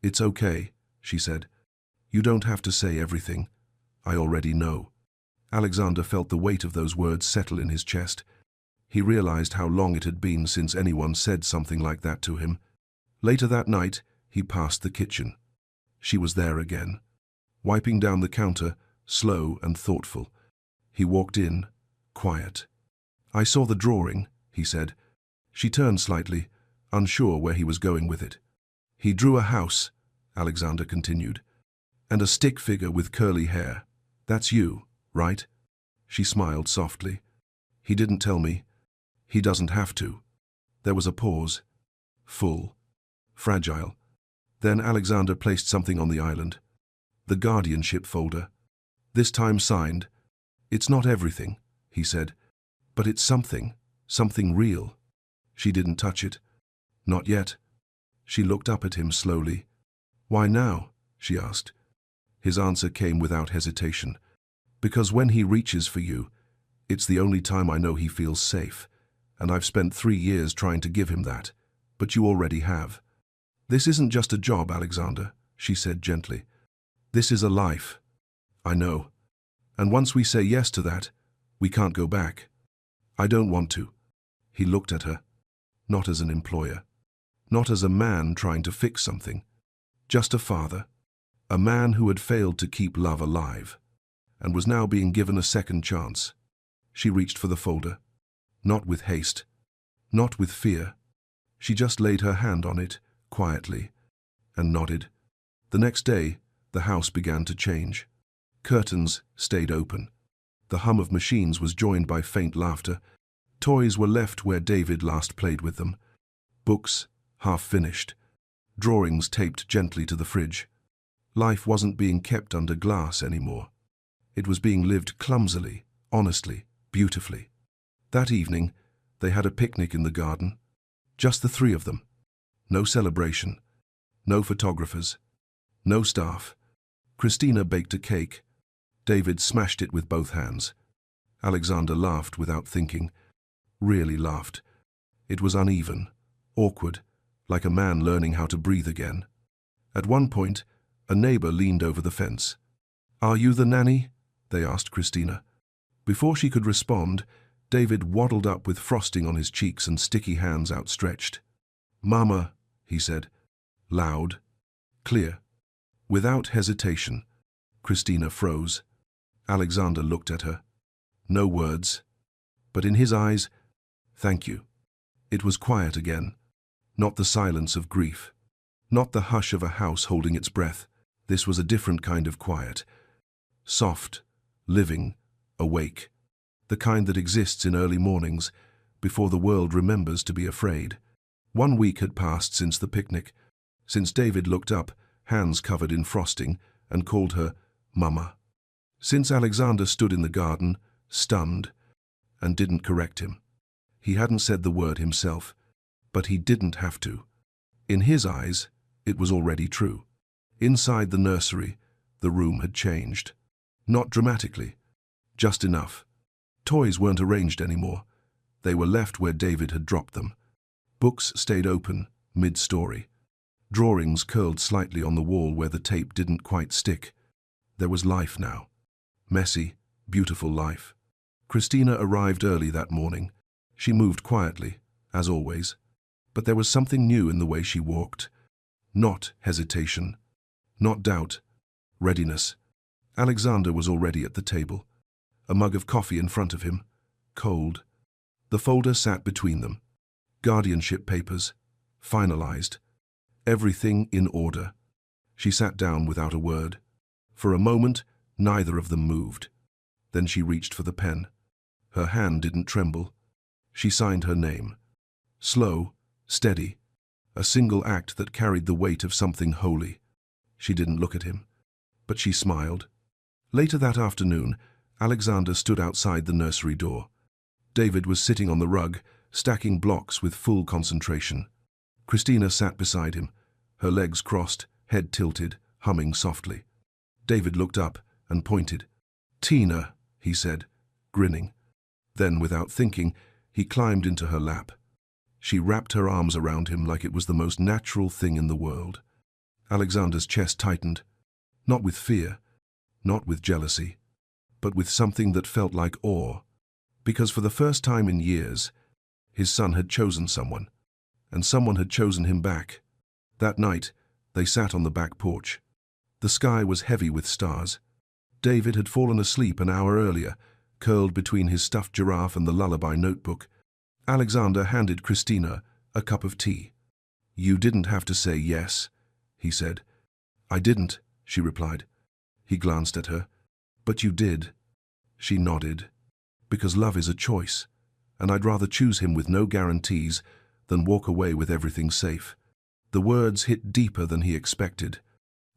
"It's okay," she said. "You don't have to say everything. I already know." Alexander felt the weight of those words settle in his chest. He realized how long it had been since anyone said something like that to him. Later that night, he passed the kitchen. She was there again, wiping down the counter, slow and thoughtful. He walked in, quiet. "I saw the drawing," he said. She turned slightly, unsure where he was going with it. "He drew a house," Alexander continued, "and a stick figure with curly hair. That's you, right?" She smiled softly. "He didn't tell me. He doesn't have to." There was a pause. Full. Fragile. Then Alexander placed something on the island. The guardianship folder. This time signed. "It's not everything," he said, "but it's something. Something real." She didn't touch it. Not yet. She looked up at him slowly. "Why now?" she asked. His answer came without hesitation. "Because when he reaches for you, it's the only time I know he feels safe, and I've spent 3 years trying to give him that, but you already have." "This isn't just a job, Alexander," she said gently. "This is a life." "I know. And once we say yes to that, we can't go back." "I don't want to." He looked at her. Not as an employer. Not as a man trying to fix something. Just a father. A man who had failed to keep love alive, and was now being given a second chance. She reached for the folder. Not with haste. Not with fear. She just laid her hand on it, quietly, and nodded. The next day, the house began to change. Curtains stayed open. The hum of machines was joined by faint laughter. Toys were left where David last played with them. Books, half finished. Drawings taped gently to the fridge. Life wasn't being kept under glass anymore. It was being lived clumsily, honestly, beautifully. That evening, they had a picnic in the garden. Just the 3 of them. No celebration. No photographers. No staff. Christina baked a cake. David smashed it with both hands. Alexander laughed without thinking. Really laughed. It was uneven, awkward, like a man learning how to breathe again. At one point, a neighbor leaned over the fence. "Are you the nanny?" they asked Christina. Before she could respond, David waddled up with frosting on his cheeks and sticky hands outstretched. "Mama," he said, loud, clear, without hesitation. Christina froze. Alexander looked at her. No words, but in his eyes, "Thank you." It was quiet again. Not the silence of grief. Not the hush of a house holding its breath. This was a different kind of quiet. Soft, living, awake. the kind that exists in early mornings, before the world remembers to be afraid. 1 week had passed since the picnic, since David looked up, hands covered in frosting, and called her Mama. Since Alexander stood in the garden, stunned, and didn't correct him. He hadn't said the word himself, but he didn't have to. In his eyes, it was already true. Inside the nursery, the room had changed. Not dramatically, just enough. Toys weren't arranged anymore. They were left where David had dropped them. Books stayed open, mid-story. Drawings curled slightly on the wall where the tape didn't quite stick. There was life now. Messy, beautiful life. Christina arrived early that morning. She moved quietly, as always. But there was something new in the way she walked. Not hesitation. Not doubt. Readiness. Alexander was already at the table. A mug of coffee in front of him. Cold. The folder sat between them. Guardianship papers. Finalized. Everything in order. She sat down without a word. For a moment, neither of them moved. Then she reached for the pen. Her hand didn't tremble. She signed her name. Slow, steady. A single act that carried the weight of something holy. She didn't look at him, but she smiled. Later that afternoon, Alexander stood outside the nursery door. David was sitting on the rug, stacking blocks with full concentration. Christina sat beside him, her legs crossed, head tilted, humming softly. David looked up and pointed. "Tina," he said, grinning. Then, without thinking, he climbed into her lap. She wrapped her arms around him like it was the most natural thing in the world. Alexander's chest tightened, not with fear, not with jealousy, but with something that felt like awe, because for the first time in years, his son had chosen someone, and someone had chosen him back. That night, they sat on the back porch. The sky was heavy with stars. David had fallen asleep an hour earlier, curled between his stuffed giraffe and the lullaby notebook. Alexander handed Christina a cup of tea. "You didn't have to say yes," he said. "I didn't," she replied. He glanced at her. "But you did." She nodded. "Because love is a choice, and I'd rather choose him with no guarantees than walk away with everything safe." The words hit deeper than he expected.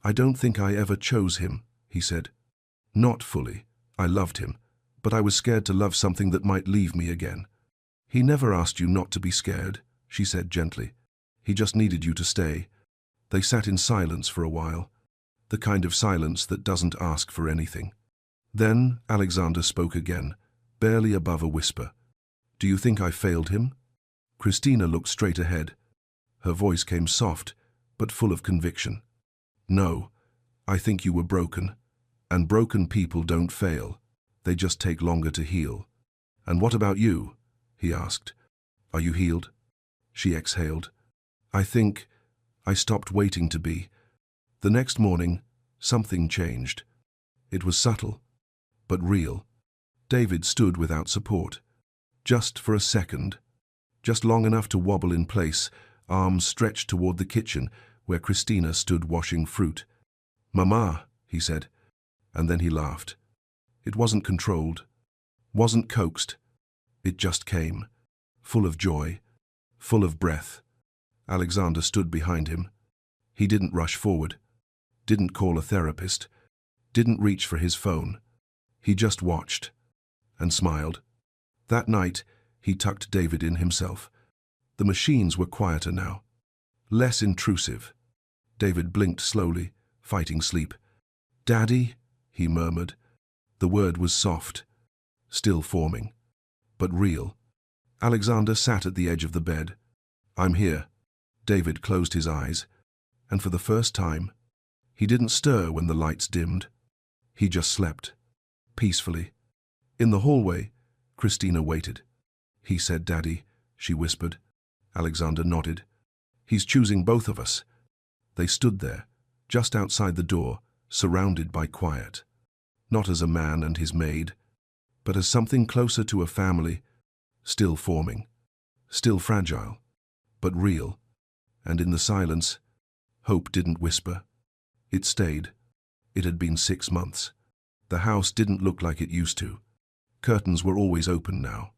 "I don't think I ever chose him," he said. "Not fully. I loved him, but I was scared to love something that might leave me again." "He never asked you not to be scared," she said gently. "He just needed you to stay." They sat in silence for a while, the kind of silence that doesn't ask for anything. Then Alexander spoke again, barely above a whisper. "Do you think I failed him?" Christina looked straight ahead. Her voice came soft, but full of conviction. "No, I think you were broken. And broken people don't fail. They just take longer to heal." "And what about you?" he asked. "Are you healed?" She exhaled. "I think I stopped waiting to be." The next morning, something changed. It was subtle, but real. David stood without support. Just for a second. Just long enough to wobble in place, arms stretched toward the kitchen where Christina stood washing fruit. "Mama," he said, and then he laughed. It wasn't controlled, wasn't coaxed. It just came, full of joy, full of breath. Alexander stood behind him. He didn't rush forward, didn't call a therapist, didn't reach for his phone. He just watched and smiled. That night, he tucked David in himself. The machines were quieter now, less intrusive. David blinked slowly, fighting sleep. "Daddy," he murmured. The word was soft, still forming, but real. Alexander sat at the edge of the bed. "I'm here." David closed his eyes, and for the first time, he didn't stir when the lights dimmed. He just slept, peacefully. In the hallway, Christina waited. "He said, Daddy," she whispered. Alexander nodded. "He's choosing both of us." They stood there, just outside the door, surrounded by quiet. Not as a man and his maid, but as something closer to a family, still forming, still fragile, but real. And in the silence, hope didn't whisper. It stayed. It had been 6 months. The house didn't look like it used to. Curtains were always open now.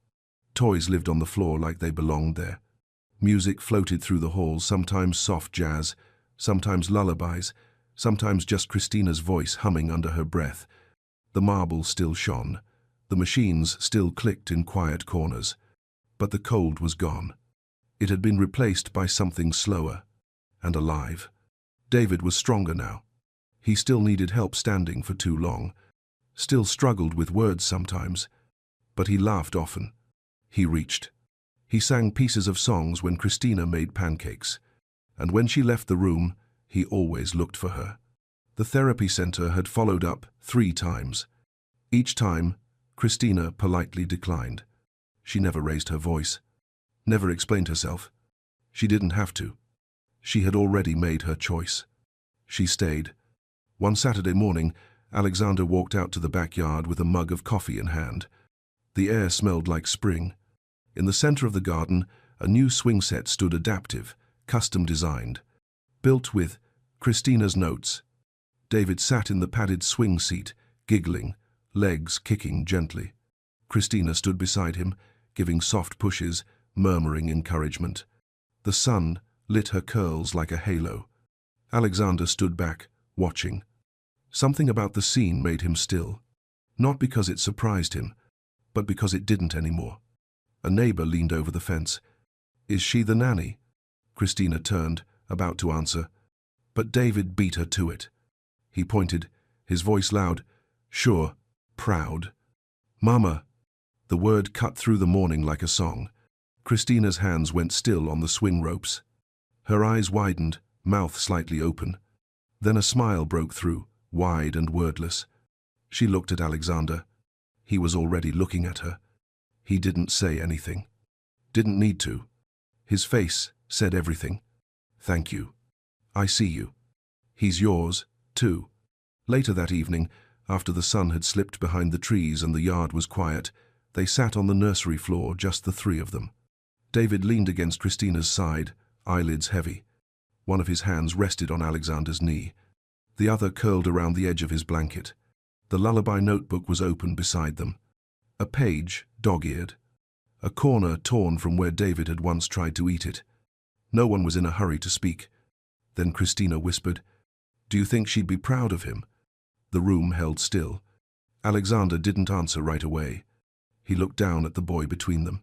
Toys lived on the floor like they belonged there. Music floated through the halls, sometimes soft jazz, sometimes lullabies, sometimes just Christina's voice humming under her breath. The marble still shone. The machines still clicked in quiet corners. But the cold was gone. It had been replaced by something slower and alive. David was stronger now. He still needed help standing for too long, still struggled with words sometimes, but he laughed often. He reached. He sang pieces of songs when Christina made pancakes, and when she left the room, he always looked for her. The therapy center had followed up 3 times. Each time, Christina politely declined. She never raised her voice, never explained herself. She didn't have to. She had already made her choice. She stayed. One Saturday morning, Alexander walked out to the backyard with a mug of coffee in hand. The air smelled like spring. In the center of the garden, a new swing set stood, adaptive, custom-designed, built with Christina's notes. David sat in the padded swing seat, giggling, legs kicking gently. Christina stood beside him, giving soft pushes, murmuring encouragement. The sun lit her curls like a halo. Alexander stood back, watching. Something about the scene made him still, not because it surprised him, but because it didn't anymore. A neighbor leaned over the fence. "Is she the nanny?" Christina turned, about to answer, but David beat her to it. He pointed, his voice loud, sure, proud. "Mama!" The word cut through the morning like a song. Christina's hands went still on the swing ropes. Her eyes widened, mouth slightly open. Then a smile broke through, wide and wordless. She looked at Alexander. He was already looking at her. He didn't say anything. Didn't need to. His face said everything. "Thank you. I see you. He's yours, too." Later that evening, after the sun had slipped behind the trees and the yard was quiet, they sat on the nursery floor, just the 3 of them. David leaned against Christina's side, eyelids heavy. One of his hands rested on Alexander's knee. The other curled around the edge of his blanket. The lullaby notebook was open beside them. A page, dog-eared. A corner torn from where David had once tried to eat it. No one was in a hurry to speak. Then Christina whispered, "Do you think she'd be proud of him?" The room held still. Alexander didn't answer right away. He looked down at the boy between them,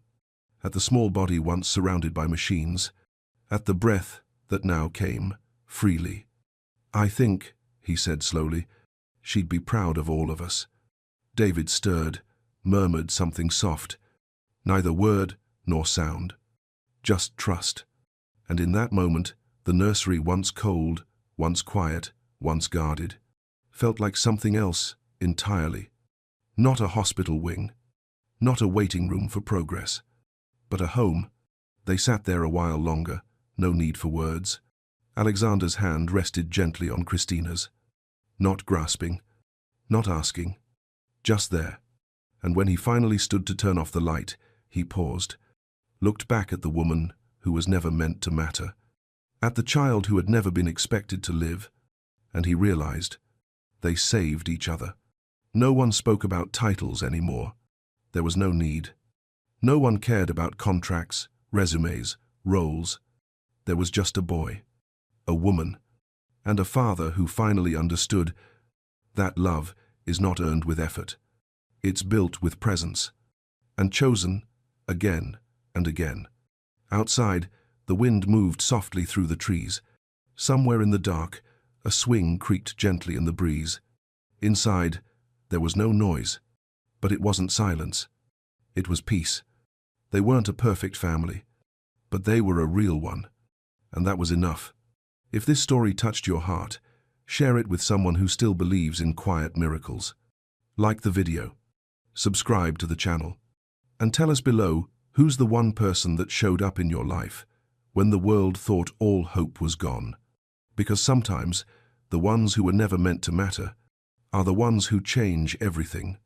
at the small body once surrounded by machines, at the breath that now came freely. "I think," he said slowly, "she'd be proud of all of us." David stirred, murmured something soft. Neither word nor sound. Just trust. And in that moment, the nursery, once cold, once quiet, once guarded, felt like something else entirely. Not a hospital wing, not a waiting room for progress, but a home. They sat there a while longer, no need for words. Alexander's hand rested gently on Christina's. Not grasping, not asking, just there. And when he finally stood to turn off the light, he paused, looked back at the woman who was never meant to matter, at the child who had never been expected to live, and he realized they saved each other. No one spoke about titles anymore. There was no need. No one cared about contracts, resumes, roles. There was just a boy, a woman, and a father who finally understood that love is not earned with effort. It's built with presence, and chosen again and again. Outside, the wind moved softly through the trees. Somewhere in the dark, a swing creaked gently in the breeze. Inside, there was no noise, but it wasn't silence. It was peace. They weren't a perfect family, but they were a real one, and that was enough. If this story touched your heart, share it with someone who still believes in quiet miracles. Like the video, subscribe to the channel, and tell us below who's the one person that showed up in your life when the world thought all hope was gone. Because sometimes the ones who were never meant to matter are the ones who change everything.